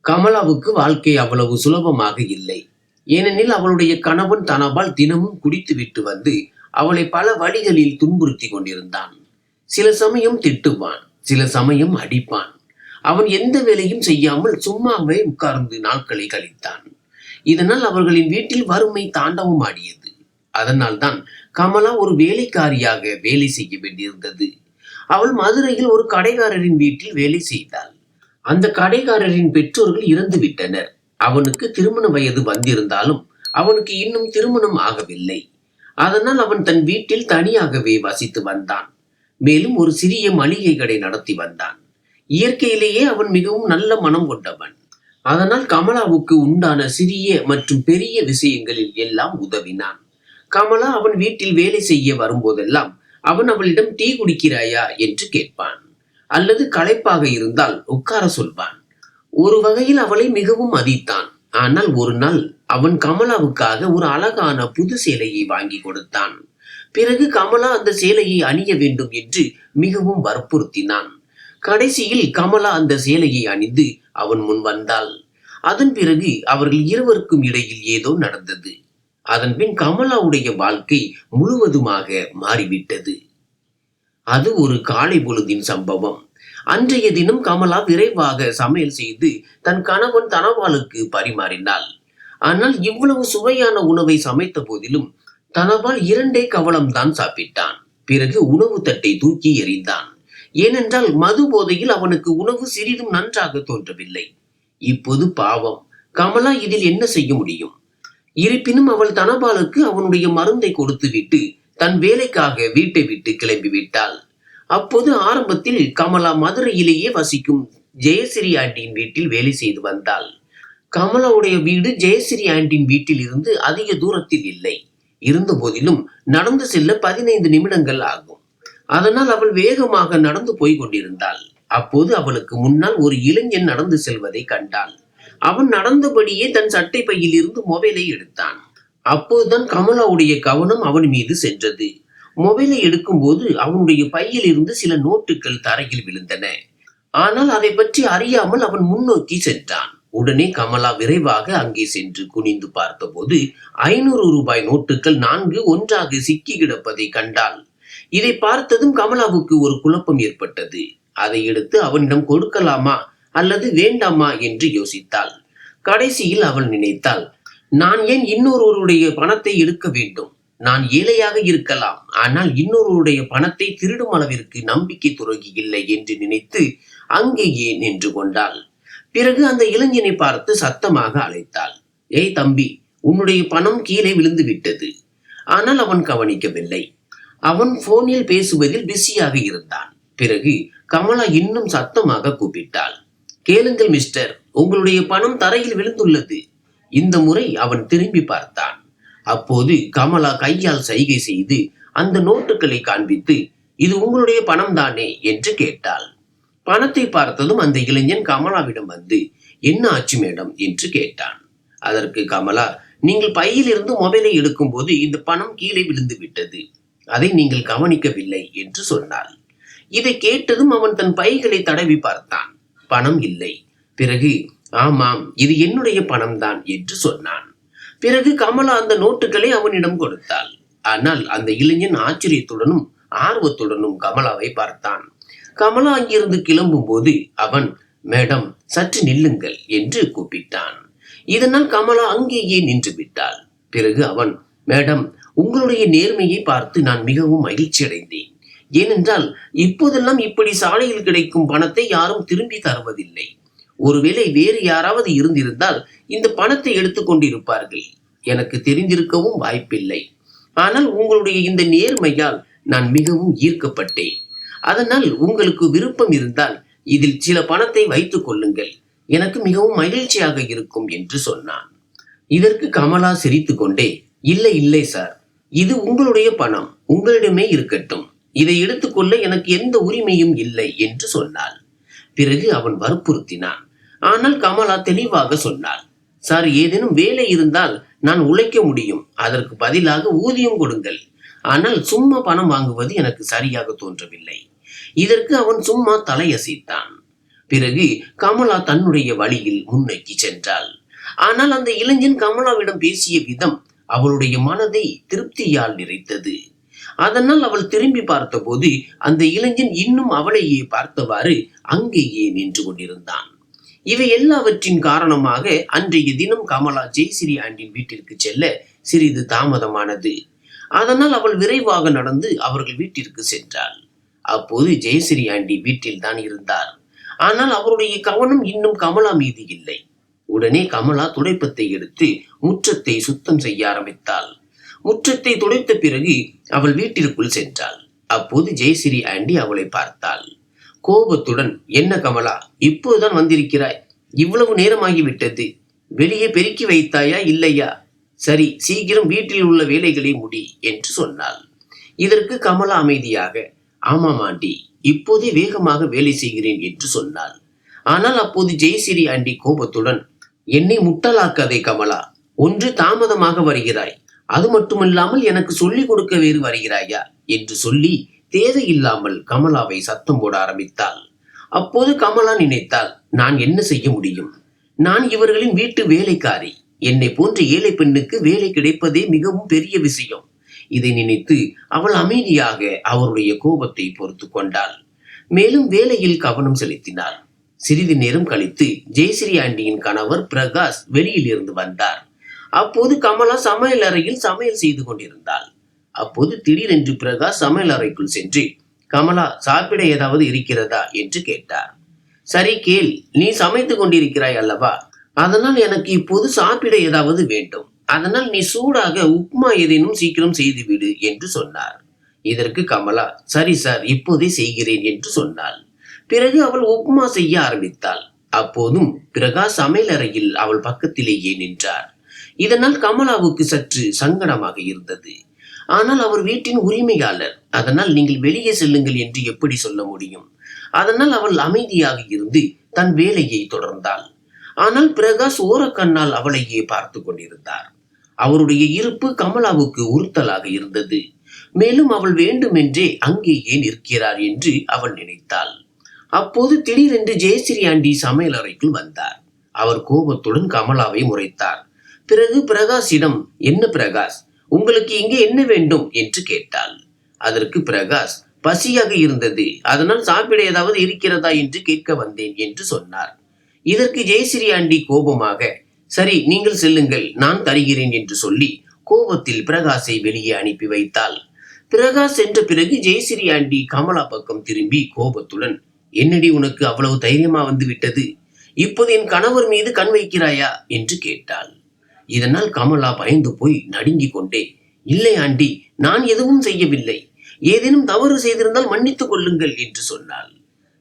கமலாவுக்கு வாழ்க்கை அவ்வளவு சுலபமாக இல்லை. ஏனெனில் அவளுடைய கணவன் தனபால் தினமும் குடித்துவிட்டு வந்து அவளை பல வழிகளில் துன்புறுத்தி கொண்டிருந்தான். சில சமயம் திட்டுவான், சில சமயம் அடிப்பான். அவன் எந்த வேலையும் செய்யாமல் சும்மாவே உட்கார்ந்து நாட்களை கழித்தான். இதனால் அவர்களின் வீட்டில் வறுமை தாண்டவம் ஆடியது. அதனால்தான் கமலா ஒரு வேலைக்காரியாக வேலை செய்ய வேண்டியிருந்தது. அவள் மதுரையில் ஒரு கடைக்காரரின் வீட்டில் வேலை செய்தாள். அந்த கடைக்காரரின் பெற்றோர்கள் இறந்து விட்டனர். அவனுக்கு திருமண வயது வந்திருந்தாலும் அவனுக்கு இன்னும் திருமணம் ஆகவில்லை. அதனால் அவன் தன் வீட்டில் தனியாகவே வசித்து வந்தான். மேலும் ஒரு சிறிய மளிகை கடை நடத்தி வந்தான். இயற்கையிலேயே அவன் மிகவும் நல்ல மனம் கொண்டவன். அதனால் கமலாவுக்கு உண்டான சிறிய மற்றும் பெரிய விஷயங்களில் எல்லாம் உதவினான். கமலா அவன் வீட்டில் வேலை செய்ய வரும்போதெல்லாம் அவன் அவளிடம் டீ குடிக்கிறாயா என்று கேட்பான். அல்லது களைப்பாக இருந்தால் உட்கார சொல்வான். ஒரு வகையில் அவளை மிகவும் மதித்தான். ஆனால் ஒரு நாள் அவன் கமலாவுக்காக ஒரு அழகான புது சேலையை வாங்கி கொடுத்தான். பிறகு கமலா அந்த சேலையை அணிய வேண்டும் என்று மிகவும் வற்புறுத்தினான். கடைசியில் கமலா அந்த சேலையை அணிந்து அவன் முன் வந்தாள். அதன் பிறகு அவர்கள் இருவருக்கும் இடையில் ஏதோ நடந்தது. அதன் பின் கமலாவுடைய வாழ்க்கை முழுவதுமாக மாறிவிட்டது. அது ஒரு காலை பொழுதின் சம்பவம். அன்றைய தினம் கமலா விரைவாக சமையல் செய்து தன் கணவன் தனபாலுக்கு பரிமாறினாள். ஆனால் இவ்வளவு சுவையான உணவை சமைத்த போதிலும் தனபால் 2 கவளம்தான் சாப்பிட்டான். பிறகு உணவு தட்டை தூக்கி எறிந்தான். ஏனென்றால் மது போதையில் அவனுக்கு உணவு சிறிதும் நன்றாக தோன்றவில்லை. இப்போது பாவம், கமலா இதில் என்ன செய்ய முடியும்? இருப்பினும் அவள் தனபாலுக்கு அவனுடைய மருந்தை கொடுத்துவிட்டு தன் வேலைக்காக வீட்டை விட்டு கிளம்பிவிட்டாள். அப்போது ஆரம்பத்தில் கமலா மதுரையிலேயே வசிக்கும் ஜெயஸ்ரீ ஆண்டியின் வீட்டில் வேலை செய்து வந்தாள். கமலாவுடைய வீடு ஜெயஸ்ரீ ஆண்டியின் வீட்டில் இருந்து அதிக தூரத்தில் இல்லை. இருந்த போதிலும் நடந்து செல்ல 15 நிமிடங்கள் ஆகும். அதனால் அவள் வேகமாக நடந்து போய் கொண்டிருந்தாள். அப்போது அவளுக்கு முன்னால் ஒரு இளைஞன் நடந்து செல்வதை கண்டாள். அவன் நடந்தபடியே தன் சட்டை பையில் இருந்து மொபைலை எடுத்தான். அப்போதுதான் கமலாவுடைய கவனம் அவன் மீது சென்றது. மொபைலை எடுக்கும்போது அவனுடைய பையில் இருந்து சில நோட்டுகள் தரையில் விழுந்தன. ஆனால் அதை பற்றி அறியாமல் அவன் முன்னோக்கி சென்றான். உடனே கமலா விரைவாக அங்கே சென்று குனிந்து பார்த்தபோது 500 ரூபாய் நோட்டுகள் 4 ஒன்றாக சிக்கி கிடப்பதை கண்டாள். இதை பார்த்ததும் கமலாவுக்கு ஒரு குழப்பம் ஏற்பட்டது. அதை எடுத்து அவனிடம் கொடுக்கலாமா அல்லது வேண்டாமா என்று யோசித்தாள். கடைசியில் அவள் நினைத்தாள், நான் ஏன் இன்னொருவருடைய பணத்தை எடுக்க வேண்டும்? நான் ஏழையாக இருக்கலாம், ஆனால் இன்னொருவருடைய பணத்தை திருடும் அளவிற்கு நம்பிக்கை துரோகி இல்லை என்று நினைத்து அங்கேயே நின்று கொண்டாள். பிறகு அந்த இளைஞனை பார்த்து சத்தமாக அழைத்தாள், ஏய் தம்பி, உன்னுடைய பணம் கீழே விழுந்து விட்டது. ஆனால் அவன் கவனிக்கவில்லை. அவன் போனில் பேசுவதில் பிஸியாக இருந்தான். பிறகு கமலா இன்னும் சத்தமாக கூப்பிட்டாள், கேளுங்கள் மிஸ்டர், உங்களுடைய பணம் தரையில் விழுந்துள்ளது. இந்த முறை அவன் திரும்பி பார்த்தான். அப்போது கமலா கையால் சைகை செய்து அந்த நோட்டுகளை காண்பித்து, இது உங்களுடைய பணம் தானே என்று கேட்டாள். பணத்தை பார்த்ததும் அந்த இளைஞன் கமலாவிடம் வந்து, என்ன ஆச்சு மேடம் என்று கேட்டான். அதற்கு கமலா, நீங்கள் பையில் இருந்து மொபைலை எடுக்கும் போது இந்த பணம் கீழே விழுந்து விட்டது, அதை நீங்கள் கவனிக்கவில்லை என்று சொன்னாள். இதை கேட்டதும் அவன் தன் பைகளை தடவி பார்த்தான். பணம் இல்லை. பிறகு, ஆமாம், இது என்னுடைய பணம் தான் என்று சொன்னான். பிறகு கமலா அந்த நோட்டுகளை அவனிடம் கொடுத்தாள். ஆனால் அந்த இளைஞன் ஆச்சரியத்துடனும் ஆர்வத்துடனும் கமலாவை பார்த்தான். கமலா அங்கிருந்து கிளம்பும் போது அவன், மேடம் சற்று நில்லுங்கள் என்று கூப்பிட்டான். இதனால் கமலா அங்கேயே நின்று விட்டாள். பிறகு அவன், மேடம், உங்களுடைய நேர்மையை பார்த்து நான் மிகவும் மகிழ்ச்சி அடைந்தேன். ஏனென்றால் இப்போதெல்லாம் இப்படி சாலையில் கிடைக்கும் பணத்தை யாரும் திரும்பி தருவதில்லை. ஒருவேளை வேறு யாராவது இருந்திருந்தால் இந்த பணத்தை எடுத்துக்கொண்டிருப்பார்கள். எனக்கு தெரிந்திருக்கவும் வாய்ப்பில்லை. ஆனால் உங்களுடைய இந்த நேர்மையால் நான் மிகவும் ஈர்க்கப்பட்டேன். அதனால் உங்களுக்கு விருப்பம் இருந்தால் இதில் சில பணத்தை வைத்துக் கொள்ளுங்கள், எனக்கு மிகவும் மகிழ்ச்சியாக இருக்கும் என்று சொன்னான். இதற்கு கமலா சிரித்து கொண்டே, இல்லை இல்லை சார், இது உங்களுடைய பணம், உங்களிடமே இருக்கட்டும், இதை எடுத்துக்கொள்ள எனக்கு எந்த உரிமையும் இல்லை என்று சொன்னாள். பிறகு அவன் வற்புறுத்தினான். ஆனால் கமலா தெளிவாக சொன்னாள், சார், ஏதேனும் வேலை இருந்தால் நான் உழைக்க முடியும், அதற்கு பதிலாக ஊதியம் கொடுங்கள். ஆனால் சும்மா பணம் வாங்குவது எனக்கு சரியாக தோன்றவில்லை. இதற்கு அவன் சும்மா தலையசைத்தான். பிறகு கமலா தன்னுடைய வழியில் முன்னோக்கி சென்றாள். ஆனால் அந்த இளைஞன் கமலாவிடம் பேசிய விதம் அவளுடைய மனதை திருப்தியால் நிறைத்தது. அதனால் அவள் திரும்பி பார்த்தபோது அந்த இளைஞன் இன்னும் அவளையே பார்த்தவாறு அங்கேயே நின்று கொண்டிருந்தான். இவை எல்லாவற்றின் காரணமாக அன்றைய தினம் கமலா ஜெயஸ்ரீ ஆண்டின் வீட்டிற்கு செல்ல சிறிது தாமதமானது. அதனால் அவள் விரைவாக நடந்து அவர்கள் வீட்டிற்கு சென்றாள். அப்போது ஜெயஸ்ரீ ஆண்டி வீட்டில் தான் இருந்தார். ஆனால் அவருடைய கவனம் இன்னும் கமலா மீது இல்லை. உடனே கமலா துடைப்பத்தை எடுத்து முற்றத்தை சுத்தம் செய்ய ஆரம்பித்தாள். முற்றத்தை துடைத்த பிறகு அவள் வீட்டிற்குள் சென்றாள். அப்போது ஜெயஸ்ரீ ஆண்டி அவளை பார்த்தாள். கோபத்துடன், என்ன கமலா, இப்போதுதான் வந்திருக்கிறாய்? இவ்வளவு நேரமாகிவிட்டது. வெளியே பெருக்கி வைத்தாயா இல்லையா? சரி, சீக்கிரம் வீட்டில் உள்ள வேலைகளை முடி என்று சொன்னாள். இதற்கு கமலா அமைதியாக, ஆமாம் ஆண்டி, இப்போதே வேகமாக வேலை செய்கிறேன் என்று சொன்னாள். ஆனால் அப்போது ஜெயஸ்ரீ ஆண்டி கோபத்துடன், என்னை முட்டாளாக்காதே கமலா, ஒன்று தாமதமாக வருகிறாய், அது மட்டுமில்லாமல் எனக்கு சொல்லிக் கொடுக்க வேறு வருகிறாயா என்று சொல்லி தேவையில்லாமல் கமலாவை சத்தம் போட ஆரம்பித்தாள். அப்போது கமலா நினைத்தாள், நான் என்ன செய்ய முடியும்? நான் இவர்களின் வீட்டு வேலைக்காரி. என்னை போன்ற ஏழை பெண்ணுக்கு வேலை கிடைப்பதே மிகவும் பெரிய விஷயம். இதை நினைத்து அவள் அமைதியாக அவருடைய கோபத்தை பொறுத்து கொண்டாள். மேலும் வேலையில் கவனம் செலுத்தினாள். சிறிது நேரம் கழித்து ஜெயஸ்ரீ ஆண்டியின் கணவர் பிரகாஷ் வெளியில் இருந்து வந்தார். அப்போது கமலா சமையல் அறையில் சமையல் செய்து கொண்டிருந்தாள். அப்போது திடீரென்று பிரகாஷ் சமையல் அறைக்குள் சென்று, கமலா, சாப்பிட ஏதாவது இருக்கிறதா என்று கேட்டார். சரி கேள், நீ சமைத்து கொண்டிருக்கிறாய் அல்லவா, அதனால் எனக்கு இப்போது சாப்பிட ஏதாவது வேண்டும். அதனால் நீ சூடாக உப்மா ஏதேனும் சீக்கிரம் செய்துவிடு என்று சொன்னார். இதற்கு கமலா, சரி சார், இப்போதே செய்கிறேன் என்று சொன்னாள். பிறகு அவள் உப்மா செய்ய ஆரம்பித்தாள். அப்போதும் பிரகாஷ் சமையல் அறையில் அவள் பக்கத்திலேயே நின்றார். இதனால் கமலாவுக்கு சற்று சங்கடமாக இருந்தது. ஆனால் அவர் வீட்டின் உரிமையாளர், அதனால் நீங்கள் வெளியே செல்லுங்கள் என்று எப்படி சொல்ல முடியும்? அதனால் அவள் அமைதியாக இருந்து தன் வேலையை தொடர்ந்தாள். ஆனால் பிரகாஷ் ஓரக்கண்ணால் அவளையே பார்த்து கொண்டிருந்தார். அவருடைய இருப்பு கமலாவுக்கு உறுத்தலாக இருந்தது. மேலும் அவள் வேண்டுமென்றே அங்கேயே நிற்கிறார் என்று அவள் நினைத்தாள். அப்போது திடீரென்று ஜெயஸ்ரீ ஆண்டி சமையல் அறைக்குள் வந்தார். அவர் கோபத்துடன் கமலாவை முறைத்தார். பிறகு பிரகாஷிடம், என்ன பிரகாஷ், உங்களுக்கு இங்கே என்ன வேண்டும் என்று கேட்டாள். அதற்கு பிரகாஷ், பசியாக இருந்தது, அதனால் சாப்பிட ஏதாவது இருக்கிறதா என்று கேட்க வந்தேன் என்று சொன்னார். இதற்கு ஜெயஸ்ரீ ஆண்டி கோபமாக, சரி நீங்கள் செல்லுங்கள், நான் தருகிறேன் என்று சொல்லி கோபத்தில் பிரகாஷை வெளியே அனுப்பி வைத்தாள். பிரகாஷ் சென்ற பிறகு ஜெயஸ்ரீ ஆண்டி கமலா பக்கம் திரும்பி கோபத்துடன், என்னடி உனக்கு அவ்வளவு தைரியமா வந்து விட்டது? இப்போது என் கணவர் மீது கண் வைக்கிறாயா என்று கேட்டாள். இதனால் கமலா பயந்து போய் நடுங்கிக் கொண்டே, இல்லை ஆண்டி, நான் எதுவும் செய்யவில்லை, ஏதேனும் தவறு செய்திருந்தால் மன்னித்துக் கொள்ளுங்கள் என்று சொன்னாள்.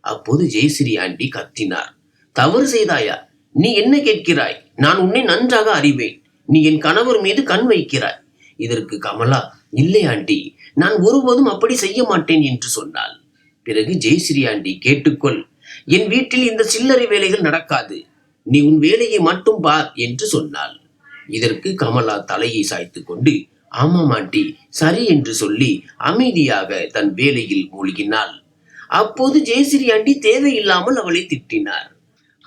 அப்போது ஜெயஸ்ரீ ஆண்டி கத்தினார், தவறு செய்தாயா? நீ என்ன கேட்கிறாய்? நான் உன்னை நன்றாக அறிவேன். நீ என் கணவர் மீது கண் வைக்கிறாய். இதற்கு கமலா, இல்லை ஆண்டி, நான் ஒருபோதும் அப்படி செய்ய மாட்டேன் என்று சொன்னாள். பிறகு ஜெயஸ்ரீ ஆண்டி, கேட்டுக்கொள், என் வீட்டில் இந்த சில்லறை வேலைகள் நடக்காது. நீ உன் வேலையை மட்டும் பார் என்று சொன்னாள். இதற்கு கமலா தலையை சாய்த்து கொண்டு, ஆமாம் ஆண்டி, சரி என்று சொல்லி அமைதியாக தன் வேலையில் மூழ்கினாள். அப்போது ஜெயஸ்ரீ ஆண்டி தேவையில்லாமல் அவளை திட்டினார்.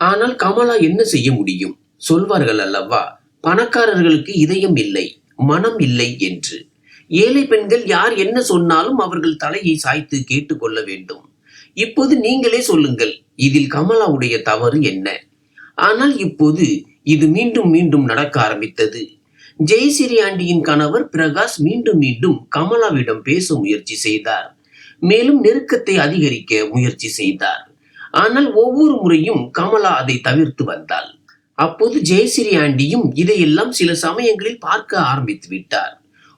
ஆனால் கமலா என்ன செய்ய முடியும்? சொல்வார்கள் அல்லவா, பணக்காரர்களுக்கு இதயம் இல்லை, மனம் இல்லை என்று. ஏழை பெண்கள் யார் என்ன சொன்னாலும் அவர்கள் தலையை சாய்த்து கேட்டுக்கொள்ள வேண்டும். இப்போது நீங்களே சொல்லுங்கள், இதில் கமலாவுடைய தவறு என்ன? ஆனால் இப்போது இது மீண்டும் மீண்டும் நடக்க ஆரம்பித்தது. ஜெயஸ்ரீ ஆண்டியின் கணவர் பிரகாஷ் மீண்டும் மீண்டும் கமலாவிடம் பேச முயற்சி செய்தார். மேலும் நெருக்கத்தை அதிகரிக்க முயற்சி செய்தார். ஆனால் ஒவ்வொரு முறையும் கமலா அதை தவிர்த்து வந்தாள். அப்போது ஜெயஸ்ரீ ஆண்டியும் இதையெல்லாம் சில சமயங்களில் பார்க்க ஆரம்பித்து விட்டார்.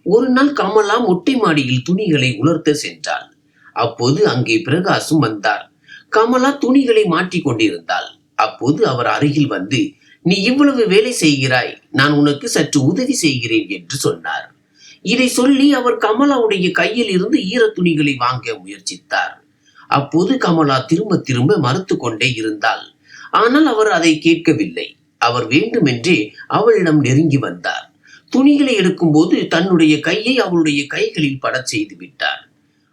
ஒரு நாள் கமலா மொட்டை மாடியில் துணிகளை உலர்த்த சென்றாள். அப்போது அங்கே பிரகாஷும் வந்தார். கமலா துணிகளை மாற்றிக் கொண்டிருந்தாள். அப்போது அவர் அருகில் வந்து, நீ இவ்வளவு வேலை செய்கிறாய், நான் உனக்கு சற்று உதவி செய்கிறேன் என்று சொன்னார். இதை சொல்லி அவர் கமலாவுடைய கையில் இருந்து ஈர துணிகளை வாங்க முயற்சித்தார். அப்போது கமலா திரும்ப திரும்ப மறுத்து கொண்டே இருந்தாள். ஆனால் அவர் அதை கேட்கவில்லை. அவர் வேண்டுமென்றே அவளிடம் நெருங்கி வந்தார். துணிகளை எடுக்கும் போது தன்னுடைய கையை அவளுடைய கைகளில் படச் செய்து விட்டார்.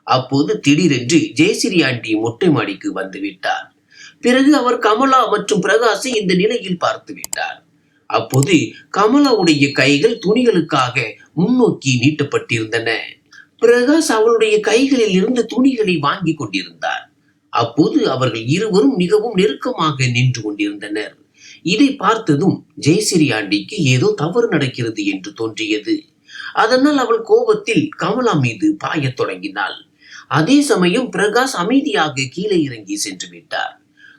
அப்போது திடீரென்று ஜெயஸ்ரீ ஆண்டி மொட்டை மாடிக்கு வந்து விட்டார். பிறகு அவர் கமலா மற்றும் பிரகாஷை இந்த நிலையில் பார்த்து விட்டார். அப்போது கமலாவுடைய கைகள் துணிகளுக்காக முன்னோக்கி நீட்டப்பட்டிருந்தன. பிரகாஷ் அவளுடைய கைகளில் இருந்து துணிகளை வாங்கி கொண்டிருந்தார். அப்போது அவர்கள் இருவரும் மிகவும் நெருக்கமாக நின்று கொண்டிருந்தனர். இதை பார்த்ததும் ஜெயஸ்ரீ ஆண்டிக்கு ஏதோ தவறு நடக்கிறது என்று தோன்றியது. அதனால் அவள் கோபத்தில் கமலா மீது பாயத் தொடங்கினாள். அதே சமயம் பிரகாஷ் அமைதியாக கீழே இறங்கி சென்று விட்டார்.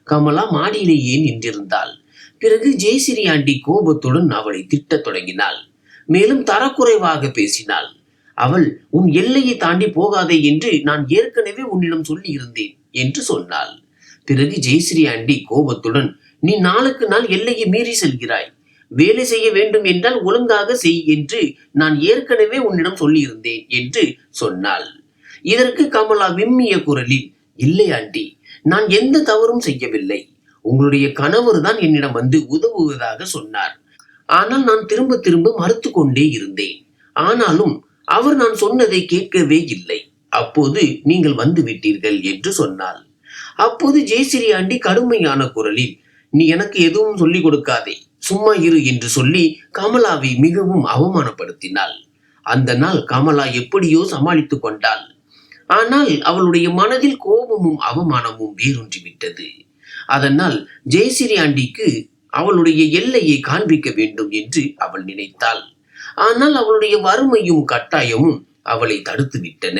கமலா மாடியிலேயே நின்றிருந்தாள். பிறகு ஜெயஸ்ரீ ஆண்டி கோபத்துடன் அவளை திட்டத் தொடங்கினாள். மேலும் தரக்குறைவாக பேசினாள். அவள், உன் எல்லையை தாண்டி போகாதே என்று நான் ஏற்கனவே உன்னிடம் சொல்லி இருந்தேன் என்று சொன்னாள். பிறகு ஜெயஸ்ரீ ஆண்டி கோபத்துடன், நீ நாளுக்கு நாள் எல்லையை மீறி செல்கிறாய். வேலை செய்ய வேண்டும் என்றால் ஒழுங்காக செய் என்று நான் ஏற்கனவே உன்னிடம் சொல்லியிருந்தேன் என்று சொன்னாள். இதற்கு கமலா விம்மிய குரலில், இல்லை ஆண்டி, நான் எந்த தவறும் செய்யவில்லை. உங்களுடைய கணவர் தான் என்னிடம் வந்து உதவுவதாக சொன்னார். ஆனால் நான் திரும்ப திரும்ப மறுத்து கொண்டே இருந்தேன். ஆனாலும் அவர் நான் சொன்னதை கேட்கவே இல்லை. அப்போது நீங்கள் வந்து விட்டீர்கள் என்று சொன்னாள். அப்போது ஜெயஸ்ரீ ஆண்டி கடுமையான குரலில், நீ எனக்கு எதுவும் சொல்லிக் கொடுக்காதே, சும்மா இரு என்று சொல்லி கமலாவை மிகவும் அவமானப்படுத்தினாள். அந்த நாள் கமலா எப்படியோ சமாளித்துக் கொண்டாள். ஆனால் அவளுடைய மனதில் கோபமும் அவமானமும் வேரூன்றி விட்டது. அதனால் ஜெயஸ்ரீ ஆண்டிக்கு அவளுடைய எல்லையை காண்பிக்க வேண்டும் என்று அவள் நினைத்தாள். ஆனால் அவளுடைய வறுமையும் கட்டாயமும் அவளை தடுத்து விட்டன.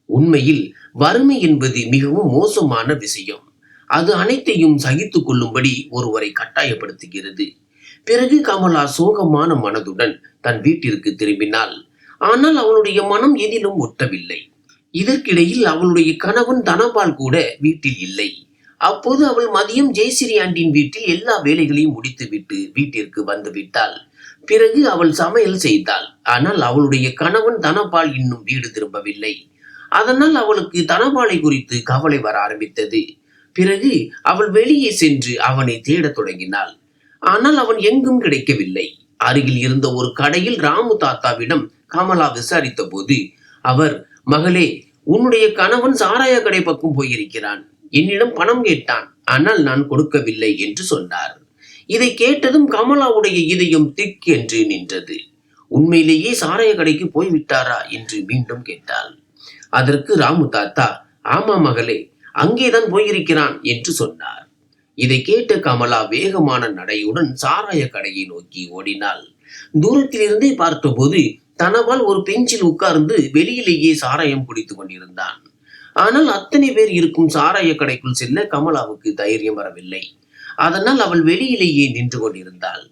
உண்மையில் வறுமை என்பது மிகவும் மோசமான விஷயம். அது அனைத்தையும் சகித்துக் கொள்ளும்படி ஒருவரை கட்டாயப்படுத்துகிறது. பிறகு கமலா சோகமான மனதுடன் தன் வீட்டிற்கு திரும்பினாள். ஆனால் அவளுடைய மனம் எதிலும் ஒட்டவில்லை. இதற்கிடையில் அவளுடைய கணவன் தனபால் கூட வீட்டில் இல்லை. அப்போது அவள் மதியம் ஜெயஸ்ரீ ஆண்டியின் வீட்டில் எல்லா வேலைகளையும் முடித்துவிட்டு வீட்டிற்கு வந்து விட்டாள். பிறகு அவள் சமையல் செய்தாள். ஆனால் அவளுடைய கணவன் தனபால் இன்னும் வீடு திரும்பவில்லை. அதனால் அவளுக்கு தனபாலை குறித்து கவலை வர ஆரம்பித்தது. பிறகு அவள் வெளியே சென்று அவனை தேடத் தொடங்கினாள். ஆனால் அவன் எங்கும் கிடைக்கவில்லை. அருகில் இருந்த ஒரு கடையில் ராமு தாத்தாவிடம் கமலா விசாரித்த போது அவர், மகளே, உன்னுடைய கணவன் சாராய கடை பக்கம் போயிருக்கிறான். என்னிடம் பணம் கேட்டான், ஆனால் நான் கொடுக்கவில்லை என்று சொன்னார். இதை கேட்டதும் கமலாவுடைய இதயம் திக் என்று நின்றது. உண்மையிலேயே சாராய கடைக்கு போய்விட்டாரா என்று மீண்டும் கேட்டாள். அதற்கு ராமு தாத்தா, ஆமா மகளே, அங்கேதான் போயிருக்கிறான் என்று சொன்னார். இதை கேட்ட கமலா வேகமான நடையுடன் சாராய கடையை நோக்கி ஓடினாள். தூரத்திலிருந்தே பார்த்தபோது தனபால் ஒரு பெஞ்சில் உட்கார்ந்து வெளியிலேயே சாராயம் குடித்துக் கொண்டிருந்தான். ஆனால் அத்தனை பேர் இருக்கும் சாராய கடைக்குள் செல்ல கமலாவுக்கு தைரியம் வரவில்லை. அதனால் அவள் வெளியிலேயே நின்று கொண்டிருந்தாள்.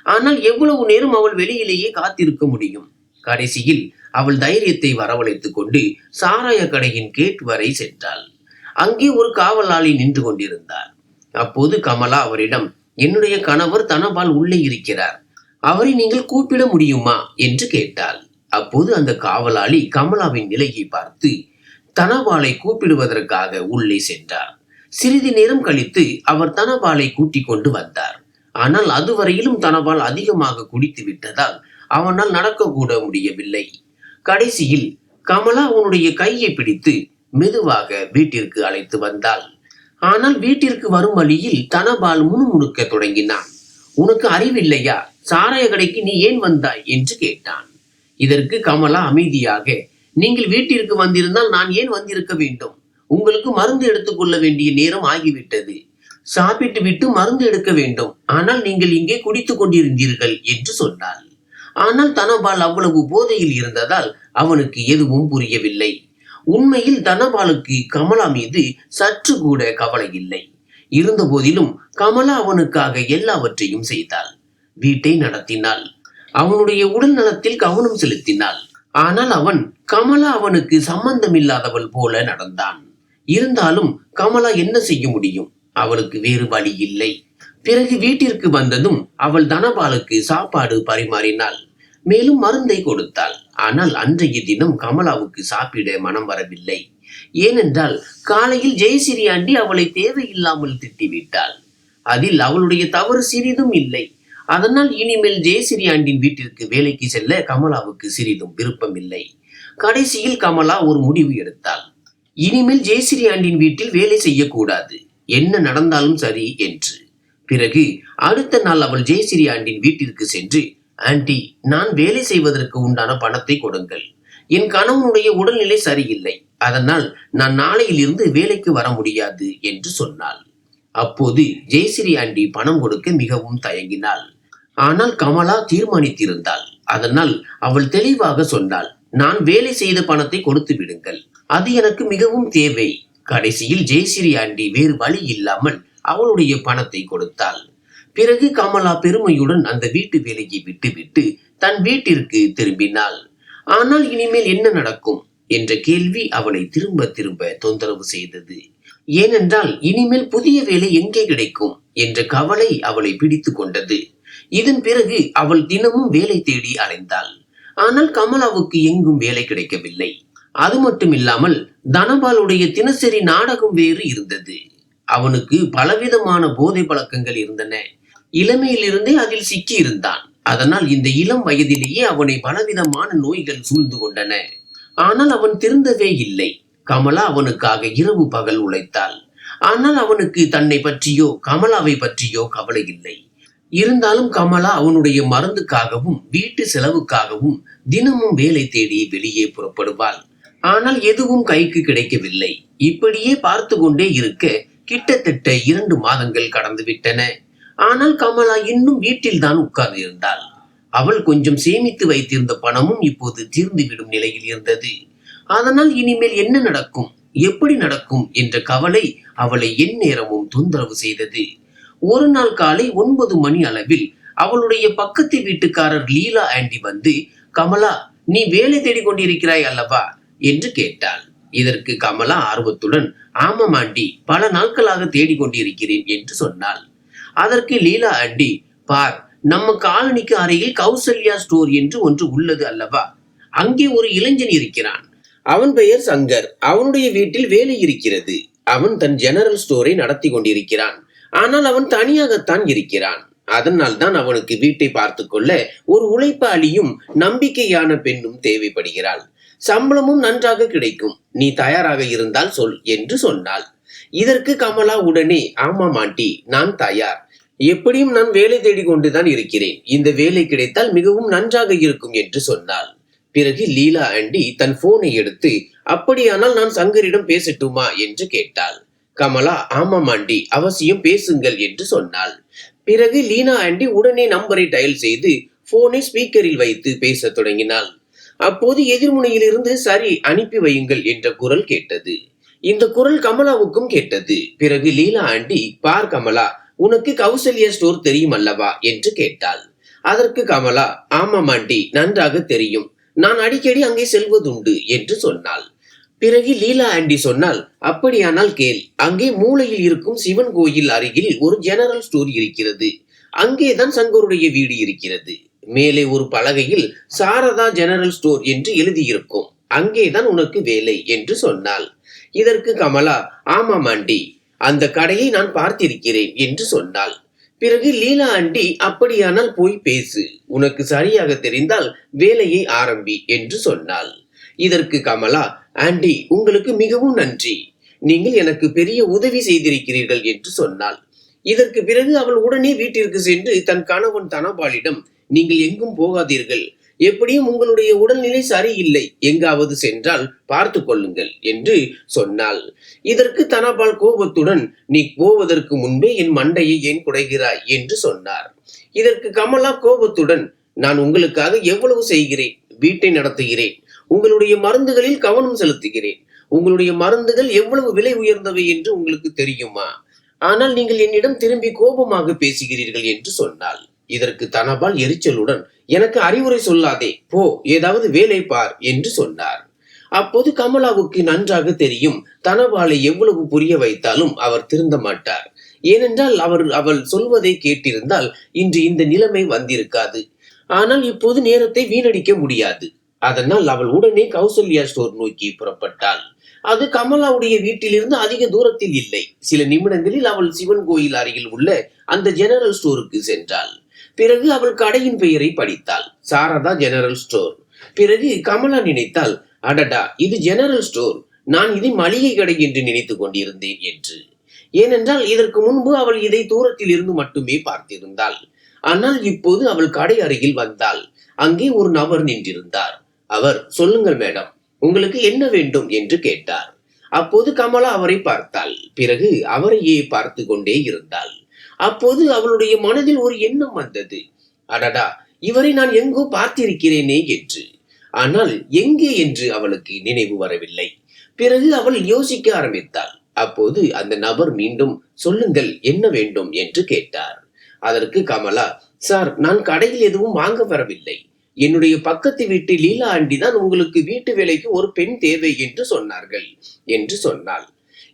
ஆனால் எவ்வளவு நேரம் அவள் வெளியிலேயே காத்திருக்க முடியும்? கடைசியில் அவள் தைரியத்தை வரவழைத்துக் கொண்டு சாராய கடையின் கேட் வரை சென்றாள். அங்கே ஒரு காவலாளி நின்று கொண்டிருந்தார். அப்போது கமலா அவரிடம், என்னுடைய கணவர் தனபால் உள்ளே இருக்கிறார், அவரை நீங்கள் கூப்பிட முடியுமா என்று கேட்டாள். அப்போது அந்த காவலாளி கமலாவின் நிலையை பார்த்து தனபாலை கூப்பிடுவதற்காக உள்ளே சென்றார். சிறிது நேரம் கழித்து அவர் தனபாலை கூட்டிக் கொண்டு வந்தார். ஆனால் அதுவரையிலும் தனபால் அதிகமாக குடித்து விட்டதால் அவனால் நடக்கக்கூட முடியவில்லை. கடைசியில் கமலா அவனுடைய கையை பிடித்து மெதுவாக வீட்டிற்கு அழைத்து வந்தாள். ஆனால் வீட்டிற்கு வரும் வழியில் தனபால் முணுமுணுக்க தொடங்கினான். உனக்கு அறிவில்லையா? சாராய கடைக்கு நீ ஏன் வந்தாய் என்று கேட்டான். இதற்கு கமலா அமைதியாக, நீங்கள் வீட்டிற்கு வந்திருந்தால் நான் ஏன் வந்திருக்க வேண்டும்? உங்களுக்கு மருந்து எடுத்துக்கொள்ள வேண்டிய நேரம் ஆகிவிட்டது. சாப்பிட்டு விட்டு மருந்து எடுக்க வேண்டும். ஆனால் நீங்கள் இங்கே குடித்துக் கொண்டிருந்தீர்கள் என்று சொன்னாள். ஆனால் தனபால் அவ்வளவு போதையில் இருந்ததால் அவனுக்கு எதுவும் புரியவில்லை. உண்மையில் தனபாலுக்கு கமலா மீது சற்று கூட கவலை இல்லை. இருந்த போதிலும் கமலா அவனுக்காக எல்லாவற்றையும் செய்தாள். வீட்டை நடத்தினாள். அவனுடைய உடல் நலத்தில் கவனம் செலுத்தினாள். ஆனால் அவன் கமலா அவனுக்கு சம்பந்தமில்லாதவள் போல நடந்தான். இருந்தாலும் கமலா என்ன செய்ய முடியும்? அவளுக்கு வேறு வழி இல்லை. பிறகு வீட்டிற்கு வந்ததும் அவள் தனபாலுக்கு சாப்பாடு பரிமாறினாள். மேலும் மருந்தை கொடுத்தாள். ஆனால் அன்றைய தினம் கமலாவுக்கு சாப்பிட மனம் வரவில்லை. ஏனென்றால் காலையில் ஜெயஸ்ரீ ஆண்டி அவளை தேவையில்லாமல் திட்டிவிட்டாள். அதில் அவளுடைய தவறு சிறிதும் இல்லை. அதனால் இனிமேல் ஜெயஸ்ரீ ஆண்டின் வீட்டிற்கு வேலைக்கு செல்ல கமலாவுக்கு சிறிதும் விருப்பமில்லை. கடைசியில் கமலா ஒரு முடிவு எடுத்தாள். இனிமேல் ஜெயஸ்ரீ ஆண்டின் வீட்டில் வேலை செய்யக்கூடாது. என்ன நடந்தாலும் சரி என்று. பிறகு அடுத்த நாள் அவள் ஜெயஸ்ரீ ஆண்டின் வீட்டிற்கு சென்று, ஆண்டி, நான் வேலை செய்வதற்கு உண்டான பணத்தை கொடுங்கள். என் கணவனுடைய உடல்நிலை சரியில்லை, அதனால் நான் நாளையிலிருந்து வேலைக்கு வர முடியாது என்று சொன்னாள். அப்போது ஜெயஸ்ரீ ஆண்டி பணம் கொடுக்க மிகவும் தயங்கினாள். ஆனால் கமலா தீர்மானித்திருந்தாள். அதனால் அவள் தெளிவாக சொன்னாள், நான் வேலை செய்த பணத்தை கொடுத்து விடுங்கள், அது எனக்கு மிகவும் தேவை. கடைசியில் ஜெயஸ்ரீ ஆண்டி வேறு வழி இல்லாமல் அவளுடைய பணத்தை கொடுத்தாள். பிறகு கமலா பெருமையுடன் அந்த வீட்டு வேலையை விட்டுவிட்டு தன் வீட்டிற்கு திரும்பினாள். ஆனால் இனிமேல் என்ன நடக்கும் என்ற கேள்வி அவளை திரும்ப திரும்ப தொந்தரவு செய்தது. ஏனென்றால் இனிமேல் புதிய வேலை எங்கே கிடைக்கும் என்ற கவலை அவளை பிடித்து கொண்டது. இதன் பிறகு அவள் தினமும் வேலை தேடி அலைந்தாள். ஆனால் கமலாவுக்கு எங்கும் வேலை கிடைக்கவில்லை. அது மட்டுமில்லாமல் தனபாலுடைய தினசரி நாடகம் வேறு இருந்தது. அவனுக்கு பலவிதமான போதை பழக்கங்கள் இருந்தன. இளமையிலிருந்தே அதில் சிக்கி இருந்தான். அதனால் இந்த இளம் வயதிலேயே அவனை பலவிதமான நோய்கள் சூழ்ந்து கொண்டன. ஆனால் அவன் திருந்தவே இல்லை. கமலா அவனுக்காக இரவு பகல் உழைத்தாள். ஆனால் அவனுக்கு தன்னை பற்றியோ கமலாவை பற்றியோ கவலை இல்லை. இருந்தாலும் கமலா அவனுடைய மருந்துக்காகவும் வீட்டு செலவுக்காகவும் தினமும் வேலை தேடி வெளியே புறப்படுவாள். ஆனால் எதுவும் கைக்கு கிடைக்கவில்லை. இப்படியே பார்த்து கொண்டே இருக்க கிட்டத்தட்ட 2 மாதங்கள் கடந்துவிட்டன. ஆனால் கமலா இன்னும் வீட்டில் தான் உட்கார்ந்து இருந்தாள். அவள் கொஞ்சம் சேமித்து வைத்திருந்த பணமும் இப்போது தீர்ந்துவிடும் நிலையில் இருந்தது. அதனால் இனிமேல் என்ன நடக்கும், எப்படி நடக்கும் என்ற கவலை அவளை எந்நேரமும் தொந்தரவு செய்தது. ஒரு நாள் காலை 9 மணி அளவில் அவளுடைய பக்கத்து வீட்டுக்காரர் லீலா ஆண்டி வந்து, கமலா, நீ வேலை தேடிக் கொண்டிருக்கிறாய் அல்லவா என்று கேட்டாள். இதற்கு கமலா ஆர்வத்துடன், ஆமாம் ஆண்டி, பல நாட்களாக தேடிக்கொண்டிருக்கிறேன் என்று சொன்னாள். அதற்கு லீலா ஆண்டி, பார், நம்ம காலனிக்கு அருகில் கௌசல்யா ஸ்டோர் என்று ஒன்று உள்ளது அல்லவா, அங்கே ஒரு இளைஞன் இருக்கிறான். அவன் பெயர் சங்கர். அவனுடைய வீட்டில் வேலை இருக்கிறது. அவன் தன் ஜெனரல் ஸ்டோரை நடத்தி கொண்டிருக்கிறான். ஆனால் அவன் தனியாகத்தான் இருக்கிறான். அதனால் தான் அவனுக்கு வீட்டை பார்த்து கொள்ள ஒரு உழைப்பாளியும் நம்பிக்கையான பெண்ணும் தேவைப்படுகிறாள். சம்பளமும் நன்றாக கிடைக்கும். நீ தயாராக இருந்தால் சொல் என்று சொன்னாள். இதற்கு கமலா உடனே, ஆமாம் ஆண்டி, நான் தயார். எப்படியும் நான் வேலை தேடிக்கொண்டுதான் இருக்கிறேன். இந்த வேலை கிடைத்தால் மிகவும் நன்றாக இருக்கும் என்று சொன்னாள். பிறகு லீலா ஆண்டி தன் போனை எடுத்து, அப்படியானால் நான் சங்கரிடம் பேசட்டுமா என்று கேட்டாள். கமலா, ஆமாம் ஆண்டி, அவசியம் பேசுங்கள் என்று சொன்னாள். பிறகு லீலா ஆண்டி உடனே நம்பரை டயல் செய்து போனை ஸ்பீக்கரில் வைத்து பேச தொடங்கினாள். அப்போது எதிர்முனையிலிருந்து, சரி, அனுப்பி வையுங்கள் என்ற குரல் கேட்டது. இந்த குரல் கமலாவுக்கும் கேட்டது. பிறகு லீலா ஆண்டி, பார் கமலா, உனக்கு கௌசல்யா ஸ்டோர் தெரியும் அல்லவா என்று கேட்டாள். அதற்கு கமலா, ஆமாம் ஆண்டி, நன்றாக தெரியும். நான் அடிக்கடி அங்கே செல்வதுண்டு என்று சொன்னாள். பிறகு லீலா ஆண்டி சொன்னால், அப்படியானால் கேள், அங்கே மூலையில் இருக்கும் சிவன் கோயில் அருகில் ஒரு ஜெனரல் ஸ்டோர் இருக்கிறது. அங்கேதான் சங்கருடைய வீடு இருக்கிறது. மேலே ஒரு பலகையில் சாரதா ஜெனரல் ஸ்டோர் என்று எழுதியிருக்கும். அங்கேதான் உனக்கு வேலை என்று சொன்னாள். இதற்கு கமலா, ஆமாம் ஆண்டி, அந்த கடையை நான் பார்த்திருக்கிறேன் என்று சொன்னாள். பிறகு லீலா ஆண்டி, அப்படியானால் போய் பேசு, உனக்கு சரியாக தெரிந்தால் வேலையை ஆரம்பி என்று சொன்னாள். இதற்கு கமலா, ஆண்டி, உங்களுக்கு மிகவும் நன்றி, நீங்கள் எனக்கு பெரிய உதவி செய்திருக்கிறீர்கள் என்று சொன்னாள். இதற்கு பிறகு அவள் உடனே வீட்டிற்கு சென்று தன் கணவன் தனபாலிடம், நீங்கள் எங்கும் போகாதீர்கள், எப்படியும் உங்களுடைய உடல்நிலை சரியில்லை, எங்காவது சென்றால் பார்த்து கொள்ளுங்கள் என்று சொன்னாள். இதற்கு தனபால் கோபத்துடன், நீ போவதற்கு முன்பே என் மண்டையை ஏன் குடைகிறாய் என்று சொன்னார். இதற்கு கமலா கோபத்துடன், நான் உங்களுக்காக எவ்வளவு செய்கிறேன், வீட்டை நடத்துகிறேன், உங்களுடைய மருந்துகளில் கவனம் செலுத்துகிறேன், உங்களுடைய மருந்துகள் எவ்வளவு விலை உயர்ந்தவை என்று உங்களுக்கு தெரியுமா? ஆனால் நீங்கள் என்னிடம் திரும்பி கோபமாக பேசுகிறீர்கள் என்று சொன்னாள். இதற்கு தனபால் எரிச்சலுடன், எனக்கு அறிவுரை சொல்லாதே, போ, ஏதாவது வேலை பார் என்று சொன்னார். அப்போது கமலாவுக்கு நன்றாக தெரியும், தனபாலை எவ்வளவு புரிய வைத்தாலும் அவர் திருந்த மாட்டார். ஏனென்றால் அவள் சொல்வதை கேட்டிருந்தால் இன்று இந்த நிலைமை வந்திருக்காது. ஆனால் இப்போது நேரத்தை வீணடிக்க முடியாது. அதனால் அவள் உடனே கௌசல்யா ஸ்டோர் நோக்கி புறப்பட்டாள். அது கமலாவுடைய வீட்டிலிருந்து அதிக தூரத்தில் இல்லை. சில நிமிடங்களில் அவள் சிவன் கோயில் அருகில் உள்ள அந்த ஜெனரல் ஸ்டோருக்கு சென்றாள். பிறகு அவள் கடையின் பெயரை படித்தாள், சாரதா ஜெனரல் ஸ்டோர். பிறகு கமலா நினைத்தாள், அடடா, இது ஜெனரல் ஸ்டோர், நான் இதை மளிகை கடை என்று நினைத்துக் கொண்டிருந்தேன் என்று. ஏனென்றால் இதற்கு முன்பு அவள் இதை தூரத்தில் இருந்து மட்டுமே பார்த்திருந்தாள். ஆனால் இப்போது அவள் கடை அருகில் வந்தாள். அங்கே ஒரு நபர் நின்றிருந்தார். அவர், சொல்லுங்கள் மேடம், உங்களுக்கு என்ன வேண்டும் என்று கேட்டார். அப்போது கமலா அவரை பார்த்தாள். பிறகு அவரையே பார்த்து கொண்டே இருந்தாள். அப்போது அவளுடைய மனதில் ஒரு எண்ணம் வந்தது. அடடா, இவரை நான் எங்கோ பார்த்திருக்கிறேனே என்று. ஆனால் எங்கே என்று அவளுக்கு நினைவு வரவில்லை. பிறகு அவள் யோசிக்க ஆரம்பித்தாள். அப்போது அந்த நபர் மீண்டும், சொல்லுங்கள் என்ன வேண்டும் என்று கேட்டார். அதற்கு கமலா, சார், நான் கடையில் எதுவும் வாங்க வரவில்லை. என்னுடைய பக்கத்து வீட்டு லீலா ஆண்டி தான் உங்களுக்கு வீட்டு வேலைக்கு ஒரு பெண் தேவை என்று சொன்னார்கள் என்று சொன்னாள்.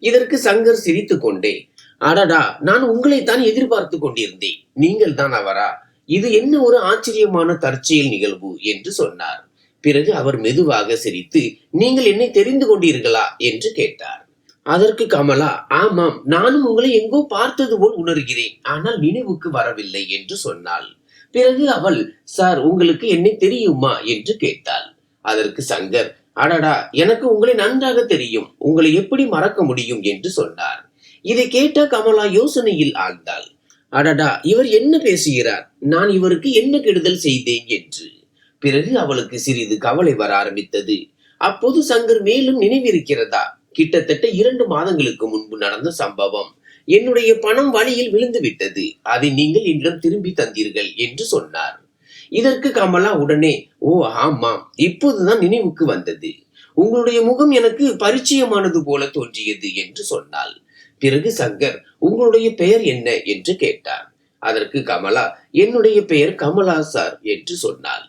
இதற்கு சங்கர் சிரித்து கொண்டே, அடடா, நான் உங்களைத்தான் எதிர்பார்த்து கொண்டிருந்தேன். நீங்கள் தான் அவரா? இது என்ன ஒரு ஆச்சரியமான தற்செயல் நிகழ்வு என்று சொன்னார். பிறகு அவர் மெதுவாக சிரித்து, நீங்கள் என்னை தெரிந்து கொண்டீர்களா என்று கேட்டார். அதற்கு கமலா, ஆமாம், நானும் உங்களை எங்கோ பார்த்தது போல் உணர்கிறேன், ஆனால் நினைவுக்கு வரவில்லை என்று சொன்னாள். பிறகு அவள், சார், உங்களுக்கு என்னை தெரியுமா என்று கேட்டாள். அதற்கு சங்கர், அடடா, எனக்கு உங்களை நன்றாக தெரியும், உங்களை எப்படி மறக்க முடியும் என்று சொன்னார். இதை கேட்ட கமலா யோசனையில் ஆழ்ந்தாள். அடடா, இவர் என்ன பேசுகிறார்? நான் இவருக்கு என்ன கெடுதல் செய்தேன் என்று. பிறகு அவளுக்கு சிறிது கவலை வர ஆரம்பித்தது. அப்போது சங்கர் மேலும், நினைவிருக்கிறதா, கிட்டத்தட்ட 2 மாதங்களுக்கு முன்பு நடந்த சம்பவம். என்னுடைய பணம் வழியில் விழுந்து விட்டது, அதை நீங்கள் என்னிடம் திரும்பி தந்தீர்கள் என்று சொன்னார். இதற்கு கமலா உடனே, ஓ ஆமாம், இப்போதுதான் நினைவுக்கு வந்தது. உங்களுடைய முகம் எனக்கு பரிச்சயமானது போல தோன்றியது என்று சொன்னாள். பிறகு சங்கர், உங்களுடைய பெயர் என்ன என்று கேட்டார். அதற்கு கமலா, என்னுடைய பெயர் கமலா சார் என்று சொன்னாள்.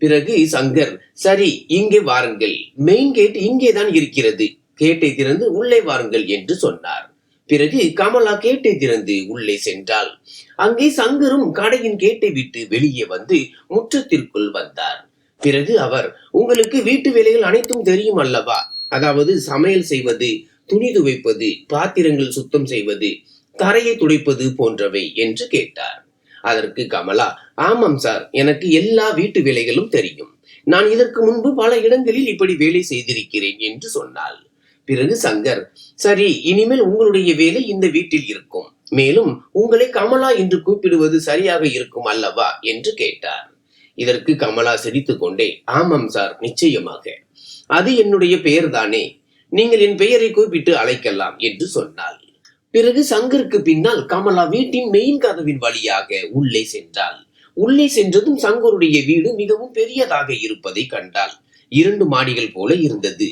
பிறகு சங்கர், சரி, இங்கே வாருங்கள், மெயின் கேட் இங்கேதான் இருக்கிறது, கேட்டை திறந்து உள்ளே வாருங்கள் என்று சொன்னார். பிறகு கமலா கேட்டை திறந்து உள்ளே சென்றாள். அங்கே சங்கரும் கடையின் கேட்டை விட்டு வெளியே வந்து முற்றத்திற்குள் வந்தார். பிறகு அவர், உங்களுக்கு வீட்டு வேலைகள் அனைத்தும் தெரியும் அல்லவா? அதாவது சமையல் செய்வது, துணி துவைப்பது, பாத்திரங்கள் சுத்தம் செய்வது, தரையை துடைப்பது போன்றவை என்று கேட்டார். அதற்கு கமலா, ஆமாம் சார், எனக்கு எல்லா வீட்டு வேலைகளும் தெரியும். நான் இதற்கு முன்பு பல இடங்களில் இப்படி வேலை செய்திருக்கிறேன் என்று சொன்னாள். பிறகு சங்கர், சரி, இனிமேல் உங்களுடைய வேலை இந்த வீட்டில் இருக்கும். மேலும் உங்களை கமலா என்று கூப்பிடுவது சரியாக இருக்கும் அல்லவா என்று கேட்டார். இதற்கு கமலா சிரித்து கொண்டே, ஆமாம் சார், நிச்சயமாக. அது என்னுடைய பெயர் தானே, நீங்கள் என் பெயரை கூப்பிட்டு அழைக்கலாம் என்று சொன்னாள். பிறகு சங்கருக்கு பின்னால் கமலா வீட்டின் மெயின் கதவின் வழியாக உள்ளே சென்றாள். உள்ளே சென்றதும் சங்கருடைய வீடு மிகவும் பெரியதாக இருப்பதை கண்டாள். 2 மாடிகள் போல இருந்தது.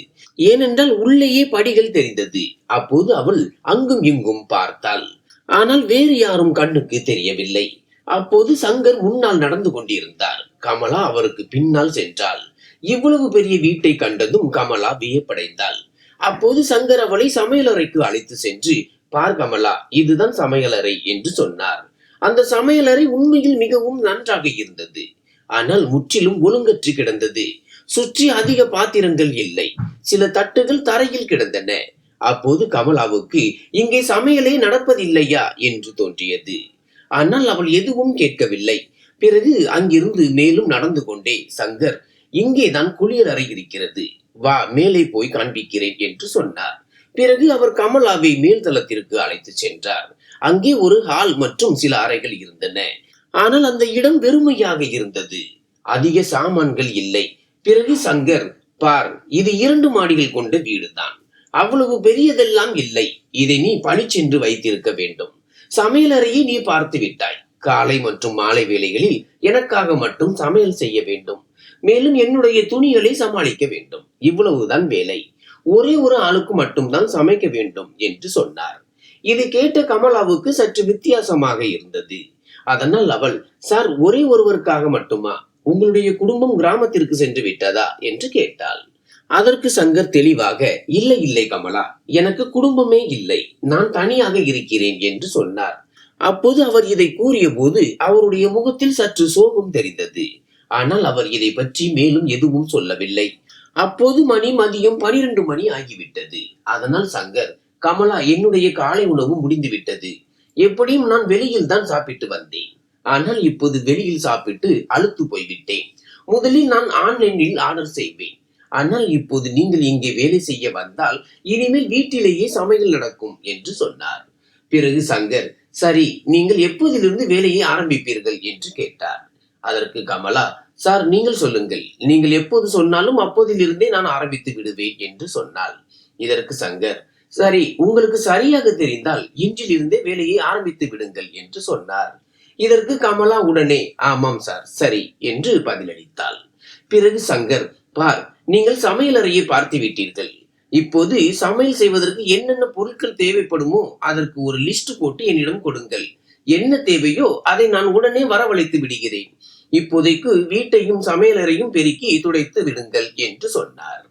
ஏனென்றால் உள்ளேயே படிகள் தெரிந்தது. அப்போது அவள் அங்கும் இங்கும் பார்த்தாள். ஆனால் வேறு யாரும் கண்ணுக்கு தெரியவில்லை. அப்போது சங்கர் முன்னால் நடந்து கொண்டிருந்தார். கமலா அவருக்கு பின்னால் சென்றாள். இவ்வளவு பெரிய வீட்டை கண்டதும் கமலா வியப்படைந்தாள். அப்போது சங்கர் அவளை சமையலறைக்கு அழைத்து சென்று, பார் கமலா, இதுதான் சமையலறை என்று சொன்னார். அந்த சமையலறை உண்மையில் மிகவும் நன்றாக இருந்தது. ஆனால் முற்றிலும் ஒழுங்கற்று கிடந்தது. சுற்றி அதிக பாத்திரங்கள் இல்லை. சில தட்டுகள் தரையில் கிடந்தன. அப்போது கமலாவுக்கு இங்கே சமையலே நடப்பதில்லையா என்று தோன்றியது. ஆனால் அவள் எதுவும் கேட்கவில்லை. பிறகு அங்கிருந்து மேலும் நடந்து கொண்டே சங்கர், இங்கேதான் குளியலறை இருக்கிறது, வா, மேலே போய் காண்பிக்கிறேன் என்று சொன்னார். பிறகு அவர் கமலாவை மேல்தளத்திற்கு அழைத்து சென்றார். அங்கே ஒரு ஹால் மற்றும் சில அறைகள் இருந்தன. ஆனால் அந்த இடம் வெறுமையாக இருந்தது. அதிக சாமான்கள் இல்லை. பிறகு சங்கர், பார், இது 2 மாடிகள் கொண்ட வீடுதான். அவ்வளவு பெரியதெல்லாம் இல்லை. இதை நீ பளிச்சென்று வைத்திருக்க வேண்டும். சமையலறையை நீ பார்த்து விட்டாய். காலை மற்றும் மாலை வேளைகளில் எனக்காக மட்டும் சமையல் செய்ய வேண்டும். மேலும் என்னுடைய துணிகளை சமாளிக்க வேண்டும். இவ்வளவுதான் வேலை. ஒரே ஒரு ஆளுக்கு மட்டும்தான் சமைக்க வேண்டும் என்று சொன்னார். இதை கேட்ட கமலாவுக்கு சற்று வித்தியாசமாக இருந்தது. அதனால் அவள், சார், ஒரே ஒருவருக்காக மட்டுமா? உங்களுடைய குடும்பம் கிராமத்திற்கு சென்று விட்டதா என்று கேட்டாள். அதற்கு சங்கர் தெளிவாக, இல்லை இல்லை கமலா, எனக்கு குடும்பமே இல்லை, நான் தனியாக இருக்கிறேன் என்று சொன்னார். அப்போது அவர் இதை கூறிய போது அவருடைய முகத்தில் சற்று சோகம் தெரிந்தது. ஆனால் அவர் இதை பற்றி மேலும் எதுவும் சொல்லவில்லை. அப்போது மதியம் 12 மணி ஆகிவிட்டது. அதனால் சங்கர், கமலா, என்னுடைய காலை உணவு முடிந்து விட்டது. எப்படியும் நான் வெளியில் தான் சாப்பிட்டு வந்தேன். ஆனால் இப்போது வெளியில் சாப்பிட்டு அலுத்து போய்விட்டேன். முதலில் நான் ஆன்லைனில் ஆர்டர் செய்வேன். ஆனால் இப்போது நீங்கள் இங்கே வேலை செய்ய வந்தால் இனிமேல் வீட்டிலேயே சமையல் நடக்கும் என்று சொன்னார். பிறகு சங்கர், சரி நீங்கள் எப்போதிலிருந்து வேலையை ஆரம்பிப்பீர்கள் என்று கேட்டார். அதற்கு கமலா, சார் நீங்கள் சொல்லுங்கள், நீங்கள் எப்போது சொன்னாலும் அப்போதிலிருந்தே நான் ஆரம்பித்து விடுவேன் என்று சொன்னாள். இதற்கு சங்கர், சரி உங்களுக்கு சரியாக தெரிந்தால் இன்றிலிருந்தே வேலையை ஆரம்பித்து விடுங்கள் என்று சொன்னார். இதற்கு கமலா உடனே ஆமாம் சார், சரி என்று பதிலளித்தாள். பிறகு சங்கர், பார், நீங்கள் சமையலறையை பார்த்து விட்டீர்கள். இப்போது சமையல் செய்வதற்கு என்னென்ன பொருட்கள் தேவைப்படுமோ அதற்கு ஒரு லிஸ்ட் போட்டு என்னிடம் கொடுங்கள். என்ன தேவையோ அதை நான் உடனே வரவழைத்து விடுகிறேன். இப்போதைக்கு வீட்டையும் சமையலறையும் பெருக்கி துடைத்து விடுங்கள் என்று சொன்னார்.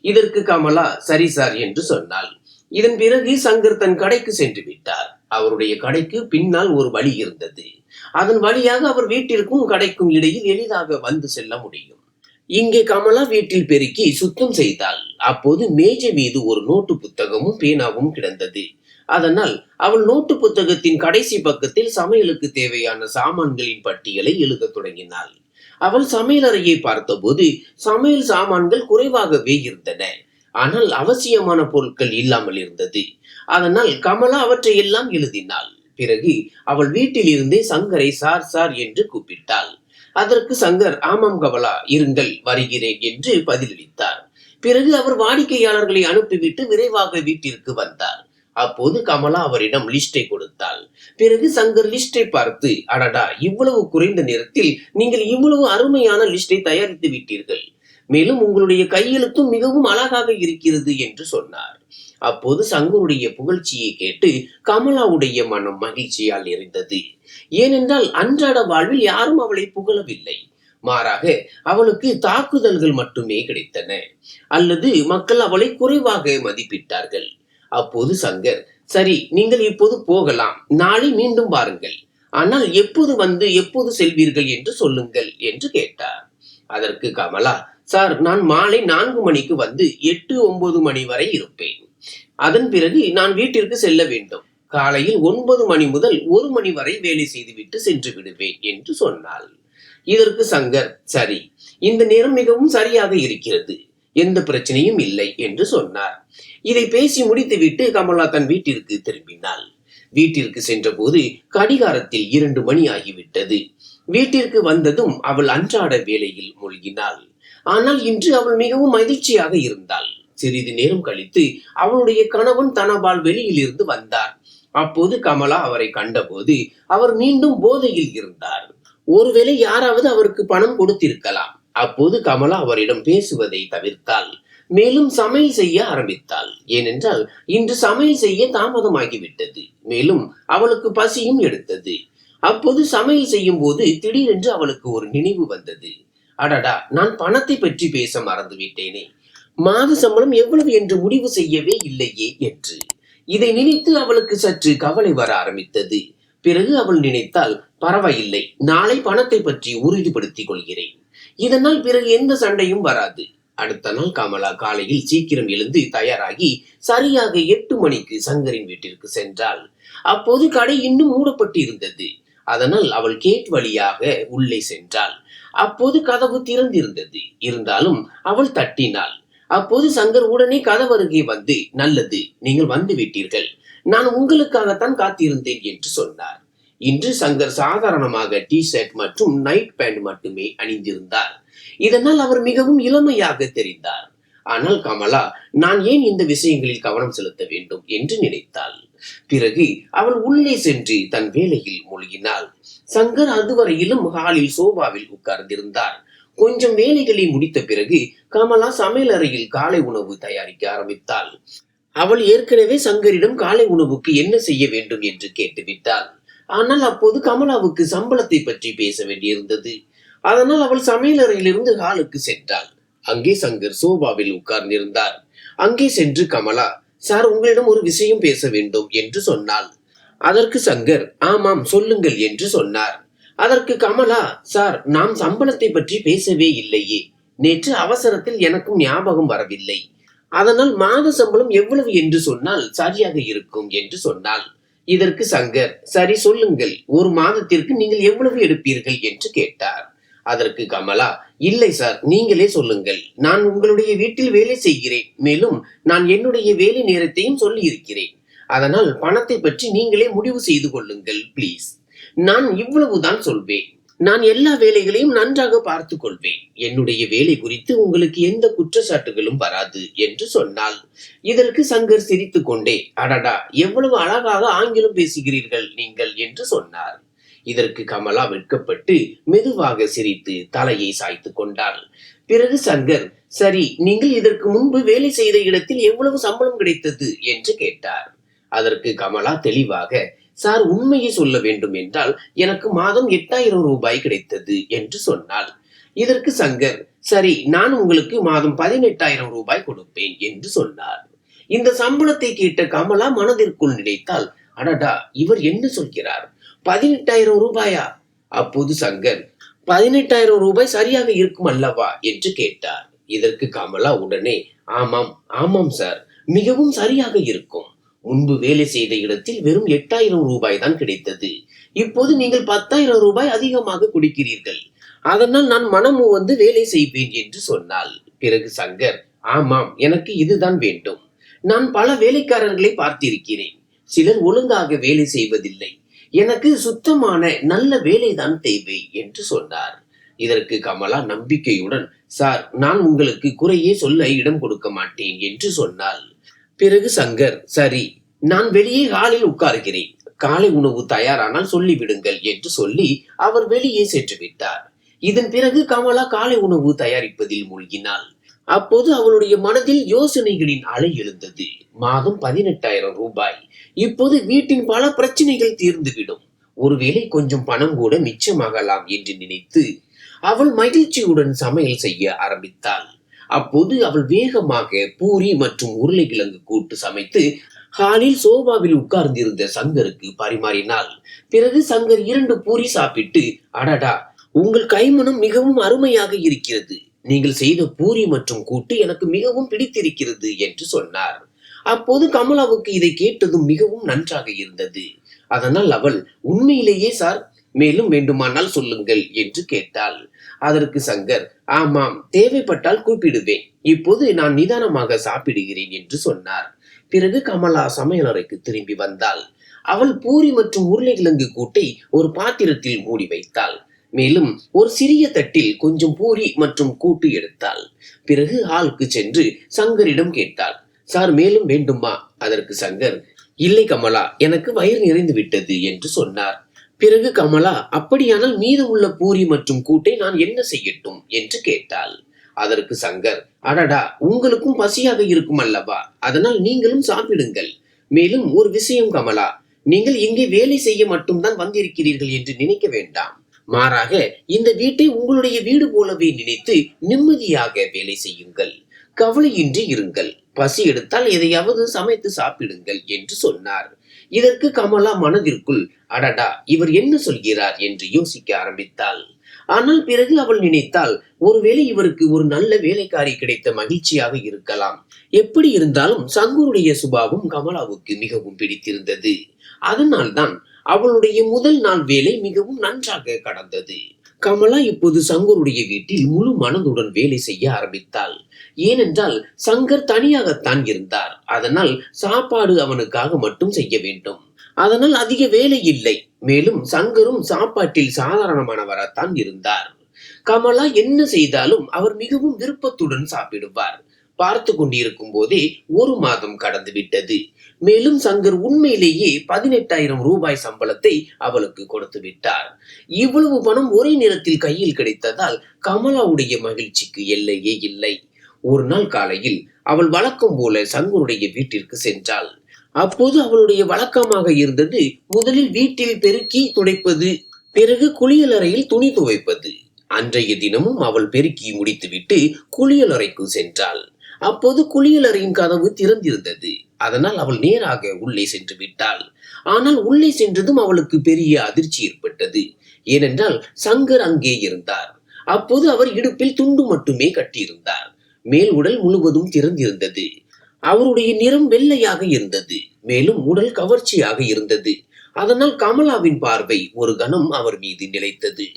இதற்கு கமலா சரி சார் என்று சொன்னாள். இதன் பிறகு சங்கர் தன் கடைக்கு சென்று விட்டார். அவருடைய கடைக்கு பின்னால் ஒரு வழி இருந்தது. அதன் வழியாக அவர் வீட்டிற்கும் கடைக்கும் இடையில் எளிதாக வந்து செல்ல முடியும். இங்கே கமலா வீட்டில் பெருக்கி சுத்தம் செய்தாள். அப்போது மேஜை மீது ஒரு நோட்டு புத்தகமும் பேனாவும் கிடந்தது. அதனால் அவள் நோட்டு புத்தகத்தின் கடைசி பக்கத்தில் சமையலுக்கு தேவையான சாமான்களின் பட்டியலை எழுத தொடங்கினாள். அவள் சமையலறையை பார்த்தபோது சமையல் சாமான்கள் குறைவாகவே இருந்தன. ஆனால் அவசியமான பொருட்கள் இல்லாமல் இருந்தது. அதனால் கமலா அவற்றை எல்லாம் எழுதினாள். பிறகு அவள் வீட்டில் இருந்தே சங்கரை சார் சார் என்று கூப்பிட்டாள். அதற்கு சங்கர் ஆமாம் கமலா, இருங்கள் வருகிறேன் என்று பதிலளித்தார். பிறகு அவர் வாடிக்கையாளர்களை அனுப்பிவிட்டு விரைவாக வீட்டிற்கு வந்தார். அப்போது கமலா அவரிடம் லிஸ்டை கொடுத்தாள். பிறகு சங்கர் லிஸ்டை பார்த்து, அடடா, இவ்வளவு குறைந்த நேரத்தில் நீங்கள் இவ்வளவு அருமையான லிஸ்டை தயாரித்து விட்டீர்கள். மேலும் உங்களுடைய கையெழுத்தும் மிகவும் அழகாக இருக்கிறது என்று சொன்னார். அப்போது சங்கருடைய புகழ்ச்சியை கேட்டு கமலாவுடைய மனம் மகிழ்ச்சியால் நிறைந்தது. ஏனென்றால் அன்றாட வாழ்வில் யாரும் அவளை புகழவில்லை. மாறாக அவளுக்கு தாக்குதல்கள் மட்டுமே கிடைத்தன, அல்லது மக்கள் அவளை குறைவாக மதிப்பிட்டார்கள். அப்போது சங்கர், சரி நீங்கள் இப்போது போகலாம், நாளை மீண்டும் வாருங்கள். ஆனால் எப்போது வந்து எப்போது செல்வீர்கள் என்று சொல்லுங்கள் என்று கேட்டார். அதற்கு கமலா, சார் நான் மாலை 4 மணிக்கு வந்து 8-9 மணி வரை இருப்பேன். அதன் பிறகு நான் வீட்டிற்கு செல்ல வேண்டும். காலையில் 9 மணி முதல் 1 மணி வரை வேலை செய்துவிட்டு சென்று விடுவேன் என்று சொன்னாள். இதற்கு சங்கர், சரி, இந்த நேரம் மிகவும் சரியாக இருக்கிறது, எந்த பிரச்சனையும் இல்லை என்று சொன்னார். இதை பேசி முடித்துவிட்டு கமலா தன் வீட்டிற்கு திரும்பினாள். வீட்டிற்கு சென்றபோது கடிகாரத்தில் 2 மணி ஆகிவிட்டது. வீட்டிற்கு வந்ததும் அவள் அன்றாட வேலையில் மூழ்கினாள். ஆனால் இன்று அவள் மிகவும் மகிழ்ச்சியாக இருந்தாள். சிறிது நேரம் கழித்து அவளுடைய கணவன் தனபால் வெளியில் இருந்து வந்தார். அப்போது கமலா அவரை கண்டபோது அவர் மீண்டும் போதையில் இருந்தார். ஒருவேளை யாராவது அவருக்கு பணம் கொடுத்திருக்கலாம். அப்போது கமலா அவரிடம் பேசுவதை தவிர்த்தாள். மேலும் சமையல் செய்ய ஆரம்பித்தாள். ஏனென்றால் இன்று சமையல் செய்ய தாமதமாகிவிட்டது. மேலும் அவளுக்கு பசியும் எடுத்தது. அப்போது சமையல் செய்யும் போது திடீரென்று அவளுக்கு ஒரு நினைவு வந்தது. அடடா, நான் பணத்தை பற்றி பேச மறந்துவிட்டேனே, மாத சம்பளம் எவ்வளவு என்று முடிவு செய்யவே இல்லையே என்று. இதை நினைத்து அவளுக்கு சற்று கவலை வர ஆரம்பித்தது. பிறகு அவள் நினைத்தால், பரவாயில்லை, நாளை பணத்தை பற்றி உறுதிப்படுத்திக் கொள்கிறேன். இதனால் பிறகு எந்த சண்டையும் வராது. அடுத்த நாள் கமலா காலையில் சீக்கிரம் எழுந்து தயாராகி சரியாக 8 மணிக்கு சங்கரின் வீட்டிற்கு சென்றாள். அப்போது கடை இன்னும் மூடப்பட்டு இருந்தது. அதனால் அவள் கேட் வழியாக உள்ளே சென்றாள். அப்போது கதவு திறந்திருந்தது. இருந்தாலும் அவள் தட்டினாள். அப்போது சங்கர் உடனே கதவருகே வந்து, நல்லது, நீங்கள் வந்து விட்டீர்கள், நான் உங்களுக்காகத்தான் காத்திருந்தேன் என்று சொன்னார். இன்று சங்கர் சாதாரணமாக டி ஷர்ட் மற்றும் நைட் பேண்ட் மட்டுமே அணிந்திருந்தார். இதனால் அவர் மிகவும் இளமையாக தெரிந்தார். ஆனால் கமலா, நான் ஏன் இந்த விஷயங்களில் கவனம் செலுத்த வேண்டும் என்று நினைத்தாள். பிறகு அவள் உள்ளே சென்று தன் வேலையில் மூழ்கினாள். சங்கர் அதுவரையிலும் ஹாலில் சோபாவில் உட்கார்ந்திருந்தார். கொஞ்சம் வேலைகளை முடித்த பிறகு கமலா சமையல் அறையில் காலை உணவு தயாரிக்க ஆரம்பித்தாள். அவள் ஏற்கனவே சங்கரிடம் காலை உணவுக்கு என்ன செய்ய வேண்டும் என்று கேட்டுவிட்டாள். ஆனால் அப்போது கமலாவுக்கு சம்பளத்தை பற்றி பேச வேண்டியிருந்தது. அதனால் அவள் சமையல் அறையிலிருந்து ஹாலுக்கு சென்றாள். அங்கே சங்கர் சோபாவில் உட்கார்ந்திருந்தார். அங்கே சென்று கமலா, சார் உங்களிடம் ஒரு விஷயம் பேச வேண்டும் என்று சொன்னாள். அதற்கு சங்கர், ஆமாம் சொல்லுங்கள் என்று சொன்னார். அதற்கு கமலா, சார் நாம் சம்பளத்தை பற்றி பேசவே இல்லையே, நேற்று அவசரத்தில் எனக்கும் ஞாபகம் வரவில்லை. அதனால் மாத சம்பளம் எவ்வளவு என்று சொன்னால் சரியாக இருக்கும் என்று சொன்னாள். இதற்கு சங்கர், சரி சொல்லுங்கள், ஒரு மாதத்திற்கு நீங்கள் எவ்வளவு எடுப்பீர்கள் என்று கேட்டார். அதற்கு கமலா, இல்லை சார், நீங்களே சொல்லுங்கள், நான் உங்களுடைய வீட்டில் வேலை செய்கிறேன், மேலும் நான் என்னுடைய வேலை நேரத்தையும் சொல்லி இருக்கிறேன். அதனால் பணத்தை பற்றி நீங்களே முடிவு செய்து கொள்ளுங்கள் ப்ளீஸ். நான் இவ்வளவுதான் சொல்வேன். நான் எல்லா வேலைகளையும் நன்றாக பார்த்துக் கொள்வேன். என்னுடைய வேலை குறித்து உங்களுக்கு எந்த குற்றச்சாட்டுகளும் வராது என்று சொன்னாள். இதற்கு சங்கர் சிரித்துக் கொண்டே, அடடா, எவ்வளவு அழகாக ஆங்கிலம் பேசுகிறீர்கள் நீங்கள் என்று சொன்னார். இதற்கு கமலா வெட்கப்பட்டு மெதுவாக சிரித்து தலையை சாய்த்து கொண்டாள். பிறகு சங்கர், சரி, நீங்கள் இதற்கு முன்பு வேலை செய்த இடத்தில் எவ்வளவு சம்பளம் கிடைத்தது என்று கேட்டார். அதற்கு கமலா தெளிவாக, சார், உண்மையை சொல்ல வேண்டும் என்றால் எனக்கு மாதம் 8000 ரூபாய் கிடைத்தது என்று சொன்னாள். இதற்கு சங்கர், சரி, நான் உங்களுக்கு மாதம் 18,000 ரூபாய் கொடுப்பேன் என்று சொன்னார். இந்த சம்பளத்தை கேட்ட கமலா மனதிற்குள் நினைத்தால், அடடா, இவர் என்ன சொல்கிறார், 18,000 ரூபாயா? அப்போது சங்கர், 18,000 ரூபாய் சரியாக இருக்கும் அல்லவா என்று கேட்டார். இதற்கு கமலா உடனே, ஆமாம் ஆமாம் சார், மிகவும் சரியாக இருக்கும். முன்பு வேலை செய்த இடத்தில் வெறும் 8,000 ரூபாய் தான் கிடைத்தது. இப்போது நீங்கள் 10,000 ரூபாய் அதிகமாக கொடுக்கிறீர்கள். அதனால் நான் மனமு வந்து வேலை செய்வேன் என்று சொன்னாள். பிறகு சங்கர், ஆமாம், எனக்கு இதுதான் வேண்டும். நான் பல வேலைக்காரர்களை பார்த்திருக்கிறேன். சிலர் ஒழுங்காக வேலை செய்வதில்லை. எனக்கு சுத்தமான நல்ல வேலைதான் தேவை என்று சொன்னார். இதற்கு கமலா நம்பிக்கையுடன், சார், நான் உங்களுக்கு குறையே சொல்ல இடம் கொடுக்க மாட்டேன் என்று சொன்னாள். பிறகு சங்கர், சரி, நான் வெளியே ஹாலில் உட்கார்கிறேன். காலை உணவு தயாரானால் சொல்லிவிடுங்கள் என்று சொல்லி அவர் வெளியே சென்று விட்டார். இதன் பிறகு கமலா காலை உணவு தயாரிப்பதில் மூழ்கினாள். அப்போது அவளுடைய மனதில் யோசனைகளின் அலை எழுந்தது. மாதம் 18,000 ரூபாய். இப்போது வீட்டின் பல பிரச்சனைகள் தீர்ந்துவிடும். ஒருவேளை கொஞ்சம் பணம் கூட மிச்சமாகலாம் என்று நினைத்து அவள் மகிழ்ச்சியுடன் சமையல் செய்ய ஆரம்பித்தாள். அப்போது அவள் வேகமாக பூரி மற்றும் உருளைக்கிழங்கு கூட்டு சமைத்து ஹாலில் சோபாவில் உட்கார்ந்திருந்த சங்கருக்கு பரிமாறினாள். பிறகு சங்கர் 2 பூரி சாப்பிட்டு, அடடா, உங்கள் கைமணம் மிகவும் அருமையாக இருக்கிறது. நீங்கள் செய்த பூரி மற்றும் கூட்டு எனக்கு மிகவும் பிடித்திருக்கிறது என்று சொன்னார். அப்போது கமலாவுக்கு இதை கேட்டதும் மிகவும் நன்றாக இருந்தது. அதனால் அவள், உண்மையிலேயே சார், மேலும் வேண்டுமானால் சொல்லுங்கள் என்று கேட்டாள். அதற்கு சங்கர், ஆமாம், தேவைப்பட்டால் கூப்பிடுவேன். இப்போது நான் நிதானமாக சாப்பிடுகிறேன் என்று சொன்னார். பிறகு கமலா சமையலறைக்கு திரும்பி வந்தாள். அவள் பூரி மற்றும் உருளைக்கிழங்கு கூட்டை ஒரு பாத்திரத்தில் மூடி வைத்தாள். மேலும் ஒரு சிறிய தட்டில் கொஞ்சம் பூரி மற்றும் கூட்டு எடுத்தாள். பிறகு ஹாலுக்கு சென்று சங்கரிடம் கேட்டாள், சார், மேலும் வேண்டுமா? அதற்கு சங்கர், இல்லை கமலா, எனக்கு வயிறு நிறைந்து விட்டது என்று சொன்னார். பிறகு கமலா, அப்படியானால் மீதமுள்ள பூரி மற்றும் கூட்டை நான் என்ன செய்யட்டும் என்று கேட்டாள். அதற்கு சங்கர், அடடா, உங்களுக்கும் பசியாக இருக்கும் அல்லவா, அதனால் நீங்களும் சாப்பிடுங்கள். மேலும் ஒரு விஷயம் கமலா, நீங்கள் இங்கே வேலை செய்ய மட்டும்தான் வந்திருக்கிறீர்கள் என்று நினைக்க வேண்டாம். மாறாக இந்த வீட்டை உங்களுடைய வீடு போலவே நினைத்து நிம்மதியாக வேலை செய்யுங்கள். கவலையின்றி இருங்கள். பசி எடுத்தால் எதையாவது சமைத்து சாப்பிடுங்கள் என்று சொன்னார். இதற்கு கமலா மனதிற்குள், அடடா, இவர் என்ன சொல்கிறார் என்று யோசிக்க ஆரம்பித்தாள். ஆனால் பிறகு அவள் நினைத்தாள், ஒருவேளை இவருக்கு ஒரு நல்ல வேலைக்காரி கிடைத்த மகிழ்ச்சியாக இருக்கலாம். எப்படி இருந்தாலும் சங்கருடைய சுபாவம் கமலாவுக்கு மிகவும் பிடித்திருந்தது. அதனால்தான் அவளுடைய முதல் நாள் வேலை மிகவும் நன்றாக கடந்தது. கமலா இப்போது சங்கருடைய வீட்டில் முழு மனதுடன் வேலை செய்ய ஆரம்பித்தாள். ஏனென்றால் சங்கர் தனியாகத்தான் இருந்தார். அதனால் சாப்பாடு அவனுக்காக மட்டும் செய்ய வேண்டும். அதனால் அதிக வேலை இல்லை. மேலும் சங்கரும் சாப்பாட்டில் சாதாரணமானவராகத்தான் இருந்தார். கமலா என்ன செய்தாலும் அவர் மிகவும் விருப்பத்துடன் சாப்பிடுவார். பார்த்து கொண்டிருக்கும் போதே 1 மாதம் கடந்து விட்டது. மேலும் சங்கர் உண்மையிலேயே 18,000 ரூபாய் சம்பளத்தை அவளுக்கு கொடுத்து விட்டார். இவ்வளவு பணம் ஒரே நேரத்தில் கையில் கிடைத்ததால் கமலாவுடைய மகிழ்ச்சிக்கு எல்லையே இல்லை. ஒரு நாள் காலையில் அவள் வழக்கம் போல சங்கருடைய வீட்டிற்கு சென்றாள். அப்போது அவளுடைய வழக்கமாக இருந்தது, முதலில் வீட்டில் பெருக்கி துடைப்பது, பிறகு குளியலறையில் துணி துவைப்பது. அன்றைய தினமும் அவள் பெருக்கி முடித்துவிட்டு குளியலறைக்கு சென்றாள். அப்போது குளியலறையின் கதவு திறந்திருந்தது. அதனால் அவள் நேராக உள்ளே சென்று விட்டாள். ஆனால் உள்ளே சென்றதும் அவளுக்கு பெரிய அதிர்ச்சி ஏற்பட்டது. ஏனென்றால் சங்கர் அங்கே இருந்தார். அப்போது அவர் இடுப்பில் துண்டு மட்டுமே கட்டியிருந்தார். மேல் உடல் முழுவதும் திறந்திருந்தது. அவருடைய நிறம் வெள்ளையாக இருந்தது. மேலும் உடல் கவர்ச்சியாக இருந்தது. அதனால் கமலாவின் பார்வை ஒரு கணம் அவர் மீது நிலைத்தது.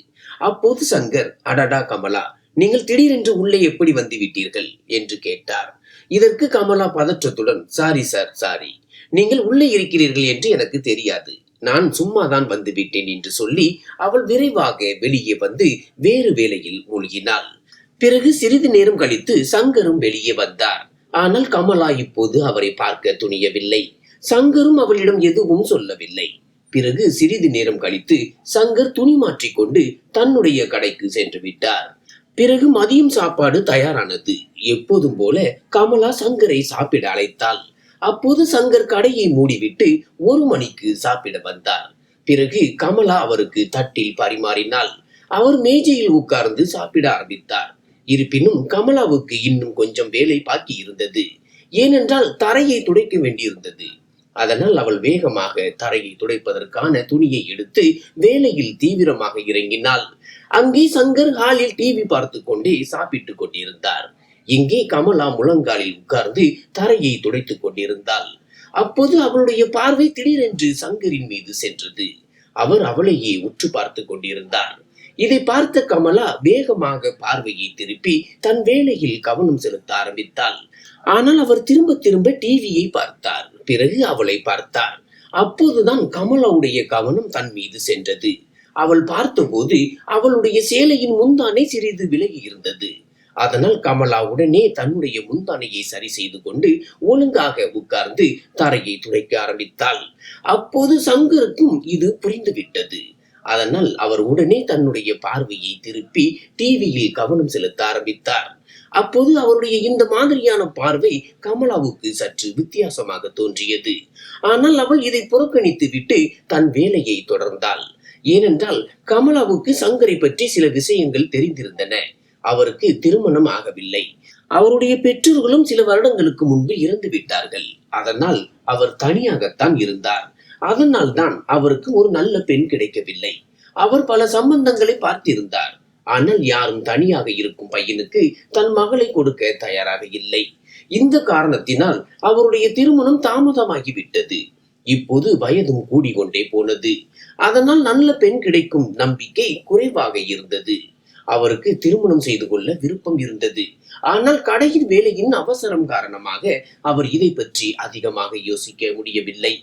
அப்போது சங்கர், அடடா கமலா, நீங்கள் திடீரென்று உள்ளே எப்படி வந்து விட்டீர்கள் என்று கேட்டார். இதற்கு கமலா பதற்றத்துடன், சாரி சார், சாரி, நீங்கள் உள்ளே இருக்கிறீர்கள் என்று எனக்கு தெரியாது. நான் சும்மாதான் வந்து விட்டேன் என்று சொல்லி அவள் விரைவாக வெளியே வந்து வேறு வேலையில் மூழ்கினாள். பிறகு சிறிது நேரம் கழித்து சங்கரும் வெளியே வந்தார். ஆனால் கமலா இப்போது அவரை பார்க்க துணியவில்லை. சங்கரும் அவளிடம் எதுவும் சொல்லவில்லை. பிறகு சிறிது நேரம் கழித்து சங்கர் துணி மாற்றிக்கொண்டு தன்னுடைய கடைக்கு சென்று விட்டார். பிறகு மதியம் சாப்பாடு தயாரானது. எப்போதும் போல கமலா சங்கரை சாப்பிட அழைத்தாள். அப்போது சங்கர் கடையை மூடிவிட்டு 1 மணிக்கு சாப்பிட வந்தார். பிறகு கமலா அவருக்கு தட்டில் பரிமாறினாள். அவர் மேஜையில் உட்கார்ந்து சாப்பிட ஆரம்பித்தார். இருப்பினும் கமலாவுக்கு இன்னும் கொஞ்சம் வேலை பாக்கி இருந்தது. ஏனென்றால் தரையை துடைக்க வேண்டியிருந்தது. அதனால் அவள் வேகமாக தரையை துடைப்பதற்கான துணியை எடுத்து வேலையில் தீவிரமாக இறங்கினாள். அங்கே சங்கர் ஹாலில் டிவி பார்த்து கொண்டே சாப்பிட்டுக் கொண்டிருந்தார். இங்கே கமலா முழங்காலில் உட்கார்ந்து தரையை துடைத்துக் கொண்டிருந்தாள். அப்போது அவளுடைய பார்வை திடீரென்று சங்கரின் மீது சென்றது. அவர் அவளையே உற்று பார்த்து கொண்டிருந்தார். இதை பார்த்த கமலா வேகமாக பார்வையை திருப்பி தன் வேலையில் கவனம் செலுத்த ஆரம்பித்தாள். ஆனால் அவர் திரும்ப திரும்ப டிவியை பார்த்தார். பிறகு அவளை பார்த்தார். அப்போதுதான் கமலாவுடைய கவனம் தன் மீது சென்றது. அவள் பார்த்தபோது அவளுடைய சேலையின் முந்தானை சிறிது விலகி இருந்தது. அதனால் கமலா உடனே தன்னுடைய முந்தானையை சரி செய்து கொண்டு ஒழுங்காக உட்கார்ந்து தரையை துடைக்க ஆரம்பித்தாள். அப்போது சங்கருக்கும் இது புரிந்துவிட்டது. அதனால் அவர் உடனே தன்னுடைய பார்வையை திருப்பி டிவியில் கவனம் செலுத்த ஆரம்பித்தார். அப்போது அவருடைய இந்த மாதிரியான பார்வை கமலாவுக்கு சற்று வித்தியாசமாக தோன்றியது. ஆனால் அவள் இதை புறக்கணித்து விட்டு தன் வேலையை தொடர்ந்தாள். ஏனென்றால் கமலாவுக்கு சங்கரை பற்றி சில விஷயங்கள் தெரிந்திருந்தன. அவருக்கு திருமணம் ஆகவில்லை. அவருடைய பெற்றோர்களும் சில வருடங்களுக்கு முன்பு இறந்து விட்டார்கள். அதனால் அவர் தனியாகத்தான் இருந்தார். அதனால் தான் அவருக்கு ஒரு நல்ல பெண் கிடைக்கவில்லை. அவர் பல சம்பந்தங்களை பார்த்திருந்தார். ஆனால் யாரும் தனியாக இருக்கும் பையனுக்கு தன் மகளை கொடுக்க தயாராக இல்லை. இந்த காரணத்தினால் அவருடைய திருமணம் தாமதமாகிவிட்டது. இப்போது வயதும் கூடிக்கொண்டே போனது. அதனால் நல்ல பெண் கிடைக்கும் நம்பிக்கை குறைவாக இருந்தது. அவருக்கு திருமணம் செய்து கொள்ள விருப்பம் இருந்தது. ஆனால் கடையின் வேலையின் அவசரம் காரணமாக அவர் இதை பற்றி அதிகமாக யோசிக்க முடியவில்லை.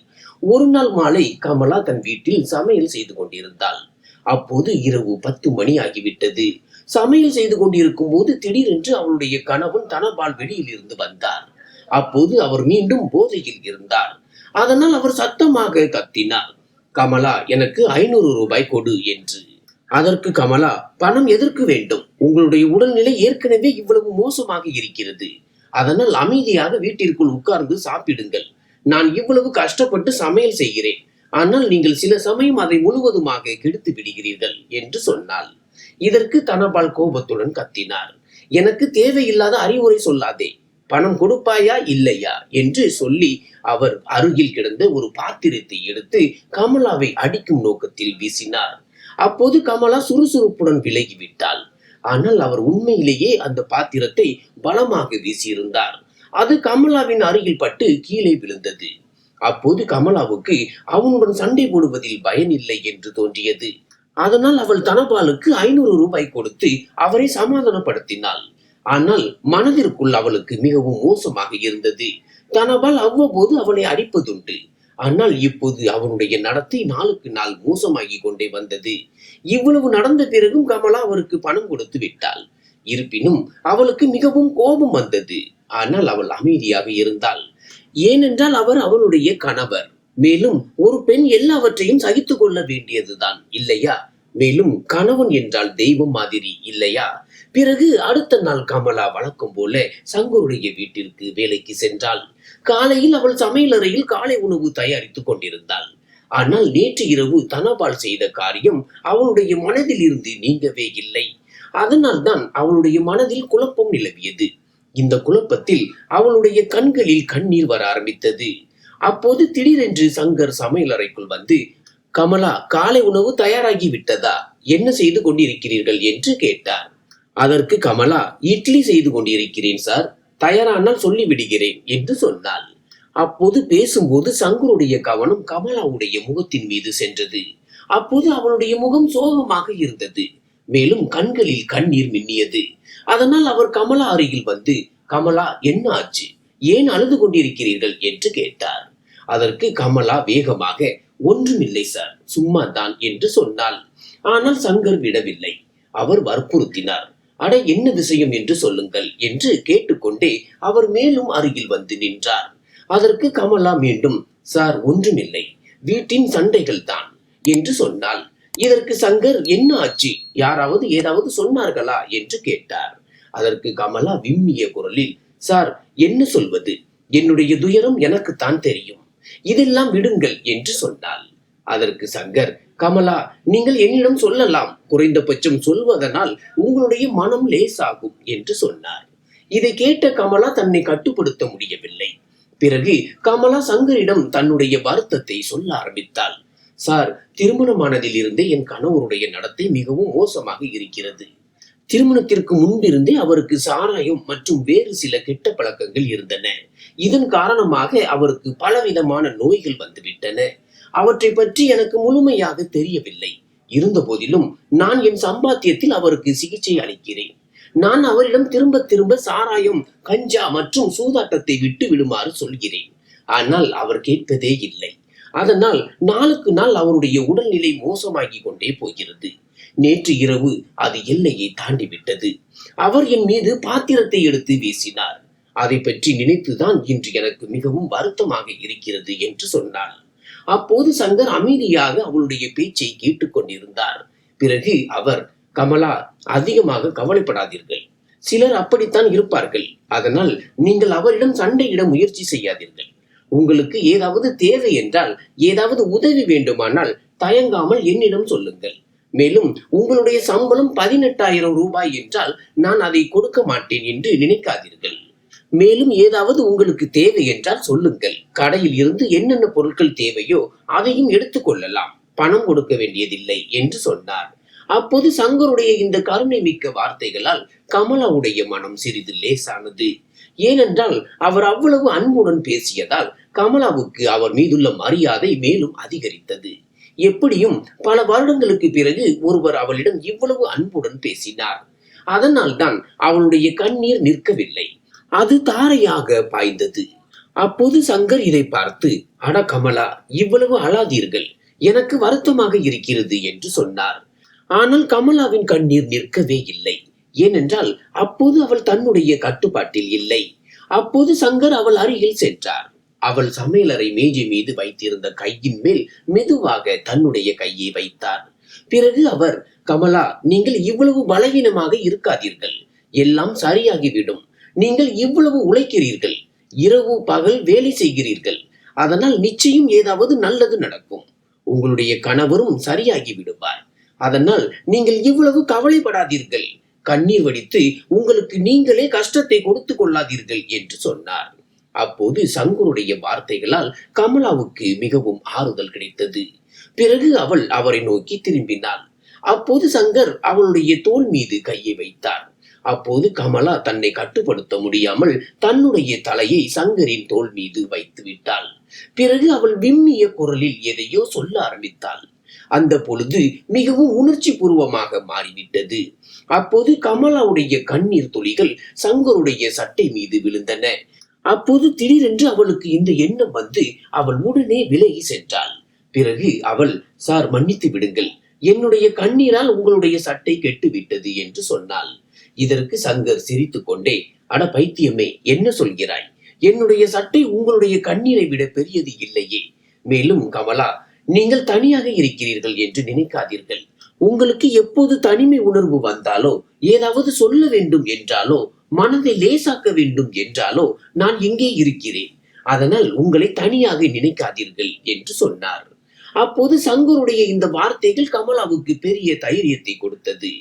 ஒரு நாள் மாலை கமலா தன் வீட்டில் சமையல் செய்து கொண்டிருந்தாள். அப்போது இரவு 10 மணி ஆகிவிட்டது. சமையல் செய்து கொண்டிருக்கும் போது திடீரென்று அவளுடைய கணவன் தனபால் வெளியில் இருந்து வந்தார். அப்போது அவர் மீண்டும் போதையில் இருந்தார். அதனால் அவர் சத்தமாக கத்தினார், கமலா, எனக்கு 500 ரூபாய் கொடு என்று. அதற்கு கமலா, பணம் எதற்கு வேண்டும்? உங்களுடைய உடல்நிலை ஏற்கனவே இவ்வளவு மோசமாக இருக்கிறது. அதனால் அமைதியாக வீட்டிற்குள் உட்கார்ந்து சாப்பிடுங்கள். நான் இவ்வளவு கஷ்டப்பட்டு சமையல் செய்கிறேன். ஆனால் நீங்கள் சில சமயம் அதை முழுவதுமாக கெடுத்து விடுகிறீர்கள் என்று சொன்னாள். இதற்கு தனபால் கோபத்துடன் கத்தினார், எனக்கு தேவையில்லாத அறிவுரை சொல்லாதே. பணம் கொடுப்பாயா இல்லையா என்று சொல்லி அவர் அருகில் கிடந்த ஒரு பாத்திரத்தை எடுத்து கமலாவை அடிக்கும் நோக்கத்தில் வீசினார். அப்போது கமலா சுறுசுறுப்புடன் விலகிவிட்டாள். ஆனால் அவர் உண்மையிலேயே அந்த பாத்திரத்தை பலமாக வீசியிருந்தார். அது கமலாவின் அருகில் பட்டு கீழே விழுந்தது. அப்போது கமலாவுக்கு அவனுடன் சண்டை போடுவதில் பயன் இல்லை என்று தோன்றியது. அதனால் அவள் தனபாலுக்கு 500 ரூபாய் கொடுத்து அவரை சமாதானப்படுத்தினாள். ஆனால் மனதிற்குள் அவளுக்கு மிகவும் மோசமாக இருந்தது. தனபால் அவ்வப்போது அவளை அடிப்பதுண்டு. ஆனால் இப்போது அவனுடைய நடத்தை நாளுக்கு நாள் மோசமாகி கொண்டே வந்தது. இவ்வளவு நடந்த பிறகும் கமலா அவருக்கு பணம் கொடுத்து விட்டாள். இருப்பினும் அவளுக்கு மிகவும் கோபம் வந்தது. ஆனால் அவள் அமைதியாக இருந்தாள். ஏனென்றால் அவர் அவளுடைய கணவர். மேலும் ஒரு பெண் எல்லாவற்றையும் சகித்துக் கொள்ள வேண்டியதுதான் இல்லையா? மேலும் கணவன் என்றால் தெய்வம் மாதிரி இல்லையா? பிறகு அடுத்த நாள் கமலா வழக்கம் போல சங்கருடைய வீட்டிற்கு வேலைக்கு சென்றாள். காலையில் அவள் சமையலறையில் காலை உணவு தயாரித்துக் கொண்டிருந்தாள். ஆனால் நேற்று இரவு தனபால் செய்த காரியம் அவளுடைய மனதில் இருந்து நீங்கவே இல்லை. அதனால் தான் அவளுடைய மனதில் குழப்பம் நிலவியது. இந்த குழப்பத்தில் அவளுடைய கண்களில் கண்ணீர் வர ஆரம்பித்தது. அப்போது திடீரென்று சங்கர் சமையலறைக்குள் வந்து, கமலா, காலை உணவு தயாராகி விட்டதா? என்ன செய்து கொண்டிருக்கிறீர்கள் என்று கேட்டார். அதற்கு கமலா, இட்லி செய்து கொண்டிருக்கிறேன் சார், தயாரானால் சொல்லிவிடுகிறேன் என்று சொன்னாள். அப்போது பேசும்போது சங்கருடைய கவனம் கமலாவுடைய முகத்தின் மீது சென்றது. அப்போது அவளுடைய முகம் சோகமாக இருந்தது. மேலும் கண்களில் கண்ணீர் மின்னியது. அதனால் அவர் கமலா அருகில் வந்து, கமலா, என்ன ஆச்சு? ஏன் அழுது கொண்டிருக்கிறீர்கள் என்று கேட்டார். அதற்கு கமலா வேகமாக, ஒன்றுமில்லை சார், சும்மா தான் என்று சொன்னாள். ஆனால் சங்கர் விடவில்லை. அவர் வற்புறுத்தினார். அட, என்ன விஷயம் என்று சொல்லுங்கள் என்று கேட்டுக்கொண்டே அவர் மேலும் அருகில் வந்து நின்றார். அதற்கு கமலா மீண்டும், சார், ஒன்றுமில்லை, வீட்டின் சண்டைகள் தான் என்று சொன்னாள். இதற்கு சங்கர், என்ன ஆச்சு, யாராவது ஏதாவது சொன்னார்களா என்று கேட்டார். அதற்கு கமலா விம்மிய குரலில், சார், என்ன சொல்வது, என்னுடைய துயரம் எனக்குத்தான் தெரியும், இதெல்லாம் விடுங்கள் என்று சொன்னாள். அதற்கு சங்கர், கமலா, நீங்கள் என்னிடம் சொல்லலாம், குறைந்தபட்சம் சொல்வதனால் உங்களுடைய மனம் லேசாகும் என்று சொன்னார். இதை கேட்ட கமலா தன்னை கட்டுப்படுத்த முடியவில்லை. பிறகு கமலா சங்கரிடம் தன்னுடைய வருத்தத்தை சொல்ல ஆரம்பித்தாள். சார், திருமணமானதில் இருந்தே என் கணவருடைய நடத்தை மிகவும் மோசமாக இருக்கிறது. திருமணத்திற்கு முன்பிருந்தே அவருக்கு சாராயம் மற்றும் வேறு சில கெட்ட பழக்கங்கள் இருந்தன. இதன் காரணமாக அவருக்கு பலவிதமான நோய்கள் வந்துவிட்டன. அவற்றை பற்றி எனக்கு முழுமையாக தெரியவில்லை. இருந்த போதிலும் நான் என் சம்பாத்தியத்தில் அவருக்கு சிகிச்சை அளிக்கிறேன். நான் அவரிடம் திரும்ப திரும்ப சாராயம், கஞ்சா மற்றும் சூதாட்டத்தை விட்டு விடுமாறு சொல்கிறேன். ஆனால் அவர் கேட்பதே இல்லை. அதனால் நாளுக்கு நாள் அவருடைய உடல்நிலை மோசமாகி கொண்டே போகிறது. நேற்று இரவு அது எல்லையை தாண்டிவிட்டது. அவர் என் மீது பாத்திரத்தை எடுத்து வீசினார். அதை பற்றி நினைத்துதான் இன்று எனக்கு மிகவும் வருத்தமாக இருக்கிறது என்று சொன்னாள். அப்போது சங்கர் அமைதியாக அவளுடைய பேச்சை கேட்டுக்கொண்டிருந்தார். பிறகு அவர், கமலா, அதிகமாக கவலைப்படாதீர்கள். சிலர் அப்படித்தான் இருப்பார்கள். அதனால் நீங்கள் அவரிடம் சண்டையிட முயற்சி செய்யாதீர்கள். உங்களுக்கு ஏதாவது தேவை என்றால், ஏதாவது உதவி வேண்டுமானால் தயங்காமல் என்னிடம் சொல்லுங்கள். மேலும் உங்களுடைய சம்பளம் 18,000 ரூபாய் என்றால் நான் அதை கொடுக்க மாட்டேன் என்று நினைக்காதீர்கள். மேலும் ஏதாவது உங்களுக்கு தேவை என்றால் சொல்லுங்கள். கடையில் இருந்து என்னென்ன பொருட்கள் தேவையோ அதையும் எடுத்துக்கொள்ளலாம். பணம் கொடுக்க வேண்டியதில்லை என்று சொன்னார். அப்போது சங்கருடைய இந்த கருணை மிக்க வார்த்தைகளால் கமலாவுடைய மனம் சிறிது லேசானது. ஏனென்றால் அவர் அவ்வளவு அன்புடன் பேசியதால் கமலாவுக்கு அவர் மீதுள்ள மரியாதை மேலும் அதிகரித்தது. எப்படியும் பல வருடங்களுக்கு பிறகு ஒருவர் அவளிடம் இவ்வளவு அன்புடன் பேசினார். அதனால் தான் அவளுடைய கண்ணீர் நிற்கவில்லை, அது தாரையாக பாய்ந்தது. அப்போது சங்கர் இதை பார்த்து, அட கமலா, இவ்வளவு அழாதீர்கள், எனக்கு வருத்தமாக இருக்கிறது என்று சொன்னார். ஆனால் கமலாவின் கண்ணீர் நிற்கவே இல்லை. ஏனென்றால் அப்போது அவள் தன்னுடைய கட்டுப்பாட்டில் இல்லை. அப்போது சங்கர் அவள் அருகில் சென்றார். அவள் சமையலறை மேஜை மீது வைத்திருந்த கையின் மேல் மெதுவாக தன்னுடைய கையை வைத்தார். பிறகு அவர், கமலா, நீங்கள் இவ்வளவு பலவீனமாக இருக்காதீர்கள், எல்லாம் சரியாகிவிடும். நீங்கள் இவ்வளவு உழைக்கிறீர்கள், இரவு பகல் வேலை செய்கிறீர்கள், அதனால் நிச்சயம் ஏதாவது நல்லது நடக்கும். உங்களுடைய கணவரும் சரியாகி விடுவார். அதனால் நீங்கள் இவ்வளவு கவலைப்படாதீர்கள். கண்ணீர் வடித்து உங்களுக்கு நீங்களே கஷ்டத்தை கொடுத்து கொள்ளாதீர்கள் என்று சொன்னார். அப்போது சங்கருடைய வார்த்தைகளால் கமலாவுக்கு மிகவும் ஆறுதல் கிடைத்தது. பிறகு அவள் அவரை நோக்கி திரும்பினாள். அப்போது சங்கர் அவளுடைய தோள் மீது கையை வைத்தார். அப்போது கமலா தன்னை கட்டுப்படுத்த முடியாமல் தன்னுடைய தலையை சங்கரின் தோள் மீது வைத்து விட்டாள். பிறகு அவள் விம்மிய குரலில் எதையோ சொல்ல ஆரம்பித்தாள். அந்த பொழுது மிகவும் உணர்ச்சி பூர்வமாக மாறிவிட்டது. அப்போது கமலாவுடைய கண்ணீர் துளிகள் சங்கருடைய சட்டை மீது விழுந்தன. அப்போது திடீரென்று அவளுக்கு இந்த எண்ணம் வந்து அவள் உடனே விலகி சென்றாள். பிறகு அவள், சார், மன்னித்து விடுங்கள், என்னுடைய கண்ணீரால் உங்களுடைய சட்டை கெட்டுவிட்டது என்று சொன்னாள். இதற்கு சங்கர் சிரித்து கொண்டே, அட பைத்தியமே, என்ன சொல்கிறாய்? என்னுடைய சட்டை உங்களுடைய கண்ணீரை விட பெரியது இல்லையே. மேலும் கமலா, நீங்கள் தனியாக இருக்கிறீர்கள் என்று நினைக்காதீர்கள். உங்களுக்கு எப்போது தனிமை உணர்வு வந்தாலோ, ஏதாவது சொல்ல வேண்டும் என்றாலோ, மனதை லேசாக்க வேண்டும் என்றாலோ நான் எங்கே இருக்கிறேன். அதனால் உங்களை தனியாக நினைக்காதீர்கள் என்று சொன்னார். அப்போது சங்கருடைய இந்த வார்த்தைகள் கமலாவுக்கு பெரிய தைரியத்தை கொடுத்தது.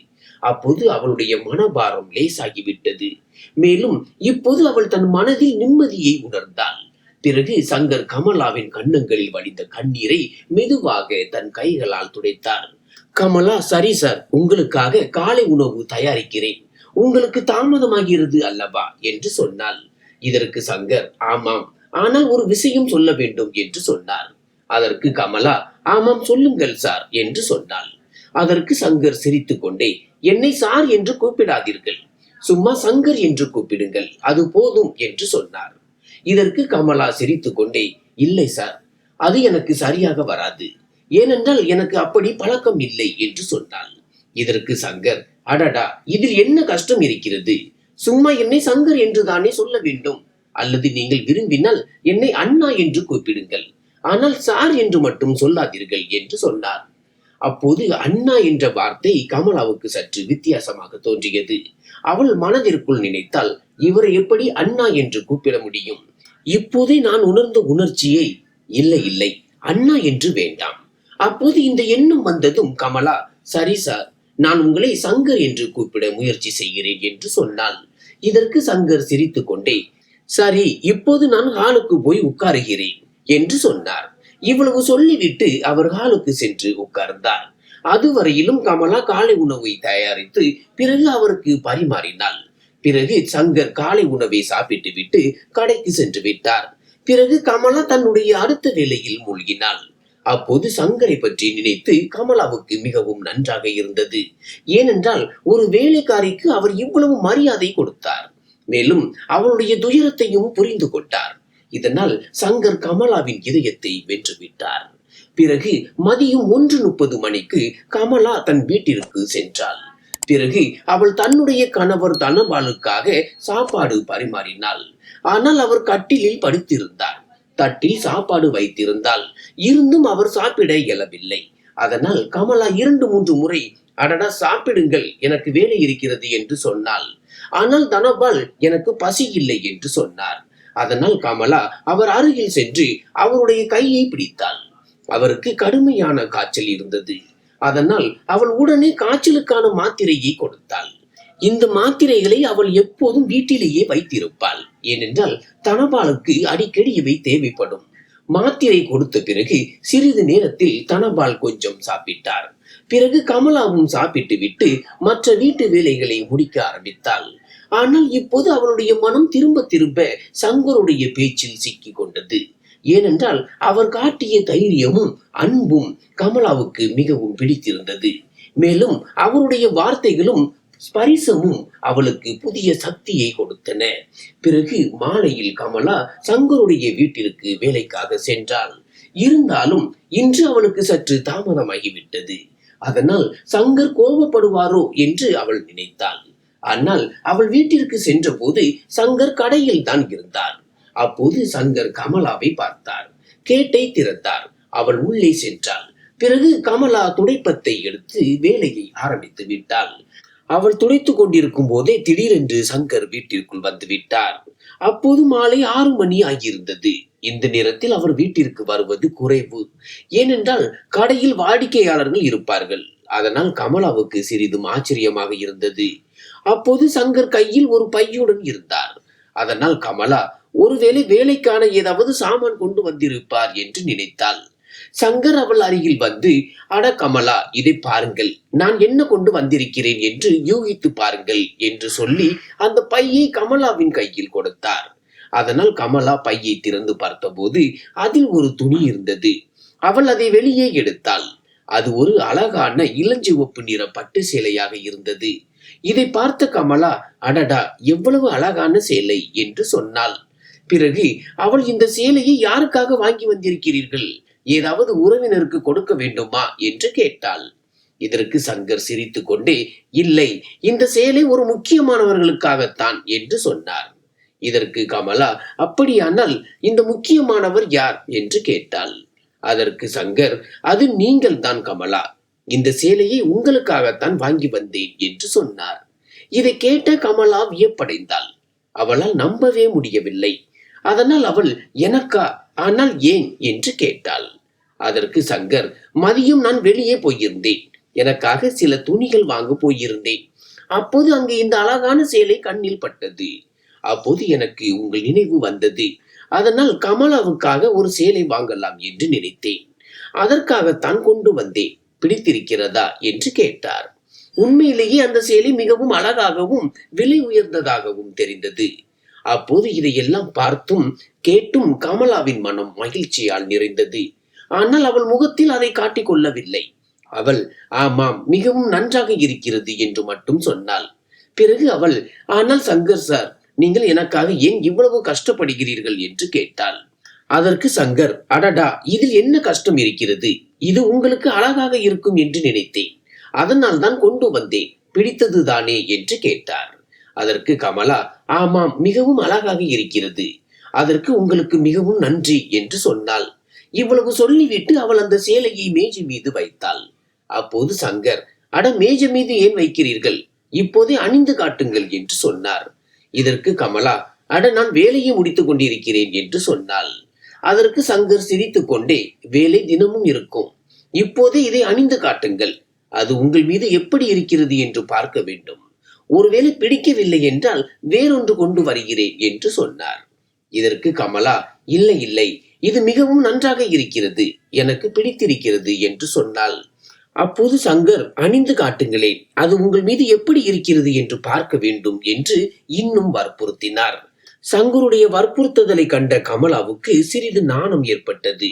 அப்போது அவளுடைய மனபாரம் லேசாகிவிட்டது. மேலும் இப்போது அவள் தன் மனதில் நிம்மதியை உணர்ந்தாள். பிறகு சங்கர் கமலாவின் கன்னங்களில் வடிந்த கண்ணீரை மெதுவாக தன் கைகளால் துடைத்தார். கமலா, சரி சார், உங்களுக்காக காலை உணவு தயாரிக்கிறேன், உங்களுக்கு தாமதமாகிறது அல்லவா என்று சொன்னாள். இதற்கு சங்கர், ஆமாம், ஆனால் ஒரு விஷயம் சொல்ல வேண்டும் என்று சொன்னார். அதற்கு கமலா, ஆமாம், சொல்லுங்கள் சார் என்று சொன்னாள். அதற்கு சங்கர் சிரித்து கொண்டே, என்னை சார் என்று கூப்பிடாதீர்கள், சும்மா சங்கர் என்று கூப்பிடுங்கள், அது போதும் என்று சொன்னார். இதற்கு கமலா சிரித்து கொண்டே, இல்லை சார், அது எனக்கு சரியாக வராது. ஏனென்றால் எனக்கு அப்படி பழக்கம் இல்லை என்று சொன்னாள். இதற்கு சங்கர், அடடா, இதில் என்ன கஷ்டம் இருக்கிறது? சும்மா என்னை சங்கர் என்று தானே சொல்ல வேண்டும். அல்லது நீங்கள் விரும்பினால் என்னை அண்ணா என்று கூப்பிடுங்கள். ஆனால் சார் என்று மட்டும் சொல்லாதீர்கள் என்று சொன்னார். அப்போது அண்ணா என்ற வார்த்தை கமலாவுக்கு சற்று வித்தியாசமாக தோன்றியது. அவள் மனதிற்குள் நினைத்தால், இவரை எப்படி அண்ணா என்று கூப்பிட முடியும்? இப்போதே நான் உணர்ந்த உணர்ச்சியை, இல்லை இல்லை, அண்ணா என்று வேண்டாம். அப்போது இந்த எண்ணம் வந்ததும் கமலா, சரி சார், நான் உங்களை சங்கர் என்று கூப்பிட முயற்சி செய்கிறேன் என்று சொன்னாள். இதற்கு சங்கர் சிரித்து கொண்டே, சரி, இப்போது நான் ஹாலுக்கு போய் உட்காருகிறேன் என்று சொன்னார். இவ்வளவு சொல்லிவிட்டு அவர் ஹாலுக்கு சென்று உட்கார்ந்தார். அதுவரையிலும் கமலா காலை உணவை தயாரித்து பிறகு அவருக்கு பரிமாறினாள். பிறகு சங்கர் காலை உணவை சாப்பிட்டு விட்டு கடைக்கு சென்று விட்டார். பிறகு கமலா தன்னுடைய அடுத்த வேலையில் மூழ்கினாள். அப்போது சங்கரை பற்றி நினைத்து கமலாவுக்கு மிகவும் நன்றாக இருந்தது. ஏனென்றால் ஒரு வேலைக்காரிக்கு அவர் இவ்வளவு மரியாதை கொடுத்தார். மேலும் அவளுடைய துயரத்தையும் புரிந்து கொண்டார். இதனால் சங்கர் கமலாவின் இதயத்தை வென்றுவிட்டார். பிறகு மதியம் 1:30 மணிக்கு கமலா தன் வீட்டிற்கு சென்றாள். பிறகு அவள் தன்னுடைய கணவர் தனபாலுக்காக சாப்பாடு பரிமாறினாள். ஆனால் அவர் கட்டிலில் படுத்திருந்தார். தட்டில் சாப்பாடு வைத்திருந்தால் இருந்தும் அவர் சாப்பிட இயலவில்லை. அதனால் கமலா 2-3 முறை, அடடா சாப்பிடுங்கள், எனக்கு வேலை இருக்கிறது என்று சொன்னாள். ஆனால் தனபால், எனக்கு பசி இல்லை என்று சொன்னார். அதனால் கமலா அவர் அருகில் சென்று அவருடைய கையை பிடித்தாள். அவருக்கு கடுமையான காய்ச்சல் இருந்தது. அதனால் அவள் உடனே காய்ச்சலுக்கான மாத்திரையை கொடுத்தாள். இந்த மாத்திரைகளை அவள் எப்போதும் வீட்டிலேயே வைத்திருப்பாள். ஏனென்றால் தனபாலுக்கு அடிக்கடி இவை தேவைப்படும். மாத்திரை கொடுத்த பிறகு சிறிது நேரத்தில் தனபால் கொஞ்சம் சாப்பிட்டார். பிறகு கமலாவும் சாப்பிட்டு விட்டு மற்ற வீட்டு வேலைகளை முடிக்க ஆரம்பித்தாள். ஆனால் இப்போது அவளுடைய மனம் திரும்ப திரும்ப சங்கருடைய பேச்சில் சிக்கி கொண்டது. ஏனென்றால் அவர் காட்டிய தைரியமும் அன்பும் கமலாவுக்கு மிகவும் பிடித்திருந்தது. மேலும் அவருடைய வார்த்தைகளும் ஸ்பரிசமும் அவளுக்கு புதிய சக்தியை கொடுத்தன. பிறகு மாலையில் கமலா சங்கருடைய வீட்டிற்கு வேலைக்காக சென்றாள். இருந்தாலும் இன்று அவளுக்கு சற்று தாமதமாகிவிட்டது. அதனால் சங்கர் கோபப்படுவாரோ என்று அவள் நினைத்தாள். ஆனால் அவள் வீட்டிற்கு சென்ற போது சங்கர் கடையில் தான் இருந்தார். அப்போது சங்கர் கமலாவை பார்த்தார். கேட்டை திறந்தார். அவள் உள்ளே சென்றாள். பிறகு கமலா துடைப்பத்தை எடுத்து வேலையை ஆரம்பித்து விட்டாள். அவள் துடைத்துக் கொண்டிருக்கும் போதே திடீரென்று சங்கர் வீட்டிற்குள் வந்து விட்டார். அப்போது மாலை 6 மணி ஆகியிருந்தது. இந்த நேரத்தில் அவர் வீட்டிற்கு வருவது குறைவு. ஏனென்றால் கடையில் வாடிக்கையாளர்கள் இருப்பார்கள். அதனால் கமலாவுக்கு சிறிதும் ஆச்சரியமாக இருந்தது. அப்போது சங்கர் கையில் ஒரு பையுடன் இருந்தார். அதனால் கமலா ஒருவேளை வேலைக்கான ஏதாவது சாமான் கொண்டு வந்திருப்பார் என்று நினைத்தாள். சங்கர் அவள் அருகில் வந்து, அட கமலா, இதை பாருங்கள், நான் என்ன கொண்டு வந்திருக்கிறேன் என்று யூகித்து பாருங்கள் என்று சொல்லி அந்த பையை கமலாவின் கையில் கொடுத்தார். அதனால் கமலா பையை திறந்து பார்த்தபோது அதில் ஒரு துணி இருந்தது. அவள் அதை வெளியே எடுத்தாள். அது ஒரு அழகான இளஞ்சிவப்பு நிற பட்டு சேலையாக இருந்தது. இதை பார்த்த கமலா, அடடா, எவ்வளவு அழகான சேலை என்று சொன்னாள். பிறகு அவள், இந்த சேலையை யாருக்காக வாங்கி வந்திருக்கிறீர்கள்? ஏதாவது உறவினருக்கு கொடுக்க வேண்டுமா என்று கேட்டாள். இதற்கு சங்கர் சிரித்து கொண்டே, இல்லை, இந்த சேலை ஒரு முக்கியமானவர்களுக்காகத்தான் என்று சொன்னார். இதற்கு கமலா, அப்படியானால் இந்த முக்கியமானவர் யார் என்று கேட்டாள். அதற்கு சங்கர், அது நீங்கள் தான் கமலா, இந்த சேலையை உங்களுக்காகத்தான் வாங்கி வந்தேன் என்று சொன்னார். இதை கேட்ட கமலா வியப்படைந்தாள். அவளால் நம்பவே முடியவில்லை. அதனால் அவள், எனக்கா? ஆனால் ஏன் என்று கேட்டாள். அதற்கு சங்கர், மதியம் நான் வெளியே போயிருந்தேன். எனக்காக சில துணிகள் வாங்க போயிருந்தேன். அப்போது அங்கு இந்த அழகான சேலை கண்ணில் பட்டது. அப்போது எனக்கு உங்கள் நினைவு வந்தது. அதனால் கமலாவுக்காக ஒரு சேலை வாங்கலாம் என்று நினைத்தேன். அதற்காகத்தான் கொண்டு வந்தேன். பிடித்திருக்கிறதா என்று கேட்டார். உண்மையிலேயே அந்த சேலை மிகவும் அழகாகவும் விலை உயர்ந்ததாகவும் தெரிந்தது. அப்போது இதையெல்லாம் பார்த்தும் கேட்டும் கமலாவின் மனம் மகிழ்ச்சியால் நிறைந்தது. ஆனால் அவள் முகத்தில் அதை காட்டிக் கொள்ளவில்லை. அவள், ஆமாம், மிகவும் நன்றாக இருக்கிறது என்று மட்டும் சொன்னாள். பிறகு அவள், ஆனால் சங்கர் சார், நீங்கள் எனக்காக ஏன் இவ்வளவு கஷ்டப்படுகிறீர்கள் என்று கேட்டாள். அதற்கு சங்கர், அடடா, இதில் என்ன கஷ்டம் இருக்கிறது? இது உங்களுக்கு அழகாக இருக்கும் என்று நினைத்தேன், அதனால் தான் கொண்டு வந்தேன், பிடித்தது தானே என்று கேட்டார். அதற்கு கமலா, ஆமாம், மிகவும் அழகாக இருக்கிறது, அதற்கு உங்களுக்கு மிகவும் நன்றி என்று சொன்னாள். இவ்வளவு சொல்லிவிட்டு அவள் அந்த சேலையை மேஜை மீது வைத்தாள். அப்போது சங்கர், அட, மேஜை மீது ஏன் வைக்கிறீர்கள், இப்போதே அணிந்து காட்டுங்கள் என்று சொன்னார். இதற்கு கமலா, அட, நான் வேலையை முடித்துக் கொண்டிருக்கிறேன் என்று சொன்னாள். அதற்கு சங்கர் சிரித்துக் கொண்டே, வேலை தினமும் இருக்கும், இப்போதே இதை அணிந்து காட்டுங்கள், அது உங்கள் மீது எப்படி இருக்கிறது என்று பார்க்க வேண்டும், ஒருவேளை பிடிக்கவில்லை என்றால் வேறொன்று கொண்டு வருகிறேன் என்று சொன்னார். இதற்கு கமலா, இல்லை இல்லை, இது மிகவும் நன்றாக இருக்கிறது, எனக்கு பிடித்திருக்கிறது என்று சொன்னாள். அப்போது சங்கர், அணிந்து காட்டுங்களேன், அது உங்கள் மீது எப்படி இருக்கிறது என்று பார்க்க வேண்டும் என்று இன்னும் வற்புறுத்தினார். சங்கருடைய வற்புறுத்துதலை கண்ட கமலாவுக்கு சிறிது நாணம் ஏற்பட்டது.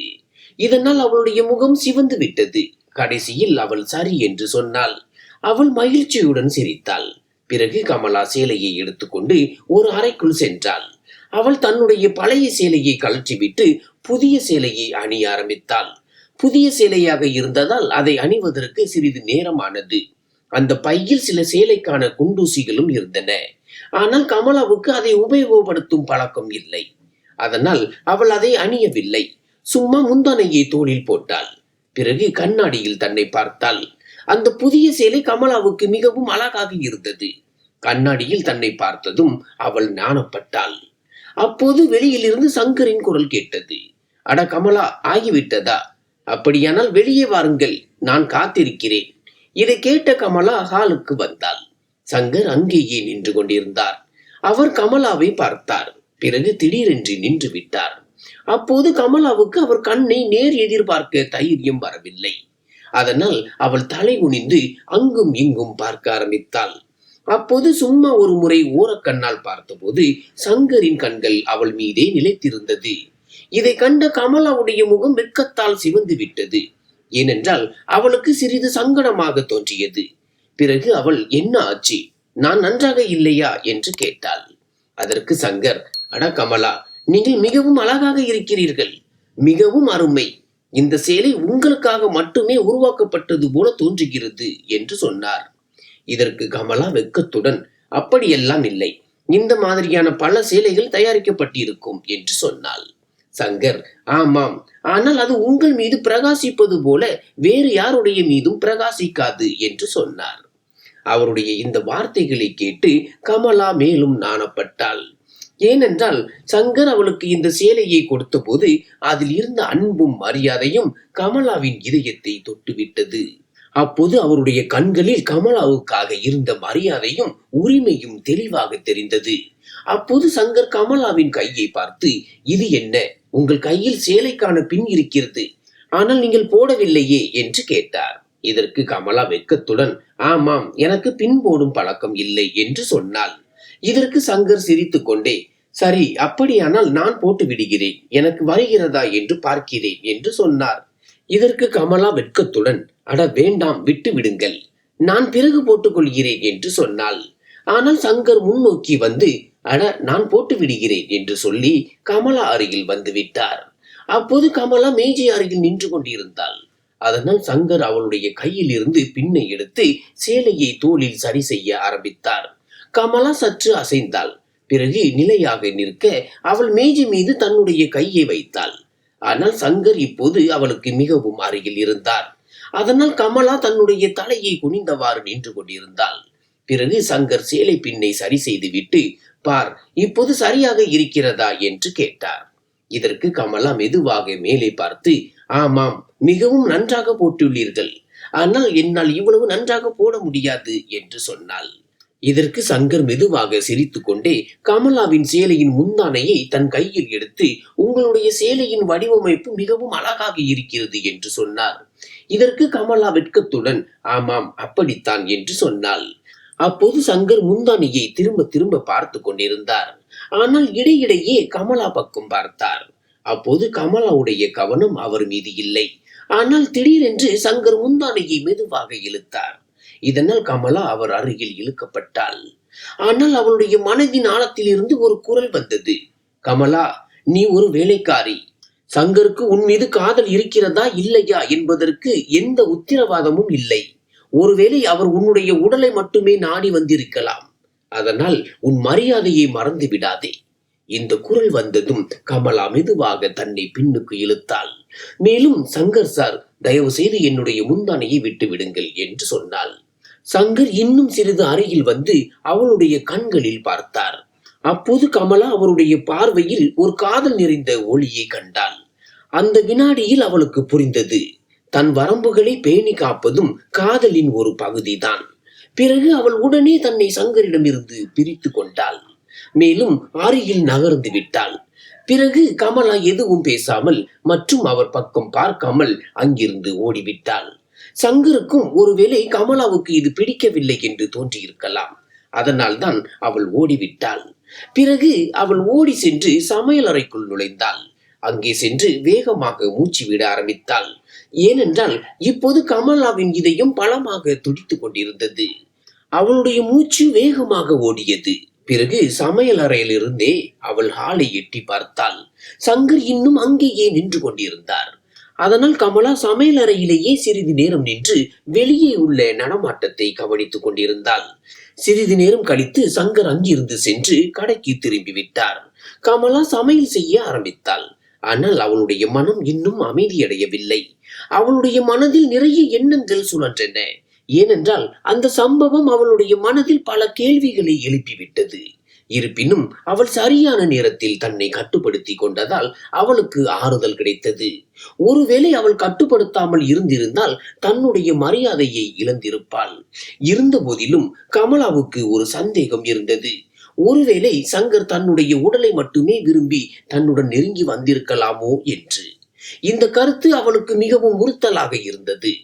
இதனால் அவளுடைய முகம் சிவந்து விட்டது. கடைசியில் அவள் சரி என்று சொன்னாள். அவள் மகிழ்ச்சியுடன் சிரித்தாள். பிறகு கமலா சேலையை எடுத்துக்கொண்டு ஒரு அறைக்குள் சென்றாள். அவள் தன்னுடைய பழைய சேலையை கழற்றிவிட்டு புதிய சேலையை அணிய ஆரம்பித்தாள். புதிய சேலையாக இருந்ததால் அதை அணிவதற்கு சிறிது நேரமானது. அந்த பையில் சில சேலைக்கான குண்டூசிகளும் இருந்தன. ஆனால் கமலாவுக்கு அதை உபயோகப்படுத்தும் பழக்கம் இல்லை. அதனால் அவள் அதை அணியவில்லை. சும்மா முந்தானையை தோளில் போட்டாள். பிறகு கண்ணாடியில் தன்னை பார்த்தாள். அந்த புதிய சேலை கமலாவுக்கு மிகவும் அழகாக இருந்தது. கண்ணாடியில் தன்னை பார்த்ததும் அவள் நாணப்பட்டாள். அப்போது வெளியிலிருந்து சங்கரின் குரல் கேட்டது. அட கமலா, ஆகிவிட்டதா? அப்படியானால் வெளியே வாருங்கள், நான் காத்திருக்கிறேன். இதை கேட்ட கமலா ஹாலுக்கு வந்தாள். சங்கர் அங்கேயே நின்று கொண்டிருந்தார். அவர் கமலாவை பார்த்தார். பிறகு திடீரென்று நின்று விட்டார். அப்போது கமலாவுக்கு அவர் கண்ணை நேர் எதிர்பார்க்க தைரியம் வரவில்லை. அதனால் அவள் தலை குனிந்து அங்கும் இங்கும் பார்க்க ஆரம்பித்தாள். அப்போது சும்மா ஒரு முறை ஓரக்கண்ணால் பார்த்தபோது சங்கரின் கண்கள் அவள் மீதே நிலைத்திருந்தது. இதை கண்ட கமலாவுடைய முகம் வெட்கத்தால் சிவந்து விட்டது. ஏனென்றால் அவளுக்கு சிறிது சங்கடமாக தோன்றியது. பிறகு அவள், என்ன ஆச்சு, நான் நன்றாக இல்லையா என்று கேட்டாள். அதற்கு சங்கர், அட கமலா, நீங்கள் மிகவும் அழகாக இருக்கிறீர்கள், மிகவும் அருமை, இந்த சேலை உங்களுக்காக மட்டுமே உருவாக்கப்பட்டது போல தோன்றுகிறது என்று சொன்னார். இதற்கு கமலா வெட்கத்துடன், அப்படியெல்லாம் இல்லை, இந்த மாதிரியான பல சேலைகள் தயாரிக்கப்பட்டிருக்கும் என்று சொன்னாள். சங்கர், ஆமாம், ஆனால் அது உங்கள் மீது பிரகாசிப்பது போல வேறு யாருடைய மீதும் பிரகாசிக்காது என்று சொன்னார். அவருடைய இந்த வார்த்தைகளை கேட்டு கமலா மேலும் நாணப்பட்டாள். ஏனென்றால் சங்கர் அவளுக்கு இந்த சேலையை கொடுத்த போது அதில் இருந்த அன்பும் மரியாதையும் கமலாவின் இதயத்தை தொட்டுவிட்டது. அப்போது அவருடைய கண்களில் கமலாவுக்காக இருந்த மரியாதையும் உரிமையும் தெளிவாக தெரிந்தது. அப்போது சங்கர் கமலாவின் கையை பார்த்து, இது என்ன, உங்கள் கையில் சேலைக்கான பின் இருக்கிறது, ஆனால் நீங்கள் போடவில்லையே என்று கேட்டார். இதற்கு கமலா வெட்கத்துடன், ஆமாம், எனக்கு பின் போடும் பழக்கம் இல்லை என்று சொன்னாள். இதற்கு சங்கர் சிரித்துக் கொண்டே, சரி, அப்படியானால் நான் போட்டு விடுகிறேன், எனக்கு வருகிறதா என்று பார்க்கிறேன் என்று சொன்னார். இதற்கு கமலா வெட்கத்துடன், அட வேண்டாம், விட்டு விடுங்கள், நான் பிறகு போட்டுக் கொள்கிறேன் என்று சொன்னாள். ஆனால் சங்கர் முன்னோக்கி வந்து, அட நான் போட்டு விடுகிறேன் என்று சொல்லி கமலா அருகில் வந்து விட்டார். அப்போது கமலா மேஜை அருகில் நின்று கொண்டிருந்தாள். அதனால் சங்கர் அவளுடைய கையில் இருந்து பின்னை எடுத்து சேலையை தோளில் சரி செய்ய ஆரம்பித்தார். கமலா சற்று அசைந்தாள். பிறகு நிலையாக நிற்க அவள் மேஜை மீது தன்னுடைய கையை வைத்தாள். ஆனால் சங்கர் இப்போது அவளுக்கு மிகவும் அருகில் இருந்தார். அதனால் கமலா தன்னுடைய தலையை குனிந்தவாறு நின்று கொண்டிருந்தாள். பிறகு சங்கர் சேலை பின்னை சரி செய்து விட்டு, பார், இப்போது சரியாக இருக்கிறதா என்று கேட்டார். இதற்கு கமலா மெதுவாக மேலே பார்த்து, ஆமாம், மிகவும் நன்றாக போட்டுள்ளீர்கள், ஆனால் என்னால் இவ்வளவு நன்றாக போட முடியாது என்று சொன்னாள். இதற்கு சங்கர் மெதுவாக சிரித்துக் கொண்டே கமலாவின் சேலையின் முந்தானையை தன் கையில் எடுத்து, உங்களுடைய சேலையின் வடிவமைப்பு மிகவும் அழகாக இருக்கிறது என்று சொன்னார். இதற்கு கமலா வெட்கத்துடன், ஆமாம், அப்படித்தான் என்று சொன்னாள். அப்போது சங்கர் முந்தானையை திரும்ப திரும்ப பார்த்து கொண்டிருந்தார். ஆனால் இடையிடையே கமலா பக்கம் பார்த்தார். அப்போது கமலாவுடைய கவனம் அவர் மீது இல்லை. ஆனால் திடீரென்று சங்கர் முந்தானையை மெதுவாக இழுத்தார். இதனால் கமலா அவர் அருகில் இழுக்கப்பட்டாள். ஆனால் அவளுடைய மனதின் ஆழத்திலிருந்து ஒரு குரல் வந்தது. கமலா, நீ ஒரு வேலைக்காரி. சங்கருக்கு உன் மீது காதல் இருக்கிறதா இல்லையா என்பதற்கு எந்த உத்தரவாதமும் இல்லை. ஒருவேளை அவர் உன்னுடைய உடலை மட்டுமே நாடி வந்திருக்கலாம். அதனால் உன் மரியாதையை மறந்து விடாதே. இந்த குரல் வந்ததும் கமலா மெதுவாக தன்னை பின்னுக்கு இழுத்தாள். மேலும், சங்கர் சார், தயவு செய்து என்னுடைய முந்தானையை விட்டு விடுங்கள் என்று சொன்னாள். சங்கர் இன்னும் சிறிது அருகில் வந்து அவளுடைய கண்களில் பார்த்தார். அப்போது கமலா அவருடைய பார்வையில் ஒரு காதல் நிறைந்த ஒளியை கண்டாள். அந்த வினாடியில் அவளுக்கு புரிந்தது, தன் வரம்புகளை பேணி காப்பதும் காதலின் ஒரு பகுதிதான். பிறகு அவள் உடனே தன்னை சங்கரிடமிருந்து பிரித்து கொண்டாள். மேலும் அருகில் நகர்ந்து விட்டாள். பிறகு கமலா எதுவும் பேசாமல் மற்றும் அவர் பக்கம் பார்க்காமல் அங்கிருந்து ஓடிவிட்டாள். சங்கருக்கும் ஒருவேளை கமலாவுக்கு இது பிடிக்கவில்லை என்று தோன்றியிருக்கலாம். அதனால்தான் அவள் ஓடிவிட்டாள். பிறகு அவள் ஓடி சென்று சமையல் அறைக்குள் நுழைந்தாள். அங்கே சென்று வேகமாக மூச்சு விட ஆரம்பித்தாள். ஏனென்றால் இப்போது கமலாவின் இதயம் பலமாக துடித்துக் கொண்டிருந்தது. அவளுடைய மூச்சு வேகமாக ஓடியது. பிறகு சமையல் அறையிலிருந்தே அவள் ஹாலை எட்டி பார்த்தாள். சங்கர் இன்னும் அங்கேயே நின்று கொண்டிருந்தார். அதனால் கமலா சமையல் அறையிலேயே சிறிது நேரம் நின்று வெளியே உள்ள நடமாட்டத்தை கவனித்துக் கொண்டிருந்தாள். சிறிது நேரம் கழித்து சங்கர் அங்கிருந்து சென்று கடைக்கு திரும்பி விட்டார். கமலா சமையல் செய்ய ஆரம்பித்தாள். ஆனால் அவளுடைய மனம் இன்னும் அமைதியடையவில்லை. அவளுடைய மனதில் நிறைய எண்ணங்கள் சுழன்றன. ஏனென்றால் அந்த சம்பவம் அவளுடைய மனதில் பல கேள்விகளை எழுப்பிவிட்டது. இருப்பினும் அவள் சரியான நேரத்தில் தன்னை கட்டுப்படுத்தி கொண்டதால் அவளுக்கு ஆறுதல் கிடைத்தது. ஒருவேளை அவள் கட்டுப்படுத்தாமல் இருந்திருந்தால் தன்னுடைய மரியாதையை இழந்திருப்பாள். இருந்த போதிலும் கமலாவுக்கு ஒரு சந்தேகம் இருந்தது. ஒருவேளை சங்கர் தன்னுடைய உடலை மட்டுமே விரும்பி தன்னுடன் நெருங்கி வந்திருக்கலாமோ என்று. இந்த கருத்து அவளுக்கு மிகவும் உறுத்தலாக இருந்தது.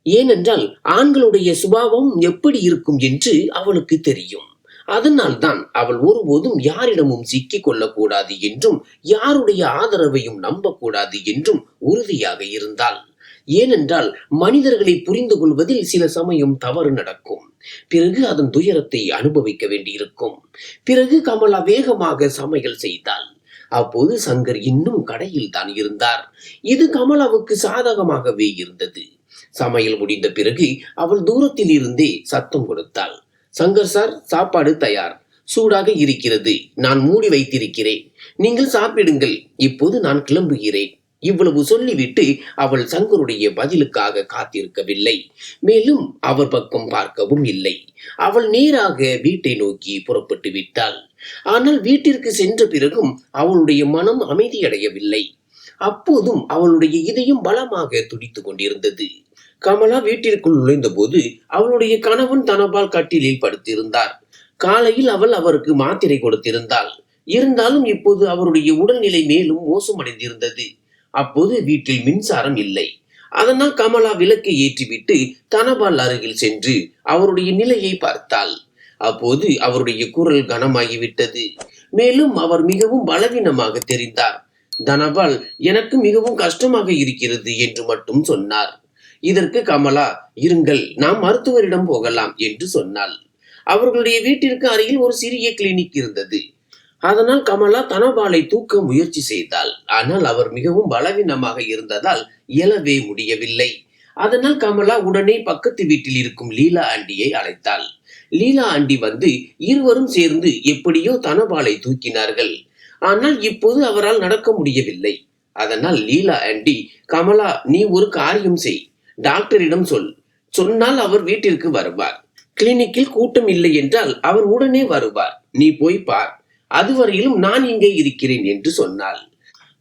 ஏனென்றால் ஆண்களுடைய சுபாவம் எப்படி இருக்கும் என்று அவளுக்கு தெரியும். அதனால்தான் அவள் ஒருபோதும் யாரிடமும் சிக்கிக் கொள்ளக்கூடாது என்றும் யாருடைய ஆதரவையும் நம்பக்கூடாது என்றும் உறுதியாக இருந்தாள். ஏனென்றால் மனிதர்களை புரிந்து கொள்வதில் சில சமயம் தவறு நடக்கும். பிறகு அதன் துயரத்தை அனுபவிக்க வேண்டியிருக்கும். பிறகு கமலா வேகமாக சமையல் செய்தாள். அப்போது சங்கர் இன்னும் கடையில் தான் இருந்தார். இது கமலாவுக்கு சாதகமாகவே இருந்தது. சமையல் முடிந்த பிறகு அவள் தூரத்தில் இருந்தே சத்தம் கொடுத்தாள். சங்கர் சார், சாப்பாடு தயார். சூடாக இருக்கிறது. நான் மூடி வைத்திருக்கிறேன். நீங்கள் சாப்பிடுங்கள். இப்போது நான் கிளம்புகிறேன். இவ்வளவு சொல்லிவிட்டு அவள் சங்கருடைய பதிலுக்காக காத்திருக்கவில்லை. மேலும் அவர் பக்கம் பார்க்கவும் இல்லை. அவள் நேராக வீட்டை நோக்கி புறப்பட்டு விட்டாள். ஆனால் வீட்டிற்கு சென்ற பிறகும் அவளுடைய மனம் அமைதியடையவில்லை. அப்போதும் அவளுடைய இதயம் பலமாக துடித்துக் கொண்டிருந்தது. கமலா வீட்டிற்குள் நுழைந்த போது அவளுடைய கணவன் தனபால் கட்டிலில் படுத்திருந்தார். காலையில் அவள் அவருக்கு மாத்திரை கொடுத்திருந்தாள். இருந்தாலும் இப்போது அவருடைய உடல்நிலை மேலும் மோசமடைந்திருந்தது. அப்போது வீட்டில் மின்சாரம் இல்லை. அதனால் கமலா விளக்கை ஏற்றிவிட்டு தனபால் அருகில் சென்று அவருடைய நிலையை பார்த்தாள். அப்போது அவருடைய குரல் கனமாகிவிட்டது. மேலும் அவர் மிகவும் பலவீனமாக தெரிந்தார். தனபால், எனக்கு மிகவும் கஷ்டமாக இருக்கிறது என்று மட்டும் சொன்னார். இதற்கு கமலா, இருங்கள், நாம் மருத்துவரிடம் போகலாம் என்று சொன்னாள். அவர்களுடைய வீட்டிற்கு அருகில் ஒரு சிறிய கிளினிக் இருந்தது. அதனால் கமலா தனபாலை தூக்க முயற்சி செய்தாள். ஆனால் அவர் மிகவும் பலவீனமாக இருந்ததால் இயலவே முடியவில்லை. அதனால் கமலா உடனே பக்கத்து வீட்டில் இருக்கும் லீலா ஆண்டியை அழைத்தாள். லீலா ஆண்டி வந்து இருவரும் சேர்ந்து எப்படியோ தனபாலை தூக்கினார்கள். ஆனால் இப்போது அவரால் நடக்க முடியவில்லை. அதனால் லீலா ஆண்டி, கமலா, நீ ஒரு காரியம் செய். டாக்டரிடம் சொன்னால் அவர் வீட்டிற்கு வருவார். கிளினிக்கில் கூட்டம் இல்லை என்றால் அவர் உடனே வருவார். நீ போய் பார். அதுவரையிலும் நான் இங்கே இருக்கிறேன் என்று சொன்னாள்.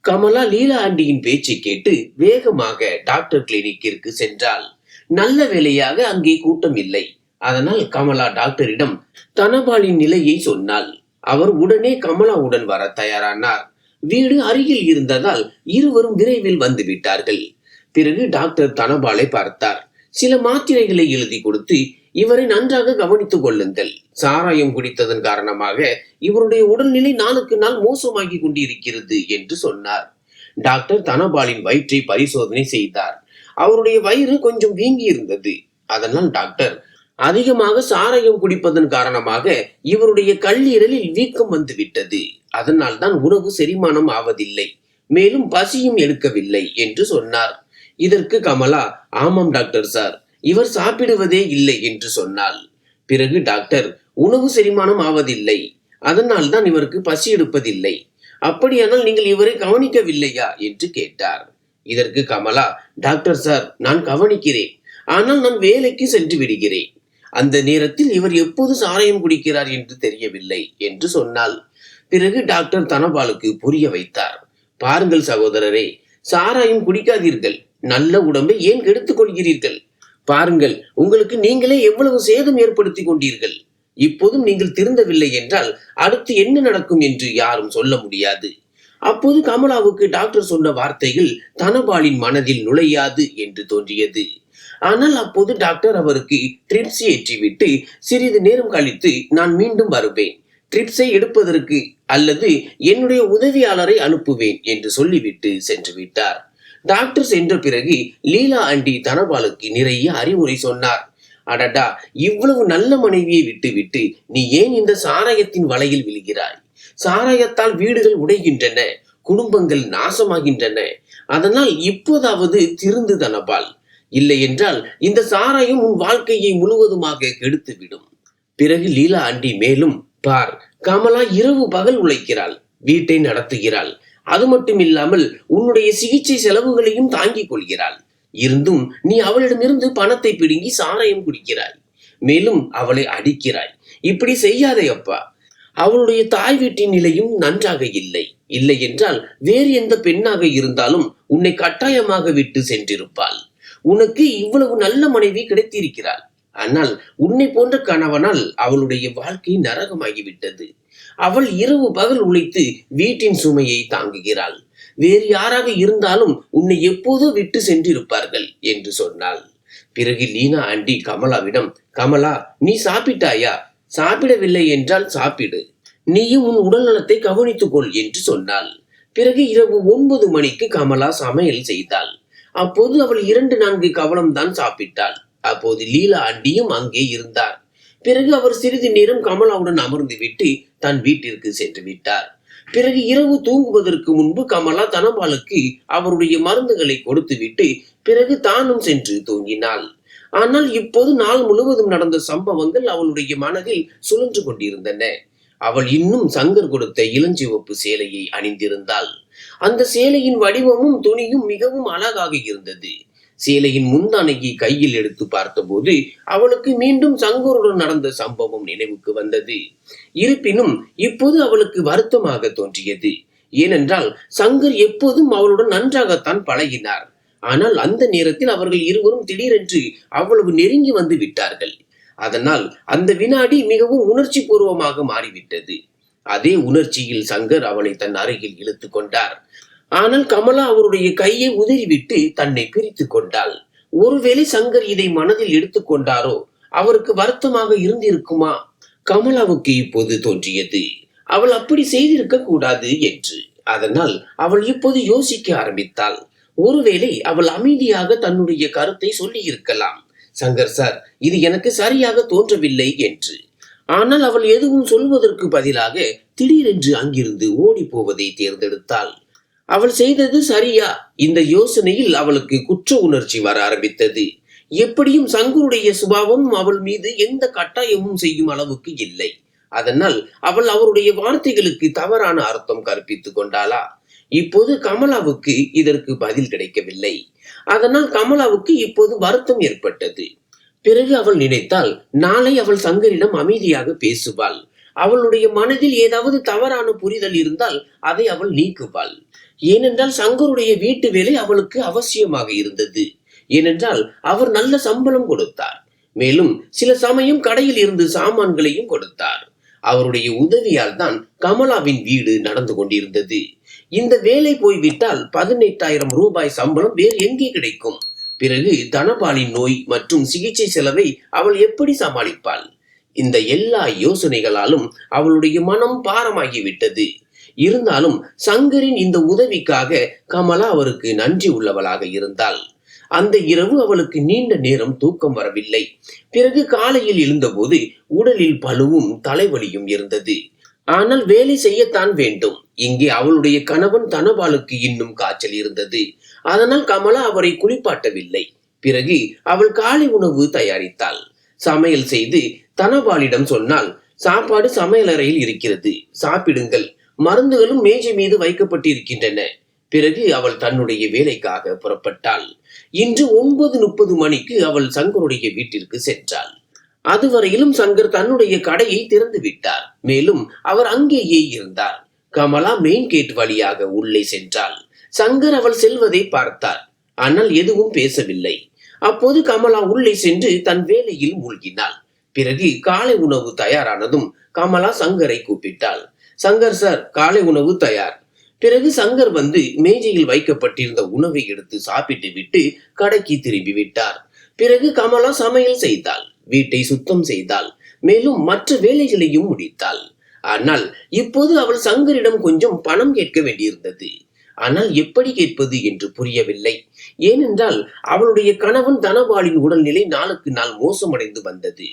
கமலா லீலா ஆண்டியின் பேச்சை கேட்டு வேகமாக டாக்டர் கிளினிக்கிற்கு சென்றாள். நல்ல வேளையாக அங்கே கூட்டம் இல்லை. அதனால் கமலா டாக்டரிடம் தனபாலின் நிலையை சொன்னாள். அவர் உடனே கமலாவுடன் வர தயாரானார். வீடு அருகில் இருந்ததால் இருவரும் விரைவில் வந்து விட்டார்கள். பிறகு டாக்டர் தனபாலை பார்த்தார். சில மாத்திரைகளை எழுதி கொடுத்து, இவரை நன்றாக கவனித்துக் கொள்ளுங்கள். சாராயம் குடித்ததன் காரணமாக இவருடைய உடல்நிலை நாளுக்கு நாள் மோசமாகி கொண்டிருக்கிறது என்று சொன்னார். டாக்டர் தனபாலின் வயிற்றை பரிசோதனை செய்தார். அவருடைய வயிறு கொஞ்சம் வீங்கி இருந்தது. அதனால் டாக்டர், அதிகமாக சாராயம் குடிப்பதன் காரணமாக இவருடைய கல்லீரலில் வீக்கம் வந்து விட்டது. அதனால் தான் உணவு செரிமானம் ஆவதில்லை, மேலும் பசியும் எடுக்கவில்லை என்று சொன்னார். இதற்கு கமலா, ஆமாம் டாக்டர் சார், இவர் சாப்பிடுவதே இல்லை என்று சொன்னாள். பிறகு டாக்டர், உணவு செரிமானம் ஆவதில்லை, அதனால் தான் இவருக்கு பசி எடுப்பதில்லை. அப்படியானால் நீங்கள் இவரை கவனிக்கவில்லையா என்று கேட்டார். இதற்கு கமலா, டாக்டர் சார், நான் கவனிக்கிறேன், ஆனால் நான் வேலைக்கு சென்று விடுகிறேன். அந்த நேரத்தில் இவர் எப்போது சாராயம் குடிக்கிறார் என்று தெரியவில்லை என்று சொன்னாள். பிறகு டாக்டர் தனபாலுக்கு புரிய வைத்தார். பாருங்கள் சகோதரரே, சாராயம் குடிக்காதீர்கள், நல்ல உடம்பை ஏன் கெடுத்துக் கொள்கிறீர்கள்? பாருங்கள், உங்களுக்கு நீங்களே எவ்வளவு சேதம் ஏற்படுத்திக் கொண்டீர்கள். இப்போதும் நீங்கள் திருந்தவில்லை என்றால் அடுத்து என்ன நடக்கும் என்று யாரும் சொல்ல முடியாது. அப்போது கமலாவுக்கு டாக்டர் சொன்ன வார்த்தைகள் தனபாலின் மனதில் நுழையாது என்று தோன்றியது. ஆனால் அப்போது டாக்டர் அவருக்கு ட்ரிப்ஸ் ஏற்றிவிட்டு, சிறிது நேரம் கழித்து நான் மீண்டும் வருவேன், ட்ரிப்ஸை எடுப்பதற்கு, அல்லது என்னுடைய உதவியாளரை அனுப்புவேன் என்று சொல்லிவிட்டு சென்று விட்டார். டாக்டர் சென்ற பிறகு லீலா ஆண்டி தனபாலுக்கு நிறைய அறிவுரை சொன்னார். அடடா, இவ்வளவு நல்ல மனைவியை விட்டுவிட்டு நீ ஏன் இந்த சாராயத்தின் வலையில் விழுகிறாய்? சாராயத்தால் வீடுகள் உடைகின்றன, குடும்பங்கள் நாசமாகின்றன. அதனால் இப்போதாவது திருந்து தனபால், இல்லை என்றால் இந்த சாராயம் உன் வாழ்க்கையை முழுவதுமாக கெடுத்துவிடும். பிறகு லீலா ஆண்டி மேலும், பார், கமலா இரவு பகல் உழைக்கிறாள், வீட்டை நடத்துகிறாள், அது மட்டும் இல்லாமல் உன்னுடைய சிகிச்சை செலவுகளையும் தாங்கிக் கொள்கிறாள். இருந்தும் நீ அவளிடமிருந்து பணத்தை பிடுங்கி சாராயம் குடிக்கிறாய், மேலும் அவளை அடிக்கிறாய். இப்படி செய்யாதே அப்பா. அவளுடைய தாய் வீட்டின் நிலையும் நன்றாக இல்லை, இல்லை என்றால் வேறு எந்த பெண்ணாக இருந்தாலும் உன்னை கட்டாயமாக விட்டு சென்றிருப்பாள். உனக்கு இவ்வளவு நல்ல மனைவி கிடைத்திருக்கிறாள், ஆனால் உன்னை போன்ற கணவனால் அவளுடைய வாழ்க்கை நரகமாகிவிட்டது. அவள் இரவு பகல் உழைத்து வீட்டின் சுமையை தாங்குகிறாள். வேறு யாராக இருந்தாலும் உன்னை எப்போதோ விட்டு சென்றிருப்பார்கள் என்று சொன்னாள். பிறகு லீனா ஆண்டி கமலாவிடம், கமலா, நீ சாப்பிட்டாயா? சாப்பிடவில்லை என்றால் சாப்பிடு, நீயும் உன் உடல் நலத்தை கவனித்துக் கொள் என்று சொன்னாள். பிறகு இரவு 9 மணிக்கு கமலா சமையல் செய்தாள். அப்போது அவள் 2-4 கவளம் தான் சாப்பிட்டாள். அப்போது லீலா ஆண்டியும் அங்கே இருந்தார். பிறகு அவர் சிறிது நேரம் கமலாவுடன் அமர்ந்து விட்டு தன் வீட்டிற்கு சென்று விட்டார். பிறகு இரவு தூங்குவதற்கு முன்பு கமலா தனபாலுக்கு அவருடைய மருந்துகளை கொடுத்து விட்டு பிறகு தானும் சென்று தூங்கினாள். ஆனால் இப்போது நாள் முழுவதும் நடந்த சம்பவங்கள் அவளுடைய மனதில் சுழன்று கொண்டிருந்தன. அவள் இன்னும் சங்கர் கொடுத்த இளஞ்சிவப்பு சேலையை அணிந்திருந்தாள். அந்த சேலையின் வடிவமும் துணியும் மிகவும் அழகாக இருந்தது. சேலையின் முந்தானையை கையில் எடுத்து பார்த்தபோது அவளுக்கு மீண்டும் சங்கருடன் நடந்த சம்பவம் நினைவுக்கு வந்தது. இருப்பினும் இப்போது அவளுக்கு வருத்தமாக தோன்றியது. ஏனென்றால் சங்கர் எப்போதும் அவளுடன் நன்றாகத்தான் பழகினார். ஆனால் அந்த நேரத்தில் அவர்கள் இருவரும் திடீரென்று அவ்வளவு நெருங்கி வந்து விட்டார்கள். அதனால் அந்த வினாடி மிகவும் உணர்ச்சி பூர்வமாக மாறிவிட்டது. அதே உணர்ச்சியில் சங்கர் அவளை தன் அருகில் இழுத்து கொண்டார். ஆனால் கமலா அவருடைய கையை உதறிவிட்டு தன்னை பிரித்து கொண்டாள். ஒருவேளை சங்கர் இதை மனதில் எடுத்துக்கொண்டாரோ, அவருக்கு வருத்தமாக இருந்திருக்குமா? கமலாவுக்கு இப்போது தோன்றியது, அவள் அப்படி செய்திருக்க கூடாது என்று. அதனால் அவள் இப்போது யோசிக்க ஆரம்பித்தாள். ஒருவேளை அவள் அமைதியாக தன்னுடைய கருத்தை சொல்லி இருக்கலாம், சங்கர் சார், இது எனக்கு சரியாக தோன்றவில்லை என்று. ஆனால் அவள் எதுவும் சொல்வதற்கு பதிலாக திடீரென்று அங்கிருந்து ஓடி போவதை தேர்ந்தெடுத்தாள். அவள் செய்தது சரியா? இந்த யோசனையில் அவளுக்கு குற்ற உணர்ச்சி வர ஆரம்பித்தது. எப்படியும் சங்கருடைய சுபாவம் அவள் மீது எந்த கட்டாயமும் செய்யும் அளவுக்கு இல்லை. அதனால் அவள் அவருடைய வார்த்தைகளுக்கு தவறான அர்த்தம் கற்பித்துக் கொண்டாளா? இப்போது கமலாவுக்கு இதற்கு பதில் கிடைக்கவில்லை. அதனால் கமலாவுக்கு இப்போது வருத்தம் ஏற்பட்டது. பிறகு அவள் நினைத்தாள், நாளை அவள் சங்கரிடம் அமைதியாக பேசுவாள். அவளுடைய மனதில் ஏதாவது தவறான புரிதல் இருந்தால் அதை அவள் நீக்குவாள். ஏனென்றால் சங்கருடைய வீட்டு வேலை அவளுக்கு அவசியமாக இருந்தது. ஏனென்றால் அவர் நல்ல சம்பளம் கொடுத்தார். மேலும் சில சமயம் கடையில் இருந்து சாமான்களையும் கொடுத்தார். அவருடைய உதவியால் தான் கமலாவின் வீடு நடந்து கொண்டிருந்தது. இந்த வேலை போய்விட்டால் 18,000 ரூபாய் சம்பளம் வேறு எங்கே கிடைக்கும்? பிறகு தனபாலின் நோய் மற்றும் சிகிச்சை செலவை அவள் எப்படி சமாளிப்பாள்? இந்த எல்லா யோசனைகளாலும் அவளுடைய மனம் பாரமாகிவிட்டது. இருந்தாலும் சங்கரின் இந்த உதவிக்காக கமலா அவருக்கு நன்றி உள்ளவளாக இருந்தாள். அந்த இரவு அவளுக்கு நீண்ட நேரம் தூக்கம் வரவில்லை. பிறகு காலையில் எழுந்தபோது உடலில் பலுவும் தலைவலியும் இருந்தது. ஆனால் வேலை செய்யத்தான் வேண்டும். இங்கே அவளுடைய கணவன் தனபாலுக்கு இன்னும் காய்ச்சல் இருந்தது. அதனால் கமலா அவரை குளிப்பாட்டவில்லை. பிறகு அவள் காலை உணவு தயாரித்தாள். சமையல் செய்து தனபாலிடம் சொன்னால், சாப்பாடு சமையலறையில் இருக்கிறது, சாப்பிடுங்கள், மருந்துகளும் மேஜை மீது வைக்கப்பட்டிருக்கின்றன. பிறகு அவள் தன்னுடைய வேலைக்காக புறப்பட்டாள். இன்று 9:30 மணிக்கு அவள் சங்கருடைய வீட்டிற்கு சென்றாள். அதுவரையிலும் சங்கர் தன்னுடைய கடையை திறந்து விட்டார். மேலும் அவர் அங்கேயே இருந்தார். கமலா மெயின் கேட் வழியாக உள்ளே சென்றாள். சங்கர் அவள் செல்வதை பார்த்தார். ஆனால் எதுவும் பேசவில்லை. அப்போது கமலா உள்ளே சென்று தன் வேலையில் மூழ்கினாள். பிறகு காலை உணவு தயாரானதும் கமலா சங்கரை கூப்பிட்டாள். சங்கர் சார், காலை உணவு தயார். பிறகு சங்கர் வந்து மேஜையில் வைக்கப்பட்டிருந்த உணவை எடுத்து சாப்பிட்டு விட்டு கடைக்கு திரும்பி விட்டார். பிறகு கமலா சமையல் செய்தாள், வீட்டை சுத்தம் செய்தாள், மேலும் மற்ற வேலைகளையும் முடித்தாள். ஆனால் இப்போது அவள் சங்கரிடம் கொஞ்சம் பணம் கேட்க வேண்டியிருந்தது. ஆனால் எப்படி கேட்பது என்று புரியவில்லை. ஏனென்றால் அவளுடைய கணவன் தனபாலின் உடல்நிலை நாளுக்கு நாள் மோசமடைந்து வந்தது.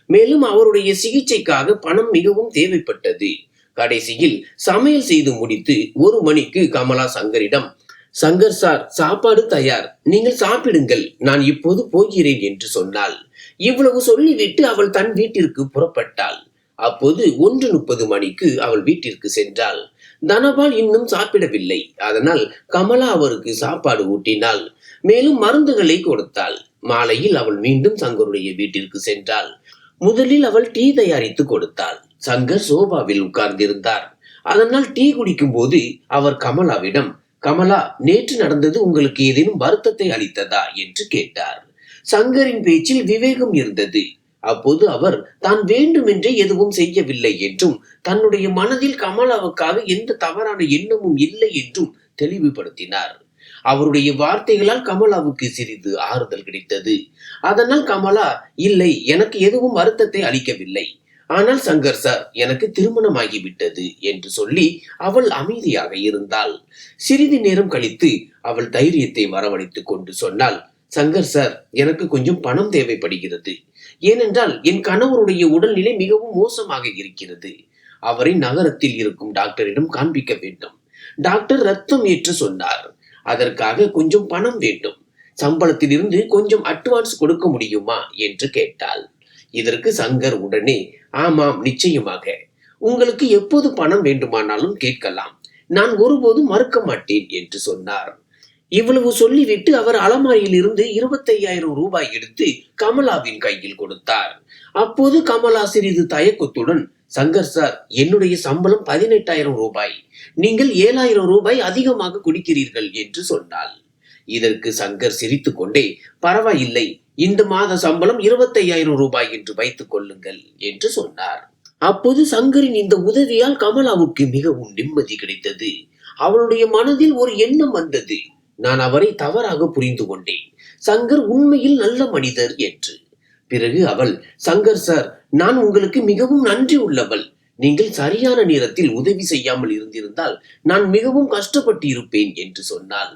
மேலும் அவருடைய சிகிச்சைக்காக பணம் மிகவும் தேவைப்பட்டது. கடைசியில் சமையல் செய்து முடித்து 1 மணிக்கு கமலா சங்கரிடம், சங்கர் சார், சாப்பாடு தயார், நீங்கள் சாப்பிடுங்கள், நான் இப்போது போகிறேன் என்று சொன்னாள். இவ்வளவு சொல்லிவிட்டு அவள் தன் வீட்டிற்கு புறப்பட்டாள். அப்போது 1:30 மணிக்கு அவள் வீட்டிற்கு சென்றாள். தனபால் இன்னும் சாப்பிடவில்லை. அதனால் கமலா அவருக்கு சாப்பாடு ஊட்டினாள். மேலும் மருந்துகளை கொடுத்தாள். மாலையில் அவள் மீண்டும் சங்கருடைய வீட்டிற்கு சென்றாள். முதலில் அவள் டீ தயாரித்து கொடுத்தாள். சங்கர் சோபாவில் உட்கார்ந்திருந்தார். அதனால் டீ குடிக்கும் போது அவர் கமலாவிடம், கமலா, நேற்று நடந்தது உங்களுக்கு ஏதேனும் வருத்தத்தை அளித்ததா என்று கேட்டார். சங்கரின் பேச்சில் விவேகம் இருந்தது. அப்போது அவர் தான் வேண்டுமென்றே எதுவும் செய்யவில்லை என்றும் தன்னுடைய மனதில் கமலாவுக்காக எந்த தவறான எண்ணமும் இல்லை என்றும் தெளிவுபடுத்தினார். அவருடைய வார்த்தைகளால் கமலாவுக்கு சிறிது ஆறுதல் கிடைத்தது. அதனால் கமலா, இல்லை, எனக்கு எதுவும் வருத்தத்தை அளிக்கவில்லை. ஆனால் சங்கர் சார், எனக்கு திருமணமாகிவிட்டது என்று சொல்லி அவள் அமைதியாக இருந்தாள். சிறிது நேரம் கழித்து அவள் தைரியத்தை வரவழைத்துக் கொண்டு சொன்னாள், சங்கர் சார், எனக்கு கொஞ்சம் பணம் தேவைப்படுகிறது. ஏனென்றால் என் கணவருடைய உடல்நிலை மிகவும் மோசமாக இருக்கிறது. அவரை நகரத்தில் இருக்கும் டாக்டரிடம் காண்பிக்க வேண்டும். டாக்டர் ரத்தம் ஏற்ற சொன்னார். அதற்காக கொஞ்சம் பணம் வேண்டும். சம்பளத்தில் இருந்து கொஞ்சம் அட்வான்ஸ் கொடுக்க முடியுமா என்று கேட்டாள். இதற்கு சங்கர் உடனே, ஆமாம், நிச்சயமாக, உங்களுக்கு எப்போது பணம் வேண்டுமானாலும் கேட்கலாம், நான் ஒருபோதும் மறுக்க மாட்டேன் என்று சொன்னார். இவ்வளவு சொல்லிவிட்டு அவர் அலமாரியில் இருந்து 25,000 ரூபாய் எடுத்து கமலாவின் கையில் கொடுத்தார். அப்போது கமலா சிறிது தயக்கத்துடன், சங்கர் சார், என்னுடைய சம்பளம் 18,000 ரூபாய், நீங்கள் 7,000 ரூபாய் அதிகமாக கொடுக்கிறீர்கள் என்று சொன்னாள். இதற்கு சங்கர் சிரித்துக் கொண்டே, பரவாயில்லை, இந்த மாத சம்பளம் 25,000 ரூபாய் என்று வைத்துக் கொள்ளுங்கள் என்று சொன்னார். அப்போது சங்கரின் இந்த உதவியால் கமலாவுக்கு மிகவும் நிம்மதி கிடைத்தது. அவளுடைய மனதில் ஒரு எண்ணம் வந்தது, நான் அவரை தவறாக புரிந்து கொண்டேன், சங்கர் உண்மையில் நல்ல மனிதர் என்று. பிறகு அவள், சங்கர் சார், நான் உங்களுக்கு மிகவும் நன்றி உள்ளவள். நீங்கள் சரியான நேரத்தில் உதவி செய்யாமல் இருந்திருந்தால் நான் மிகவும் கஷ்டப்பட்டு இருப்பேன் என்று சொன்னாள்.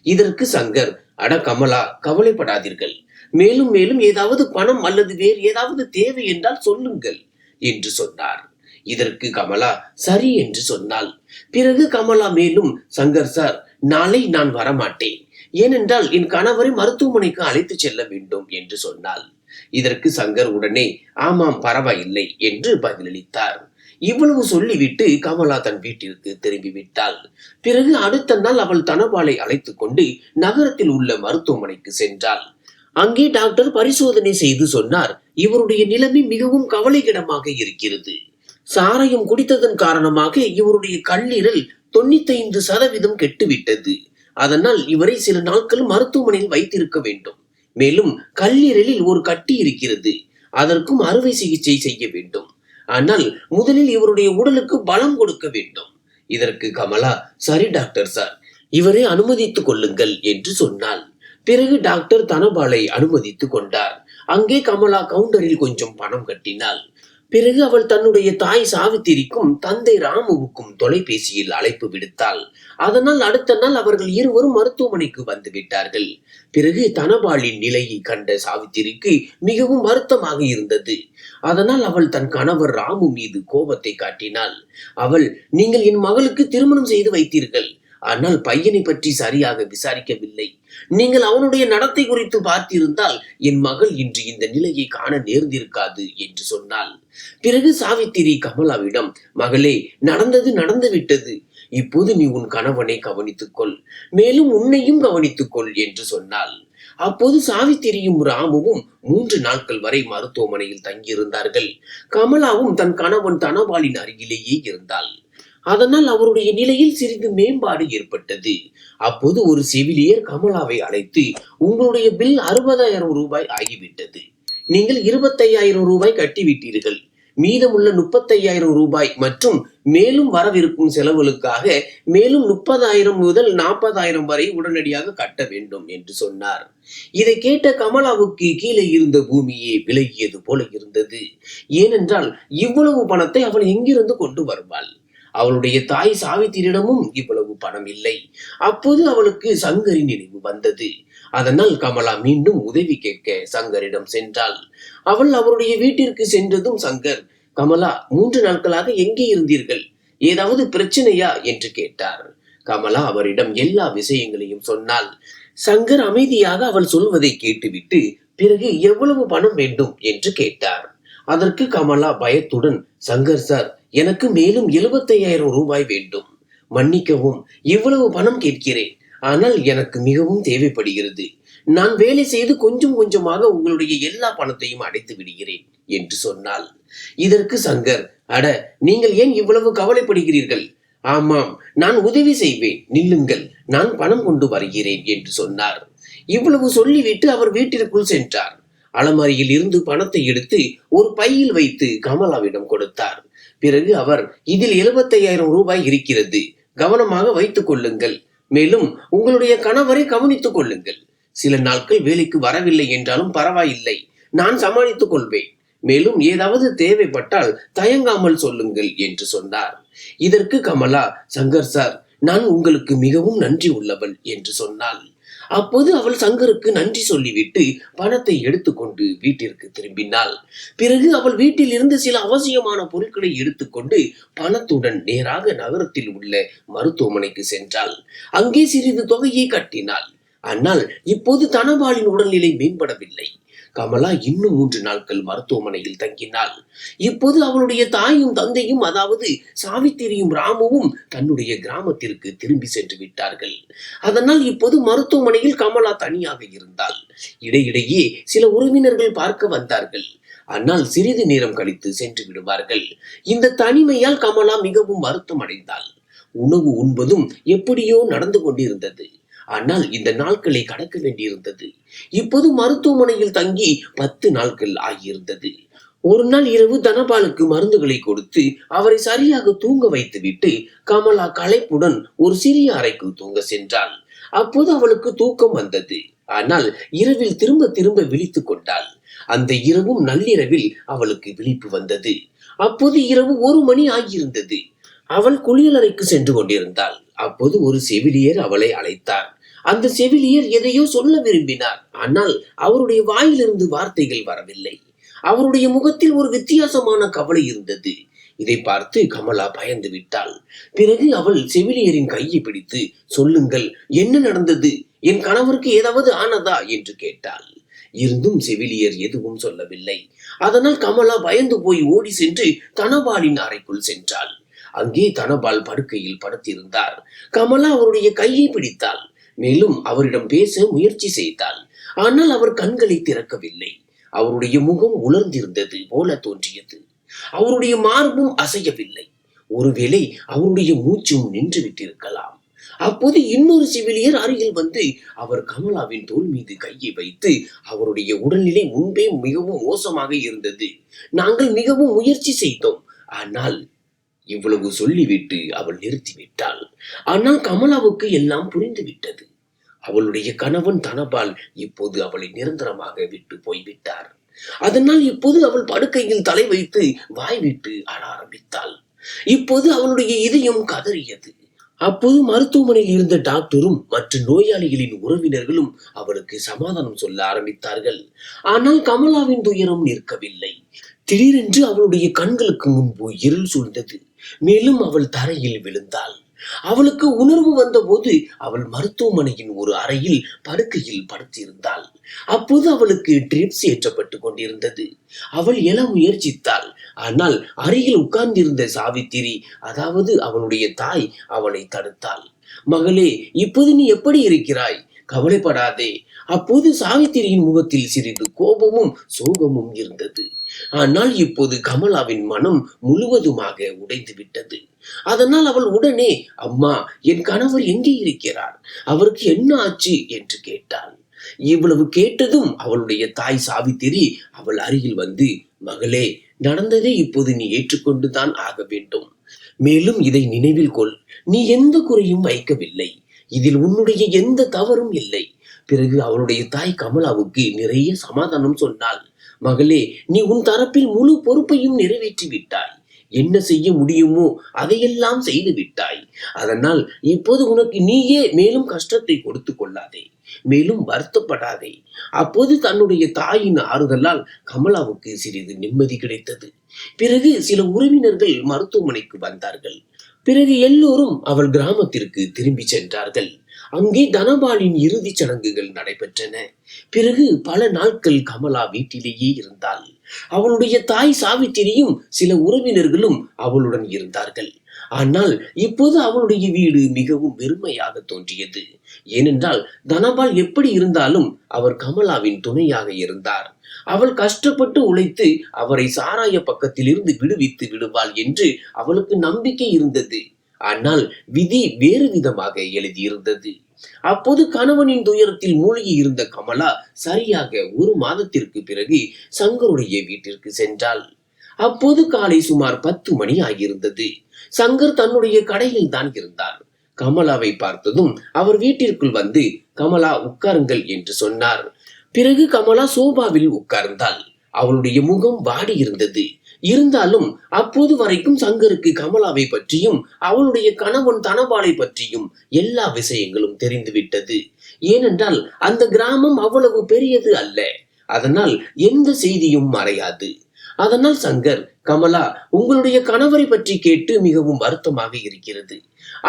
இதற்கு சங்கர், அட கமலா, கவலைப்படாதீர்கள், மேலும் மேலும் ஏதாவது பணம் அல்லது வேறு ஏதாவது தேவை என்றால் சொல்லுங்கள் என்று சொன்னார். இதற்கு கமலா சரி என்று சொன்னாள். பிறகு கமலா மேலும், சங்கர் சார், நாளை நான் வரமாட்டேன், ஏனென்றால் என் கணவரை மருத்துவமனைக்கு அழைத்து செல்ல வேண்டும் என்று சொன்னாள். இதற்கு சங்கர் உடனே, ஆமாம், பரவாயில்லை என்று பதிலளித்தார். இவ்வளவு சொல்லிவிட்டு கமலா தன் வீட்டிற்கு திரும்பிவிட்டாள். பிறகு அடுத்த நாள் அவள் தனபாலை அழைத்துக் கொண்டு நகரத்தில் உள்ள மருத்துவமனைக்கு சென்றாள். அங்கே டாக்டர் பரிசோதனை செய்து சொன்னார், இவருடைய நிலைமை மிகவும் கவலைக்கிடமாக இருக்கிறது. சாராயம் குடித்ததன் காரணமாக இவருடைய கல்லீரல் 95% கெட்டுவிட்டது. அதனால் இவரை சில நாட்கள் மருத்துவமனையில் வைத்திருக்க வேண்டும். மேலும் கல்லீரலில் ஒரு கட்டி இருக்கிறது, அதற்கும் அறுவை சிகிச்சை செய்ய வேண்டும். ஆனால் முதலில் இவருடைய உடலுக்கு பலம் கொடுக்க வேண்டும். இதற்கு கமலா, சரி டாக்டர் சார், இவரை அனுமதித்துக் கொள்ளுங்கள் என்று சொன்னாள். பிறகு டாக்டர் தனபாலை அனுமதித்துக் கொண்டார். அங்கே கமலா கவுண்டரில் கொஞ்சம் பணம் கட்டினாள். பிறகு அவள் தன்னுடைய தாய் சாவித்திரிக்கும் தந்தை ராமுவுக்கும் தொலைபேசியில் அழைப்பு விடுத்தாள். அதனால் அடுத்த நாள் அவர்கள் இருவரும் மருத்துவமனைக்கு வந்து விட்டார்கள். பிறகு தனபாலின் நிலையை கண்ட சாவித்திரிக்கு மிகவும் வருத்தமாக இருந்தது. அதனால் அவள் தன் கணவர் ராமு மீது கோபத்தை காட்டினாள். அவள், நீங்கள் என் மகளுக்கு திருமணம் செய்து வைத்தீர்கள், ஆனால் பையனை பற்றி சரியாக விசாரிக்கவில்லை. நீங்கள் அவனுடைய நடத்தை குறித்து பார்த்திருந்தால் என் மகள் இன்று இந்த நிலையை காண நேர்ந்திருக்காது என்று சொன்னாள். பிறகு சாவித்திரி கமலாவிடம், மகளே, நடந்தது நடந்து விட்டது. இப்போது நீ உன் கணவனை கவனித்துக்கொள், மேலும் உன்னையும் கவனித்துக்கொள் என்று சொன்னாள். அப்போது சாவித்திரியும் ராமுவும் 3 நாட்கள் வரை மருத்துவமனையில் தங்கியிருந்தார்கள். கமலாவும் தன் கணவன் தனபாலின் அருகிலேயே இருந்தாள். அதனால் அவருடைய நிலையில் சிறிது மேம்பாடு ஏற்பட்டது. அப்போது ஒரு செவிலியர் கமலாவை அழைத்து, உங்களுடைய பில் 60,000 ரூபாய் ஆகிவிட்டது. நீங்கள் 25,000 ரூபாய் கட்டிவிட்டீர்கள். மீதமுள்ள 35,000 ரூபாய் மற்றும் மேலும் வரவிருக்கும் செலவுகளுக்காக மேலும் 30,000 முதல் 40,000 வரை உடனடியாக கட்ட வேண்டும் என்று சொன்னார். இதை கேட்ட கமலாவுக்கு கீழே இருந்த பூமியே விலகியது போல இருந்தது. ஏனென்றால் இவ்வளவு பணத்தை அவள் எங்கிருந்து கொண்டு வருவாள்? அவளுடைய தாய் சாவித்திரியிடமும் இவ்வளவு பணம் இல்லை. அப்போது அவளுக்கு சங்கரின் நினைவு வந்தது. அதனால் கமலா மீண்டும் உதவி கேட்க சங்கரிடம் சென்றாள். அவள் அவருடைய வீட்டிற்கு சென்றதும் சங்கர், கமலா, 3 நாட்களாக எங்கே இருந்தீர்கள்? ஏதாவது பிரச்சனையா என்று கேட்டார். கமலா அவரிடம் எல்லா விஷயங்களையும் சொன்னாள். சங்கர் அமைதியாக அவள் சொல்வதை கேட்டுவிட்டு பிறகு எவ்வளவு பணம் வேண்டும் என்று கேட்டார். அதற்கு கமலா பயத்துடன், சங்கர் சார், எனக்கு மேலும் 75,000 ரூபாய் வேண்டும். மன்னிக்கவும், இவ்வளவு பணம் கேட்கிறேன். ஆனால் எனக்கு மிகவும் தேவைப்படுகிறது. நான் வேலை செய்து கொஞ்சம் கொஞ்சமாக உங்களுடைய எல்லா பணத்தையும் அடைத்து விடுகிறேன் என்று சொன்னாள். இதற்கு சங்கர், அட, நீங்கள் ஏன் இவ்வளவு கவலைப்படுகிறீர்கள்? ஆமாம், நான் உதவி செய்வேன், நில்லுங்கள், நான் பணம் கொண்டு வருகிறேன் என்று சொன்னார். இவ்வளவு சொல்லிவிட்டு அவர் வீட்டிற்குள் சென்றார். அலமாரியில் இருந்து பணத்தை எடுத்து ஒரு பையில் வைத்து கமலாவிடம் கொடுத்தார். பிறகு அவர், இதில் 75,000 ரூபாய் இருக்கிறது, கவனமாக வைத்துக் கொள்ளுங்கள். மேலும் உங்களுடைய கணவரை கவனித்துக் கொள்ளுங்கள். சில நாட்கள் வேலைக்கு வரவில்லை என்றாலும் பரவாயில்லை, நான் சமாளித்துக் கொள்வேன். மேலும் ஏதாவது தேவைப்பட்டால் தயங்காமல் சொல்லுங்கள் என்று சொன்னார். இதற்கு கமலா, சங்கர் சார், நான் உங்களுக்கு மிகவும் நன்றி உள்ளவள் என்று சொன்னாள். அப்போது அவள் சங்கருக்கு நன்றி சொல்லிவிட்டு பணத்தை எடுத்துக்கொண்டு வீட்டிற்கு திரும்பினாள். பிறகு அவள் வீட்டில் இருந்து சில அவசியமான பொருட்களை எடுத்துக்கொண்டு பணத்துடன் நேராக நகரத்தில் உள்ள மருத்துவமனைக்கு சென்றாள். அங்கே சிறிது தொகையை கட்டினாள். ஆனால் இப்போது தனபாலின் உடல்நிலை மேம்படவில்லை. கமலா இன்னும் 3 நாட்கள் மருத்துவமனையில் தங்கினாள். இப்போது அவளுடைய தாயும் தந்தையும், அதாவது சாவித்திரியும் ராமுவும் தன்னுடைய கிராமத்திற்கு திரும்பி சென்று விட்டார்கள். அதனால் இப்போது மருத்துவமனையில் கமலா தனியாக இருந்தாள். இடையிடையே சில உறவினர்கள் பார்க்க வந்தார்கள். ஆனால் சிறிது நேரம் கழித்து சென்று விடுவார்கள். இந்த தனிமையால் கமலா மிகவும் வருத்தம் அடைந்தாள். உணவு உண்பதும் எப்படியோ நடந்து கொண்டிருந்தது. ஆனால் இந்த நாட்களை கடக்க வேண்டியிருந்தது. இப்போது மருத்துவமனையில் தங்கி 10 நாட்கள் ஆகியிருந்தது. ஒரு நாள் இரவு தனபாலுக்கு மருந்துகளை கொடுத்து அவரை சரியாக தூங்க வைத்துவிட்டு கமலா களைப்புடன் ஒரு சிறிய அறைக்கு தூங்க சென்றாள். அப்போது அவளுக்கு தூக்கம் வந்தது. ஆனால் இரவில் திரும்ப திரும்ப விழித்துக் கொண்டாள். அந்த இரவும் நள்ளிரவில் அவளுக்கு விழிப்பு வந்தது. அப்போது இரவு 1 மணி ஆகியிருந்தது. அவள் குளியலறைக்கு சென்று கொண்டிருந்தாள். அப்போது ஒரு செவிலியர் அவளை அழைத்தார். அந்த செவிலியர் எதையோ சொல்ல விரும்பினார். ஆனால் அவருடைய வாயிலிருந்து வார்த்தைகள் வரவில்லை. அவருடைய முகத்தில் ஒரு வித்தியாசமான கவலை இருந்தது. இதை பார்த்து கமலா பயந்து விட்டாள். பிறகு அவள் செவிலியரின் கையை பிடித்து, சொல்லுங்கள், என்ன நடந்தது? என் கணவருக்கு ஏதாவது ஆனதா என்று கேட்டாள். இருந்தும் செவிலியர் எதுவும் சொல்லவில்லை. அதனால் கமலா பயந்து போய் ஓடி சென்று தனபாலின் அறைக்குள் சென்றாள். அங்கே தனபால் படுக்கையில் படுத்திருந்தார். கமலா அவருடைய கையை பிடித்தாள். மேலும் அவரிடம் பேச முயற்சி செய்தாள். ஆனால் அவர் கண்களை திறக்கவில்லை. அவருடைய முகம் உலர்ந்திருந்தது போல தோன்றியது. அவருடைய மார்பும் அசையவில்லை. ஒருவேளை அவருடைய மூச்சும் நின்று விட்டிருக்கலாம். அப்போது இன்னொரு செவிலியர் அருகில் வந்து அவர் கமலாவின் தோள் மீது கையை வைத்து, அவருடைய உடல்நிலை முன்பே மிகவும் மோசமாக இருந்தது, நாங்கள் மிகவும் முயற்சி செய்தோம், ஆனால் இவ்வளவு சொல்லிவிட்டு அவள் நிறுத்திவிட்டாள். ஆனால் கமலாவுக்கு எல்லாம் புரிந்துவிட்டது. அவளுடைய கணவன் தனபால் இப்போது அவளை நிரந்தரமாக விட்டு போய்விட்டார். அதனால் இப்போது அவள் படுக்கையில் தலை வைத்து வாய் விட்டு அழ ஆரம்பித்தாள். இப்போது அவளுடைய இதயம் கதறியது. அப்போது மருத்துவமனையில் இருந்த டாக்டரும் மற்ற நோயாளிகளின் உறவினர்களும் அவளுக்கு சமாதானம் சொல்ல ஆரம்பித்தார்கள். ஆனால் கமலாவின் துயரம் நிற்கவில்லை. திடீரென்று அவளுடைய கண்களுக்கு முன்பு இருள் சூழ்ந்தது. மேலும் அவள் தரையில் விழுந்தாள். அவளுக்கு உணர்வு வந்தபோது அவள் மருத்துவமனையின் ஒரு அறையில் படுக்கையில் படுத்திருந்தாள். அப்போது அவளுக்கு ட்ரிப்ஸ் ஏற்றப்பட்டு கொண்டிருந்தது. அவள் எழ முயற்சித்தாள். ஆனால் அருகில் உட்கார்ந்திருந்த சாவித்திரி, அதாவது அவளுடைய தாய், அவளை தடுத்தாள். மகளே, இப்போது நீ எப்படி இருக்கிறாய்? கவலைப்படாதே. அப்போது சாவித்திரியின் முகத்தில் சிறிது கோபமும் சோகமும் இருந்தது. ஆனால் இப்போது கமலாவின் மனம் முழுவதுமாக உடைந்து விட்டது. அதனால் அவள் உடனே, அம்மா, என் கணவர் எங்கே இருக்கிறார்? அவருக்கு என்ன ஆச்சு என்று கேட்டாள். இவ்வளவு கேட்டதும் அவளுடைய தாய் சாவித்திரி அவள் அருகில் வந்து, மகளே, நடந்ததை இப்போது நீ ஏற்றுக்கொண்டுதான் ஆக வேண்டும். மேலும் இதை நினைவில் கொள், நீ எந்த குறையும் வைக்கவில்லை. இதில் உன்னுடைய எந்த தவறும் இல்லை. பிறகு அவளுடைய தாய் கமலாவுக்கு நிறைய சமாதானம் சொன்னாள். மகளே, நீ உன் தரப்பில் முழு பொறுப்பையும் நிறைவேற்றி விட்டாய். என்ன செய்ய முடியுமோ அதையெல்லாம் செய்து விட்டாய். அதனால் இப்போது உனக்கு நீயே மேலும் கஷ்டத்தை கொடுத்து கொள்ளாதே, மேலும் வருத்தப்படாதே. அப்போது தன்னுடைய தாயின் ஆறுதலால் கமலாவுக்கு சிறிது நிம்மதி கிடைத்தது. பிறகு சில உறவினர்கள் மருத்துவமனைக்கு வந்தார்கள். பிறகு எல்லோரும் அவள் கிராமத்திற்கு திரும்பி சென்றார்கள். அங்கே தனபாலின் இறுதிச் சடங்குகள் நடைபெற்றன. பிறகு பல நாட்கள் கமலா வீட்டிலேயே இருந்தாள். அவளுடைய தாய் சாவித்திரியும் சில உறவினர்களும் அவளுடன் இருந்தார்கள். ஆனால் இப்போது அவளுடைய வீடு மிகவும் வெறுமையாக தோன்றியது. ஏனென்றால் தனபால் எப்படி இருந்தாலும் அவர் கமலாவின் துணையாக இருந்தார். அவள் கஷ்டப்பட்டு உழைத்து அவரை சாராய பக்கத்தில் இருந்து விடுவித்து விடுவாள் என்று அவளுக்கு நம்பிக்கை இருந்தது. ஆனால் விதி வேறு விதமாக எழுதியிருந்தது. அப்போது கணவனின் துயரத்தில் மூழ்கி இருந்த கமலா சரியாக 1 மாதத்திற்கு பிறகு சங்கருடைய வீட்டிற்கு சென்றாள். அப்போது காலை சுமார் 10 மணி ஆகியிருந்தது. சங்கர் தன்னுடைய கடையில் தான் இருந்தார். கமலாவை பார்த்ததும் அவர் வீட்டிற்குள் வந்து, கமலா, உட்காருங்கள் என்று சொன்னார். பிறகு கமலா சோபாவில் உட்கார்ந்தாள். அவளுடைய முகம் வாடி இருந்தது. இருந்தாலும் அப்போது வரைக்கும் சங்கருக்கு கமலாவை பற்றியும் அவளுடைய கணவன் தனபாலை பற்றியும் எல்லா விஷயங்களும் தெரிந்துவிட்டது. ஏனென்றால் அந்த கிராமம் அவ்வளவு பெரியது அல்ல. அதனால் எந்த செய்தியும் மறையாது. அதனால் சங்கர், கமலா, உங்களுடைய கணவரை பற்றி கேட்டு மிகவும் வருத்தமாக இருக்கிறது.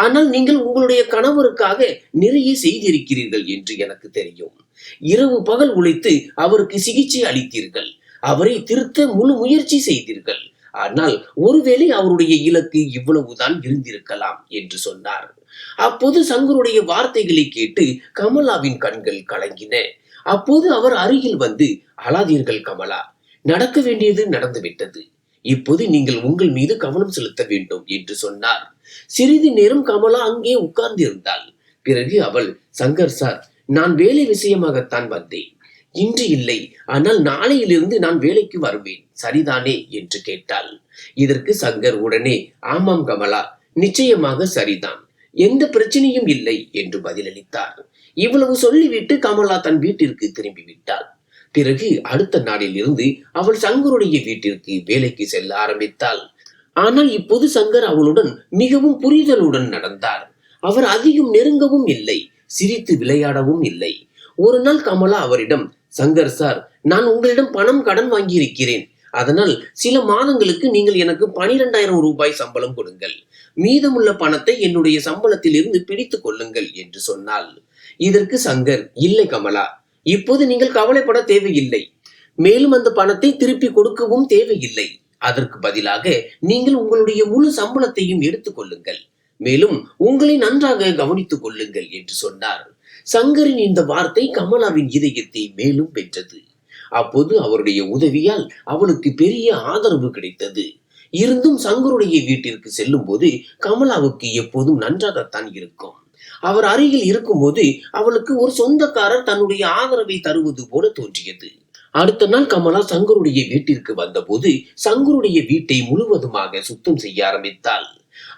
ஆனால் நீங்கள் உங்களுடைய கணவருக்காக நிறைய செய்திருக்கிறீர்கள் என்று எனக்கு தெரியும். இரவு பகல் உழைத்து அவருக்கு சிகிச்சை அளித்தீர்கள். அவரை திருத்த முழு முயற்சி செய்தீர்கள். ஆனால் ஒருவேளை அவருடைய இலக்கு இவ்வளவுதான் இருந்திருக்கலாம் என்று சொன்னார். அப்போது சங்கருடைய வார்த்தைகளை கேட்டு கமலாவின் கண்கள் கலங்கின. அப்போது அவர் அருகில் வந்து, அழாதீர்கள் கமலா, நடக்க வேண்டியது நடந்துவிட்டது. இப்போது நீங்கள் உங்கள் மீது கவனம் செலுத்த வேண்டும் என்று சொன்னார். சிறிது நேரம் கமலா அங்கே உட்கார்ந்திருந்தாள். பிறகு அவள், சங்கர் சார், நான் வேலை விஷயமாகத்தான் வந்தேன். இன்று இல்லை, ஆனால் நாளையிலிருந்து நான் வேலைக்கு வருவேன், சரிதானே என்று கேட்டாள். இதற்கு சங்கர் உடனே, ஆமாம் கமலா, நிச்சயமாக சரிதான், எந்த பிரச்சனையும் இல்லை என்று பதிலளித்தார். இவ்வளவு சொல்லிவிட்டு கமலா தன் வீட்டிற்கு திரும்பிவிட்டாள். பிறகு அடுத்த நாளில் இருந்து அவள் சங்கருடைய வீட்டிற்கு வேலைக்கு செல்ல ஆரம்பித்தாள். ஆனால் இப்போது சங்கர் அவளுடன் மிகவும் புரிதலுடன் நடந்தார். அவர் அதிகம் நெருங்கவும் இல்லை, சிரித்து விளையாடவும் இல்லை. ஒரு நாள் கமலா அவரிடம், சங்கர் சார், நான் உங்களிடம் பணம் கடன் வாங்கியிருக்கிறேன். அதனால் சில மாதங்களுக்கு நீங்கள் எனக்கு 12,000 ரூபாய் சம்பளம் கொடுங்கள். மீதமுள்ள பணத்தை என்னுடைய சம்பளத்தில் இருந்து பிடித்துக் கொள்ளுங்கள் என்று சொன்னாள். இதற்கு சங்கர், இல்லை கமலா, இப்போது நீங்கள் கவலைப்பட தேவையில்லை. மேலும் அந்த பணத்தை திருப்பி கொடுக்கவும் தேவையில்லை. அதற்கு பதிலாக நீங்கள் உங்களுடைய முழு சம்பளத்தையும் எடுத்துக் கொள்ளுங்கள். மேலும் உங்களை நன்றாக கவனித்துக் கொள்ளுங்கள் என்று சொன்னார். சங்கரின் இந்த வார்த்தை கமலாவின் இதயத்தை மேலும் வென்றது. அப்போது அவருடைய உதவியால் அவளுக்கு பெரிய ஆதரவு கிடைத்தது. இருந்தும் சங்கருடைய வீட்டிற்கு செல்லும் போது கமலாவுக்கு எப்போதும் நன்றாகத்தான் இருக்கும். அவர் அருகில் இருக்கும்போது அவளுக்கு ஒரு சொந்தக்காரர் தன்னுடைய ஆதரவை தருவது போல தோன்றியது. அடுத்த நாள் கமலா சங்கருடைய வீட்டிற்கு வந்தபோது சங்கருடைய வீட்டை முழுவதுமாக சுத்தம் செய்ய ஆரம்பித்தாள்.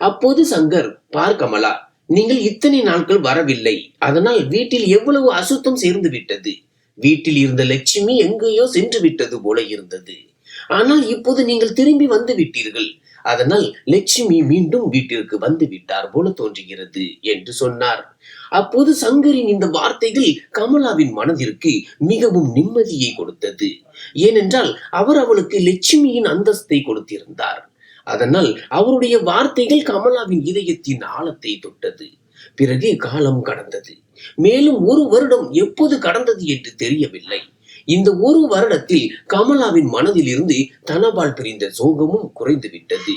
அப்போது சங்கர், பார் கமலா, நீங்கள் இத்தனை நாட்கள் வரவில்லை. அதனால் வீட்டில் எவ்வளவு அசுத்தம் சேர்ந்து விட்டது. வீட்டில் இருந்த லட்சுமி எங்கேயோ சென்று விட்டது போல இருந்தது. ஆனால் இப்போது நீங்கள் திரும்பி வந்து விட்டீர்கள். அதனால் லட்சுமி மீண்டும் வீட்டிற்கு வந்து விட்டார் போல தோன்றுகிறது என்று சொன்னார். அப்போது சங்கரின் இந்த வார்த்தைகள் கமலாவின் மனதிற்கு மிகவும் நிம்மதியை கொடுத்தது. ஏனென்றால் அவர் அவளுக்கு லட்சுமியின் அந்தஸ்தை கொடுத்திருந்தார். அதனால் அவருடைய வார்த்தைகள் கமலாவின் இதயத்தின் ஆழத்தை தொட்டது. பிறகு காலம் கடந்தது. மேலும் 1 வருடம் எப்போது கடந்தது என்று தெரியவில்லை. இந்த 1 வருடத்தில் கமலாவின் மனதில் இருந்து தனபால் பிரிந்த சோகமும் குறைந்து விட்டது.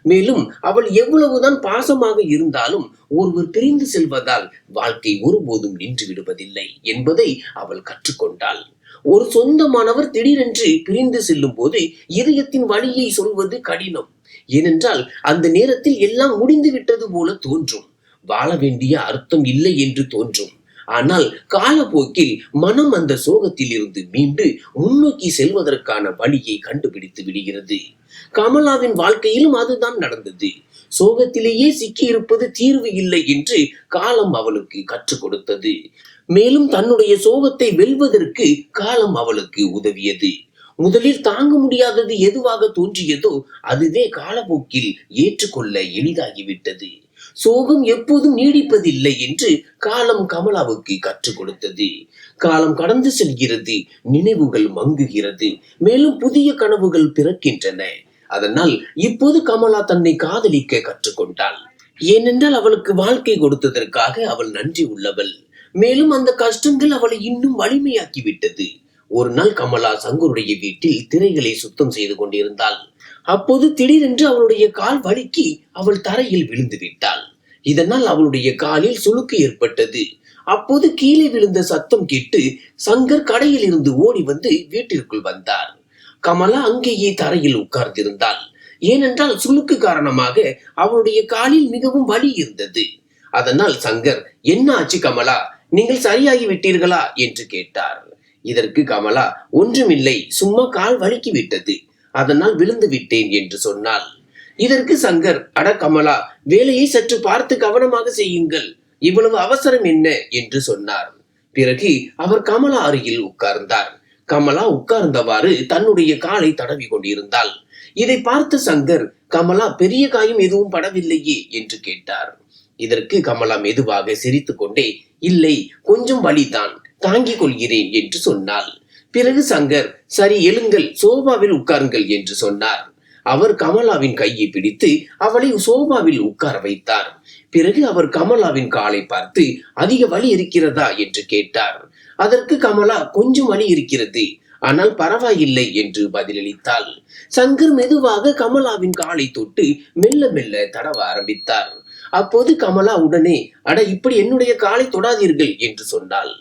மேலும் அவள் எவ்வளவுதான் பாசமாக இருந்தாலும் ஒருவர் பிரிந்து செல்வதால் வாழ்க்கை ஒருபோதும் நின்று விடுவதில்லை என்பதை அவள் கற்றுக்கொண்டாள். ஒரு சொந்தமானவர் திடீரென்று பிரிந்து செல்லும் போது இதயத்தின் வலியை சொல்வது கடினம். ஏனென்றால் அந்த நேரத்தில் எல்லாம் முடிந்து விட்டது போல தோன்றும். வாழ வேண்டிய அர்த்தம் இல்லை என்று தோன்றும். ஆனால் காலப்போக்கில் மனம் அந்த சோகத்தில் இருந்து மீண்டு முன்னோக்கி செல்வதற்கான வழியை கண்டுபிடித்து விடுகிறது. கமலாவின் வாழ்க்கையிலும் அதுதான் நடந்தது. சோகத்திலேயே சிக்கி இருப்பது தீர்வு இல்லை என்று காலம் அவளுக்கு கற்றுக் கொடுத்தது. மேலும் தன்னுடைய சோகத்தை வெல்வதற்கு காலம் அவளுக்கு உதவியது. முதலில் தாங்க முடியாதது எதுவாக தோன்றியதோ அதுவே காலப்போக்கில் ஏற்றுக்கொள்ள எளிதாகிவிட்டது. சோகம் எப்போதும் நீடிப்பதில்லை என்று காலம் கமலாவுக்கு கற்றுக் கொடுத்தது. காலம் கடந்து செல்கிறது, நினைவுகள் மங்குகிறது, மேலும் புதிய கனவுகள் பிறக்கின்றன. அதனால் இப்போது கமலா தன்னை காதலிக்க கற்றுக்கொண்டாள். ஏனென்றால் அவளுக்கு வாழ்க்கை கொடுத்ததற்காக அவள் நன்றி உள்ளவள். மேலும் அந்த கஷ்டங்கள் அவளை இன்னும் வலிமையாக்கி விட்டது. ஒரு நாள் கமலா சங்கருடைய வீட்டில் திரைகளை சுத்தம் செய்து கொண்டிருந்தாள். அப்போது திடீரென்று அவளுடைய கால் வழுக்கி அவள் தரையில் விழுந்து விட்டாள். இதனால் அவளுடைய காலில் சுளுக்கு ஏற்பட்டது. அப்போது கீழே விழுந்த சத்தம் கேட்டு சங்கர் கடையில் இருந்து ஓடி வந்து வீட்டிற்குள் வந்தார். கமலா அங்கேயே தரையில் உட்கார்ந்திருந்தாள். ஏனென்றால் சுளுக்கு காரணமாக அவளுடைய காலில் மிகவும் வலி இருந்தது. அதனால் சங்கர், என்ன ஆச்சு கமலா, நீங்கள் சரியாகி விட்டீர்களா என்று கேட்டார். இதற்கு கமலா, ஒன்றுமில்லை, சும்மா கால் வழுக்கி விட்டது, அதனால் விழுந்து விட்டேன் என்று சொன்னாள். இதற்கு சங்கர், அட கமலா, வேலையை சற்று பார்த்து கவனமாக செய்யுங்கள், இவ்வளவு அவசரம் என்ன என்று சொன்னார். பிறகு அவர் கமலா அருகில் உட்கார்ந்தார். கமலா உட்கார்ந்தவாறு தன்னுடைய காலை தடவி கொண்டிருந்தாள். இதை பார்த்த சங்கர், கமலா, பெரிய காயம் எதுவும் படவில்லையே என்று கேட்டார். இதற்கு கமலா மெதுவாக சிரித்து கொண்டே, இல்லை, கொஞ்சம் வலிதான், தாங்கிக் கொள்கிறேன் என்று சொன்னாள். பிறகு சங்கர், சரி எழுங்கள், சோபாவில் உட்காருங்கள் என்று சொன்னார். அவர் கமலாவின் கையை பிடித்து அவளை சோபாவில் உட்கார வைத்தார். பிறகு அவர் கமலாவின் காலை பார்த்து, அதிக வலி இருக்கிறதா என்று கேட்டார். அதற்கு கமலா, கொஞ்சம் வலி இருக்கிறது, ஆனால் பரவாயில்லை என்று பதிலளித்தாள். சங்கர் மெதுவாக கமலாவின் காலை தொட்டு மெல்ல மெல்ல தடவ ஆரம்பித்தார். அப்போது கமலா உடனே, அட, இப்படி என்னுடைய காலை தொடாதீர்கள் என்று சொன்னாள்.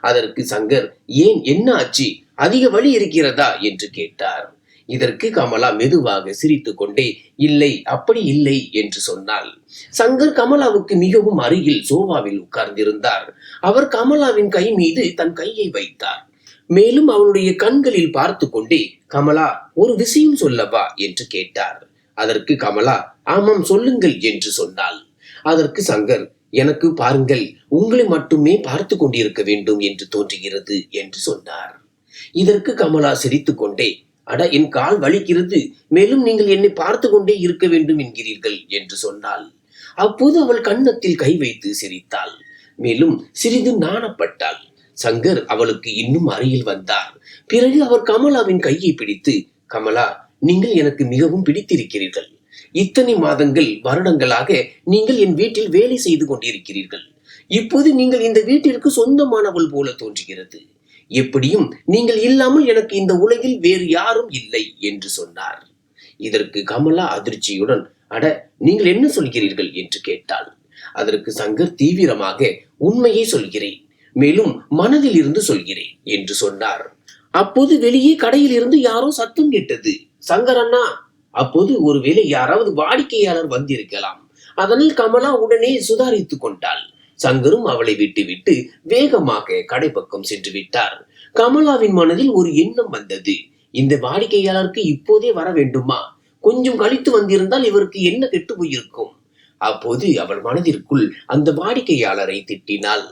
அதற்கு சங்கர், ஏன், என்ன ஆச்சு, அதிக வலி இருக்கிறதா என்று கேட்டார். இதற்கு கமலா மெதுவாக சிரித்து கொண்டே, இல்லை, அப்படி இல்லை என்று சொன்னாள். சங்கர் கமலாவுக்கு மிகவும் அருகில் சோபாவில் உட்கார்ந்திருந்தார். அவர் கமலாவின் கை மீது தன் கையை வைத்தார். மேலும் அவளுடைய கண்களில் பார்த்து கொண்டே, கமலா, ஒரு விஷயம் சொல்லவா என்று கேட்டார். அதற்கு கமலா, ஆமாம், சொல்லுங்கள் என்று சொன்னாள். அதற்கு சங்கர், எனக்கு பாருங்கள், உங்களை மட்டுமே பார்த்து கொண்டிருக்க வேண்டும் என்று தோன்றுகிறது என்று சொன்னார். இதற்கு கமலா சிரித்து கொண்டே, அட, என் கால் வலிக்கிறது, மேலும் நீங்கள் என்னை பார்த்து கொண்டே இருக்க வேண்டும் என்கிறீர்கள் என்று சொன்னாள். அப்போது அவள் கன்னத்தில் கை வைத்து சிரித்தாள். மேலும் சிறிது நாணப்பட்டாள். சங்கர் அவளுக்கு இன்னும் அருகில் வந்தார். பிறகு அவர் கமலாவின் கையை பிடித்து, கமலா, நீங்கள் எனக்கு மிகவும் பிடித்திருக்கிறீர்கள். இத்தனை மாதங்கள், வருடங்களாக நீங்கள் என் வீட்டில் வேலை செய்து கொண்டிருக்கிறீர்கள். இப்போது நீங்கள் இந்த வீட்டிற்கு சொந்தமானவள் போல தோன்றுகிறது. எப்படியும் நீங்கள் இல்லாமல் எனக்கு இந்த உலகில் வேறு யாரும் இல்லை என்று சொன்னார். இதற்கு கமலா அதிர்ச்சியுடன், அட, நீங்கள் என்ன சொல்கிறீர்கள் என்று கேட்டாள். அதற்கு சங்கர் தீவிரமாக, உண்மையை சொல்கிறேன், மேலும் மனதில் இருந்து சொல்கிறேன் என்று சொன்னார். அப்போது வெளியே கடையில் இருந்து யாரோ சத்தம் கேட்டது. சங்கர் அண்ணா. அப்போது ஒருவேளை யாராவது வாடிக்கையாளர் வந்திருக்கலாம். அதனால் கமலா உடனே சுதாரித்துக் கொண்டாள். சங்கரும் அவளை விட்டுவிட்டு வேகமாக கடை பக்கம் சென்று விட்டார். கமலாவின் மனதில் ஒரு எண்ணம் வந்தது. இந்த வாடிக்கையாளருக்கு இப்போதே வர வேண்டுமா? கொஞ்சம் கழித்து வந்திருந்தால் இவருக்கு என்ன கெட்டு போயிருக்கும். அப்போது அவள் மனதிற்குள் அந்த வாடிக்கையாளரை திட்டினாள்.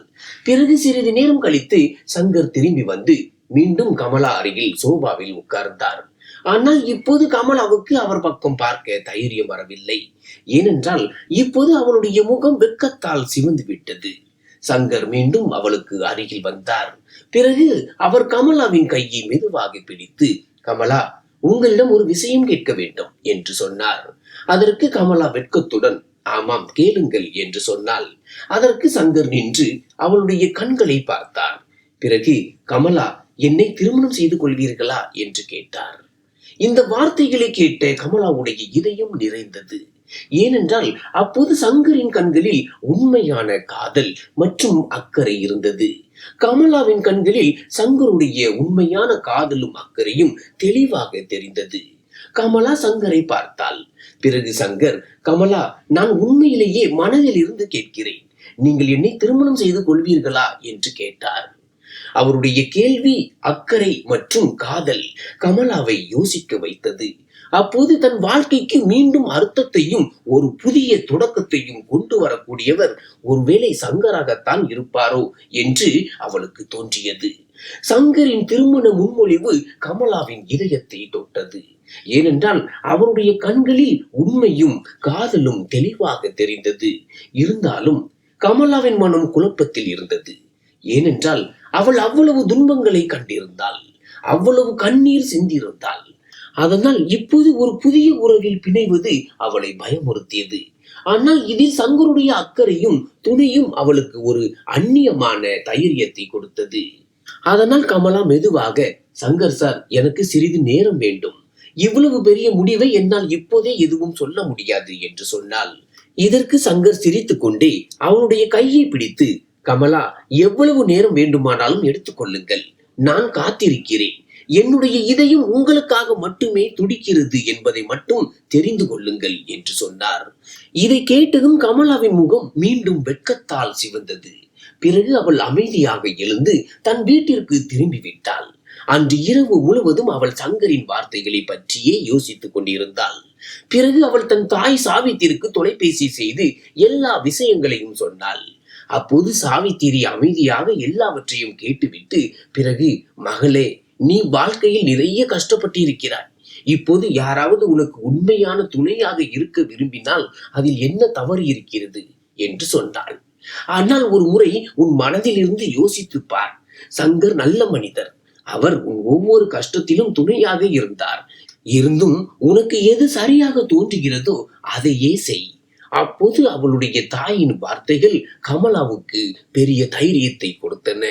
பிறகு சிறிது நேரம் கழித்து சங்கர் திரும்பி வந்து, மீண்டும் கமலா அருகில் சோபாவில் உட்கார்ந்தார். ஆனால் இப்போது கமலாவுக்கு அவர் பக்கம் பார்க்க தைரியம் வரவில்லை. ஏனென்றால் இப்போது அவளுடைய முகம் வெட்கத்தால் சிவந்து விட்டது. சங்கர் மீண்டும் அவளுக்கு அருகில் வந்தார். பிறகு அவர் கமலாவின் கையை மெதுவாக பிடித்து, கமலா, உங்களிடம் ஒரு விஷயம் கேட்க வேண்டும் என்று சொன்னார். அதற்கு கமலா வெட்கத்துடன், ஆமாம் கேளுங்கள் என்று சொன்னாள். அதற்கு சங்கர் நின்று அவளுடைய கண்களை பார்த்தார். பிறகு, கமலா, என்னை திருமணம் செய்து கொள்வீர்களா என்று கேட்டார். இந்த வார்த்தைகளை கேட்ட கமலாவுடைய இதயம் நிறைந்தது. ஏனென்றால் அப்போது சங்கரின் கண்களில் உண்மையான காதல் மற்றும் அக்கறை இருந்தது. கமலாவின் கண்களில் சங்கருடைய உண்மையான காதலும் அக்கறையும் தெளிவாக தெரிந்தது. கமலா சங்கரை பார்த்தாள். பிறகு சங்கர், கமலா, நான் உண்மையிலேயே மனதில் இருந்து கேட்கிறேன், நீங்கள் என்னை திருமணம் செய்து கொள்வீர்களா என்று கேட்டார். அவருடைய கேள்வி, அக்கறை மற்றும் காதல் கமலாவை யோசிக்க வைத்தது. அப்போது தன் வாழ்க்கைக்கு மீண்டும் அர்த்தத்தையும் ஒரு புதிய தொடக்கத்தையும் கொண்டு வரக்கூடியவர் ஒருவேளை சங்கராகத்தான் இருப்பாரோ என்று அவளுக்கு தோன்றியது. சங்கரின் திருமண முன்மொழிவு கமலாவின் இதயத்தை தொட்டது. ஏனென்றால் அவருடைய கண்களில் உண்மையும் காதலும் தெளிவாக தெரிந்தது. இருந்தாலும் கமலாவின் மனம் குழப்பத்தில் இருந்தது. ஏனென்றால் அவள் அவ்வளவு துன்பங்களை கண்டிருந்தாள், அவ்வளவு கண்ணீர் சிந்தியிருந்தாள். அதனால் இப்போது ஒரு புதிய உறவில் பிணைவது அவளை பயமுறுத்தியது. ஆனால் இதில் சங்கருடைய அக்கறையும் துணையும் அவளுக்கு ஒரு அந்நியமான தைரியத்தை கொடுத்தது. அதனால் கமலா மெதுவாக, சங்கர் சார், எனக்கு சிறிது நேரம் வேண்டும். இவ்வளவு பெரிய முடிவை என்னால் இப்போதே எதுவும் சொல்ல முடியாது என்று சொன்னாள். இதற்கு சங்கர் சிரித்துக் கொண்டே அவளுடைய கையை பிடித்து, கமலா, எவ்வளவு நேரம் வேண்டுமானாலும் எடுத்துக்கொள்ளுங்கள், நான் காத்திருக்கிறேன். என்னுடைய இதயம் உங்களுக்காக மட்டுமே துடிக்கிறது என்பதை மட்டும் தெரிந்து கொள்ளுங்கள் என்று சொன்னார். இதை கேட்டதும் கமலாவின் முகம் மீண்டும் வெட்கத்தால் சிவந்தது. பிறகு அவள் அமைதியாக எழுந்து தன் வீட்டிற்கு திரும்பிவிட்டாள். அன்று இரவு முழுவதும் அவள் சங்கரின் வார்த்தைகளை பற்றியே யோசித்துக் கொண்டிருந்தாள். பிறகு அவள் தன் தாய் சாவித்திற்கு தொலைபேசி செய்து எல்லா விஷயங்களையும் சொன்னாள். அப்போது சாவித்திரி அமைதியாக எல்லாவற்றையும் கேட்டுவிட்டு, பிறகு, மகளே, நீ வாழ்க்கையில் நிறைய கஷ்டப்பட்டிருக்கிறாய். இப்போது யாராவது உனக்கு உண்மையான துணையாக இருக்க விரும்பினால் அதில் என்ன தவறு இருக்கிறது என்று சொன்னாள். ஆனால் ஒரு முறை உன் மனதில் இருந்து யோசித்து பார். சங்கர் நல்ல மனிதர். அவர் உன் ஒவ்வொரு கஷ்டத்திலும் துணையாக இருந்தார். இருந்தும் உனக்கு எது சரியாக தோன்றுகிறதோ அதையே செய். அப்போது அவளுடைய தாயின் வார்த்தைகள் கமலாவுக்கு பெரிய தைரியத்தை கொடுத்தன.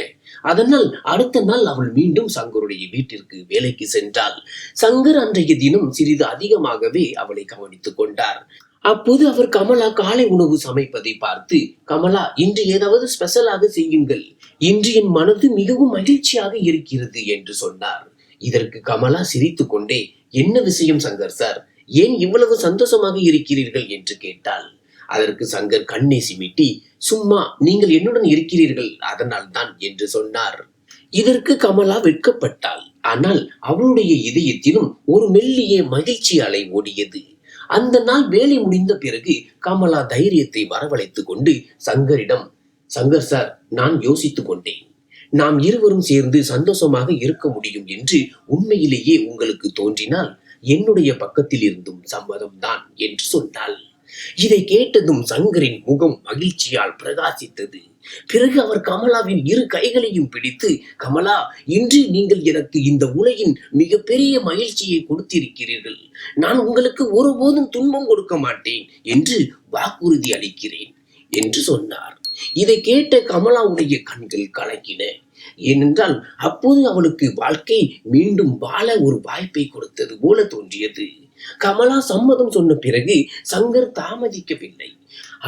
அதனால் அடுத்த நாள் அவள் மீண்டும் சங்கருடைய வீட்டிற்கு வேலைக்கு சென்றாள். சங்கர் அன்றைய தினம் சிறிது அதிகமாகவே அவளை கவனித்துக் கொண்டார். அப்போது அவர் கமலா காலை உணவு சமைப்பதை பார்த்து, கமலா, இன்று ஏதாவது ஸ்பெஷலாக செய்யுங்கள், இன்று என் மனது மிகவும் மகிழ்ச்சியாக இருக்கிறது என்று சொன்னார். இதற்கு கமலா சிரித்துக் கொண்டே, என்ன விஷயம் சங்கர் சார், ஏன் இவ்வளவு சந்தோஷமாக இருக்கிறீர்கள் என்று கேட்டாள். அதற்கு சங்கர் கண்ணை சிமிட்டி, சும்மா, நீங்கள் என்னுடன் இருக்கிறீர்கள், அதனால் தான் என்று சொன்னார். இதற்கு கமலா வெட்கப்பட்டாள். ஆனால் அவளுடைய இதயத்திலும் ஒரு மெல்லிய மகிழ்ச்சி அலை ஓடியது. அந்த நாள் வேலை முடிந்த பிறகு கமலா தைரியத்தை வரவழைத்துக் கொண்டு சங்கரிடம், சங்கர் சார், நான் யோசித்துக் கொண்டேன். நாம் இருவரும் சேர்ந்து சந்தோஷமாக இருக்க முடியும் என்று உண்மையிலேயே உங்களுக்கு தோன்றினால் என்னுடைய பக்கத்தில் இருந்தும் சம்மதம்தான் என்று சொன்னாள். இதை கேட்டதும் சங்கரின் முகம் மகிழ்ச்சியால் பிரகாசித்தது. பிறகு அவர் கமலாவின் இரு கைகளையும் பிடித்து, கமலா, இன்று நீங்கள் எனக்கு இந்த உலகின் மிகப்பெரிய மகிழ்ச்சியை கொடுத்திருக்கிறீர்கள். நான் உங்களுக்கு ஒருபோதும் துன்பம் கொடுக்க மாட்டேன் என்று வாக்குறுதி அளிக்கிறேன் என்று சொன்னார். இதை கேட்ட கமலாவுடைய கண்கள் கலங்கின. ஏனென்றால் அப்போது அவளுக்கு வாழ்க்கை மீண்டும் வாழ ஒரு வாய்ப்பை கொடுத்தது போல தோன்றியது. கமலா சம்மதம் சொன்ன பிறகு சங்கர் தாமதிக்கவில்லை.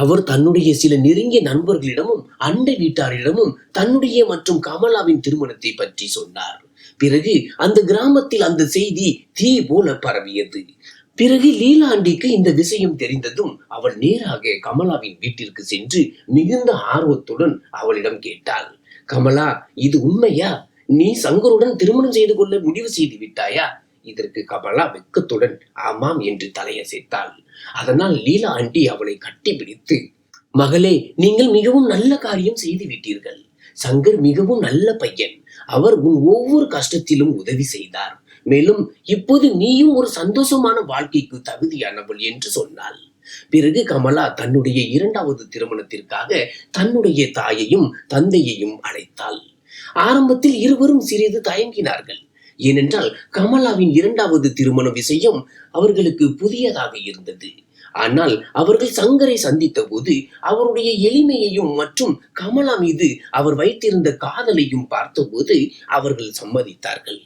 அவர் தன்னுடைய சில நெருங்கிய நண்பர்களிடமும் அண்டை வீட்டாரிடமும் தன்னுடைய மற்றும் கமலாவின் திருமணத்தை பற்றி சொன்னார். பிறகு அந்த கிராமத்தில் அந்த செய்தி தீ போல பரவியது. பிறகு லீலா ஆண்டிக்கு இந்த விஷயம் தெரிந்ததும் அவள் நேராக கமலாவின் வீட்டிற்கு சென்று மிகுந்த ஆர்வத்துடன் அவளிடம் கேட்டாள், கமலா, இது உண்மையா? நீ சங்கருடன் திருமணம் செய்து கொள்ள முடிவு செய்து விட்டாயா? இதற்கு கமலா வெட்கத்துடன் ஆமாம் என்று தலையசைத்தாள். அதனால் லீலா ஆண்டி அவளை கட்டிப்பிடித்து, மகளே, நீங்கள் மிகவும் நல்ல காரியம் செய்து விட்டீர்கள். சங்கர் மிகவும் நல்ல பையன். அவர் உன் ஒவ்வொரு கஷ்டத்திலும் உதவி செய்தார். மேலும் இப்போது நீயும் ஒரு சந்தோஷமான வாழ்க்கைக்கு தகுதியானவள் என்று சொன்னாள். பிறகு கமலா தன்னுடைய இரண்டாவது திருமணத்திற்காக தன்னுடைய தாயையும் தந்தையையும் அழைத்தாள். ஆரம்பத்தில் இருவரும் சிறிது தயங்கினார்கள். ஏனென்றால் கமலாவின் இரண்டாவது திருமண விஷயம் அவர்களுக்கு புதியதாக இருந்தது. ஆனால் அவர்கள் சங்கரை சந்தித்த போது அவருடைய எளிமையையும் மற்றும் கமலா மீது அவர் வைத்திருந்த காதலையும் பார்த்தபோது அவர்கள் சம்மதித்தார்கள்.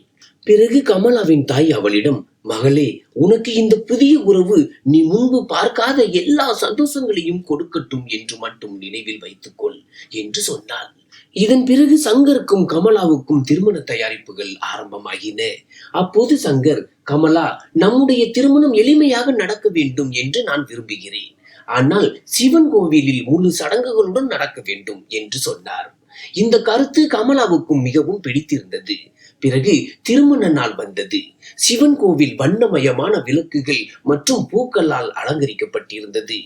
பிறகு கமலாவின் தாய் அவளிடம், மகளே, உனக்கு இந்த புதிய உறவு நீ முன்பு பார்க்காத எல்லா சந்தோஷங்களையும் கொடுக்கட்டும் என்று மட்டும் நினைவில் வைத்துக்கொள் என்று சொன்னாள். இதன் பிறகு சங்கருக்கும் கமலாவுக்கும் திருமண தயாரிப்புகள் ஆரம்பமாகின. அப்போது சங்கர், கமலா, நம்முடைய திருமணம் எளிமையாக நடக்க வேண்டும் என்று நான் விரும்புகிறேன். ஆனால் சிவன் கோவிலில் முழு சடங்குகளுடன் நடக்க வேண்டும் என்று சொன்னார். இந்த கருத்து கமலாவுக்கும் மிகவும் பிடித்திருந்தது. பிறகு திருமண நாள் வந்தது. சிவன் கோவில் வண்ணமயமான விளக்குகள் மற்றும் பூக்களால் அலங்கரிக்கப்பட்டிருந்தது.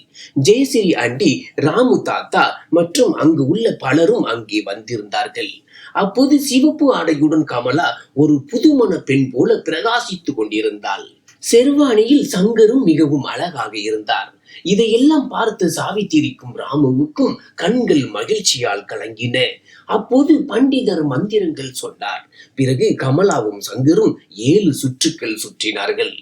ஜெயஸ்ரீ ஆண்டி, ராமு தாத்தா மற்றும் அங்கு உள்ள பலரும் அங்கே வந்திருந்தார்கள். அப்போது சிவப்பு ஆடையுடன் கமலா ஒரு புதுமண பெண் போல பிரகாசித்துக் கொண்டிருந்தாள். செர்வானியில் சங்கரும் மிகவும் அழகாக இருந்தார். இதையெல்லாம் பார்த்து சாவித்திரிக்கும் ராமுவுக்கும் கண்கள் மகிழ்ச்சியால் கலங்கின. அப்போது பண்டிதர் மந்திரங்கள் சொன்னார். பிறகு கமலாவும் சங்கரும் 7 சுற்றுக்கள் சுற்றினார்கள்.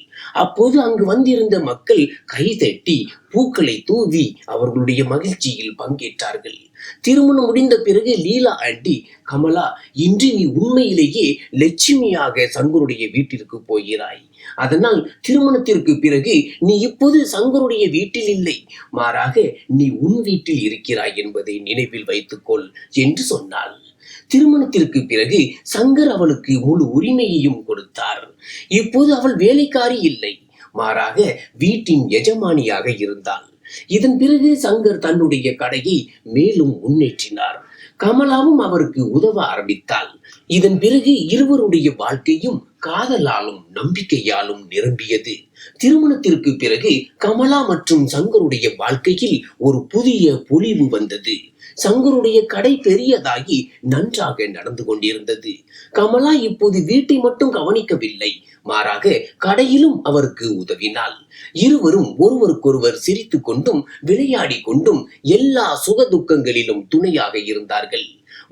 அப்போது அங்கு வந்திருந்த மக்கள் கைதட்டி பூக்களை தூவி அவர்களுடைய மகிழ்ச்சியில் பங்கேற்றார்கள். திருமணம் முடிந்த பிறகு லீலா ஆண்டி, கமலா, இன்று நீ உண்மையிலேயே லட்சுமியாக சங்கருடைய வீட்டிற்கு போகிறாய். அதனால் திருமணத்திற்கு பிறகு நீ இப்போது சங்கருடைய வீட்டில் இல்லை, மாறாக நீ உன் வீட்டில் இருக்கிறாய் என்பதை நினைவில் வைத்துக்கொள் என்று சொன்னாள். திருமணத்திற்கு பிறகு சங்கர் அவளுக்கு முழு உரிமையையும் கொடுத்தார். இப்போது அவள் வேலைக்காரி இல்லை, மாறாக வீட்டின் எஜமானியாக இருந்தாள். இதன் பிறகு சங்கர் தன்னுடைய கடையை மேலும் முன்னேற்றினார். கமலாவும் அவருக்கு உதவ ஆரம்பித்தாள். இதன் பிறகு இருவருடைய வாழ்க்கையும் காதலாலும் நம்பிக்கையாலும் நிரம்பியது. திருமணத்திற்கு பிறகு கமலா மற்றும் சங்கருடைய வாழ்க்கையில் ஒரு புதிய பொலிவு வந்தது. சங்கருடைய கடை பெரியதாகி நன்றாக நடந்து கொண்டிருந்தது. கமலா இப்போது வீட்டை மட்டும் கவனிக்கவில்லை, மாறாக கடையிலும் அவருக்கு உதவினாள். இருவரும் ஒருவருக்கொருவர் சிரித்துக் கொண்டும் விளையாடி கொண்டும் எல்லா சுக துக்கங்களிலும் துணையாக இருந்தார்கள்.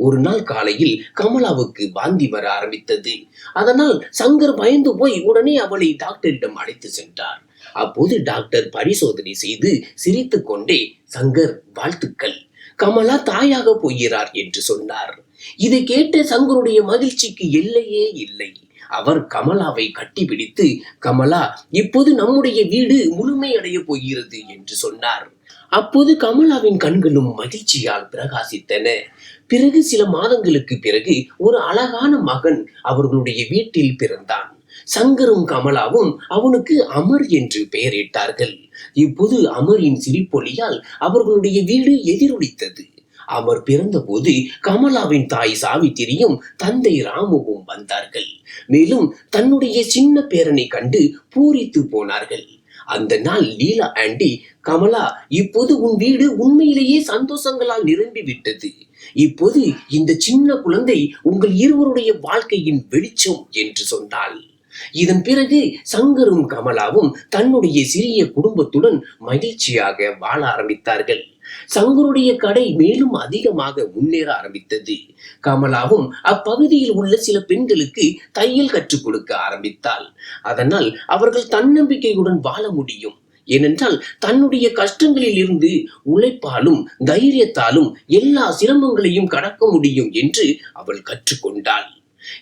ஒரு நாள் காலையில் கமலாவுக்கு வாந்தி வர ஆரம்பித்தது. அதனால் சங்கர் பயந்து போய் உடனே அவளை டாக்டரிடம் அழைத்து சென்றார். அப்போது டாக்டர் பரிசோதனை செய்து சிரித்துக் கொண்டே, சங்கர், வாழ்த்துக்கள், கமலா தாயாக போகிறார் என்று சொன்னார். இதை கேட்ட சங்கருடைய மகிழ்ச்சிக்கு எல்லையே இல்லை. அவர் கமலாவை கட்டிப்பிடித்து, கமலா, இப்போது நம்முடைய வீடு முழுமையடைய போகிறது என்று சொன்னார். அப்போது கமலாவின் கண்களும் மகிழ்ச்சியால் பிரகாசித்தன. பிறகு சில மாதங்களுக்கு பிறகு ஒரு அழகான மகன் அவர்களுடைய வீட்டில் பிறந்தான். சங்கரும் கமலாவும் அவனுக்கு அமர் என்று பெயரிட்டார்கள். இப்போது அமரின் சிரிப்பொலியால் அவர்களுடைய வீடு எதிரொலித்தது. அமர் பிறந்த போது கமலாவின் தாய் சாவித்திரியும் தந்தை ராமுவும் வந்தார்கள். மேலும் தன்னுடைய சின்ன பேரனை கண்டு பூரித்து போனார்கள். அந்த நாள் லீலா ஆண்டி, கமலா, இப்போது உன் வீடு உண்மையிலேயே சந்தோஷங்களால் நிரம்பி விட்டது. இப்போது இந்த சின்ன குழந்தை உங்கள் இருவருடைய வாழ்க்கையின் வெளிச்சம் என்று சொன்னாள். இதன் பிறகு சங்கரும் கமலாவும் தன்னுடைய சிறிய குடும்பத்துடன் மகிழ்ச்சியாக வாழ ஆரம்பித்தார்கள். சங்கருடைய கடை மேலும் அதிகமாக முன்னேற ஆரம்பித்தது. கமலாவும் அப்பகுதியில் உள்ள சில பெண்களுக்கு தையல் கற்றுக் கொடுக்க ஆரம்பித்தாள். அதனால் அவர்கள் தன்னம்பிக்கையுடன் வாழ முடியும். ஏனென்றால் தன்னுடைய கஷ்டங்களில் இருந்து உழைப்பாலும் தைரியத்தாலும் எல்லா சிரமங்களையும் கடக்க முடியும் என்று அவள் கற்றுக்கொண்டாள்.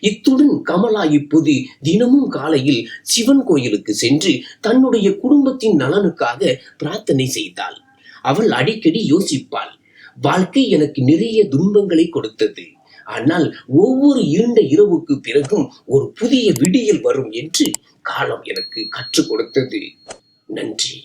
இத்துடன் கமலா இப்போது தினமும் காலையில் சிவன் கோயிலுக்கு சென்று தன்னுடைய குடும்பத்தின் நலனுக்காக பிரார்த்தனை செய்தாள். அவள் அடிக்கடி யோசிப்பாள், வாழ்க்கை எனக்கு நிறைய துன்பங்களை கொடுத்தது, ஆனால் ஒவ்வொரு இருண்ட இரவுக்கு பிறகும் ஒரு புதிய விடியல் வரும் என்று காலம் எனக்கு கற்றுக் கொடுத்தது. நன்றி.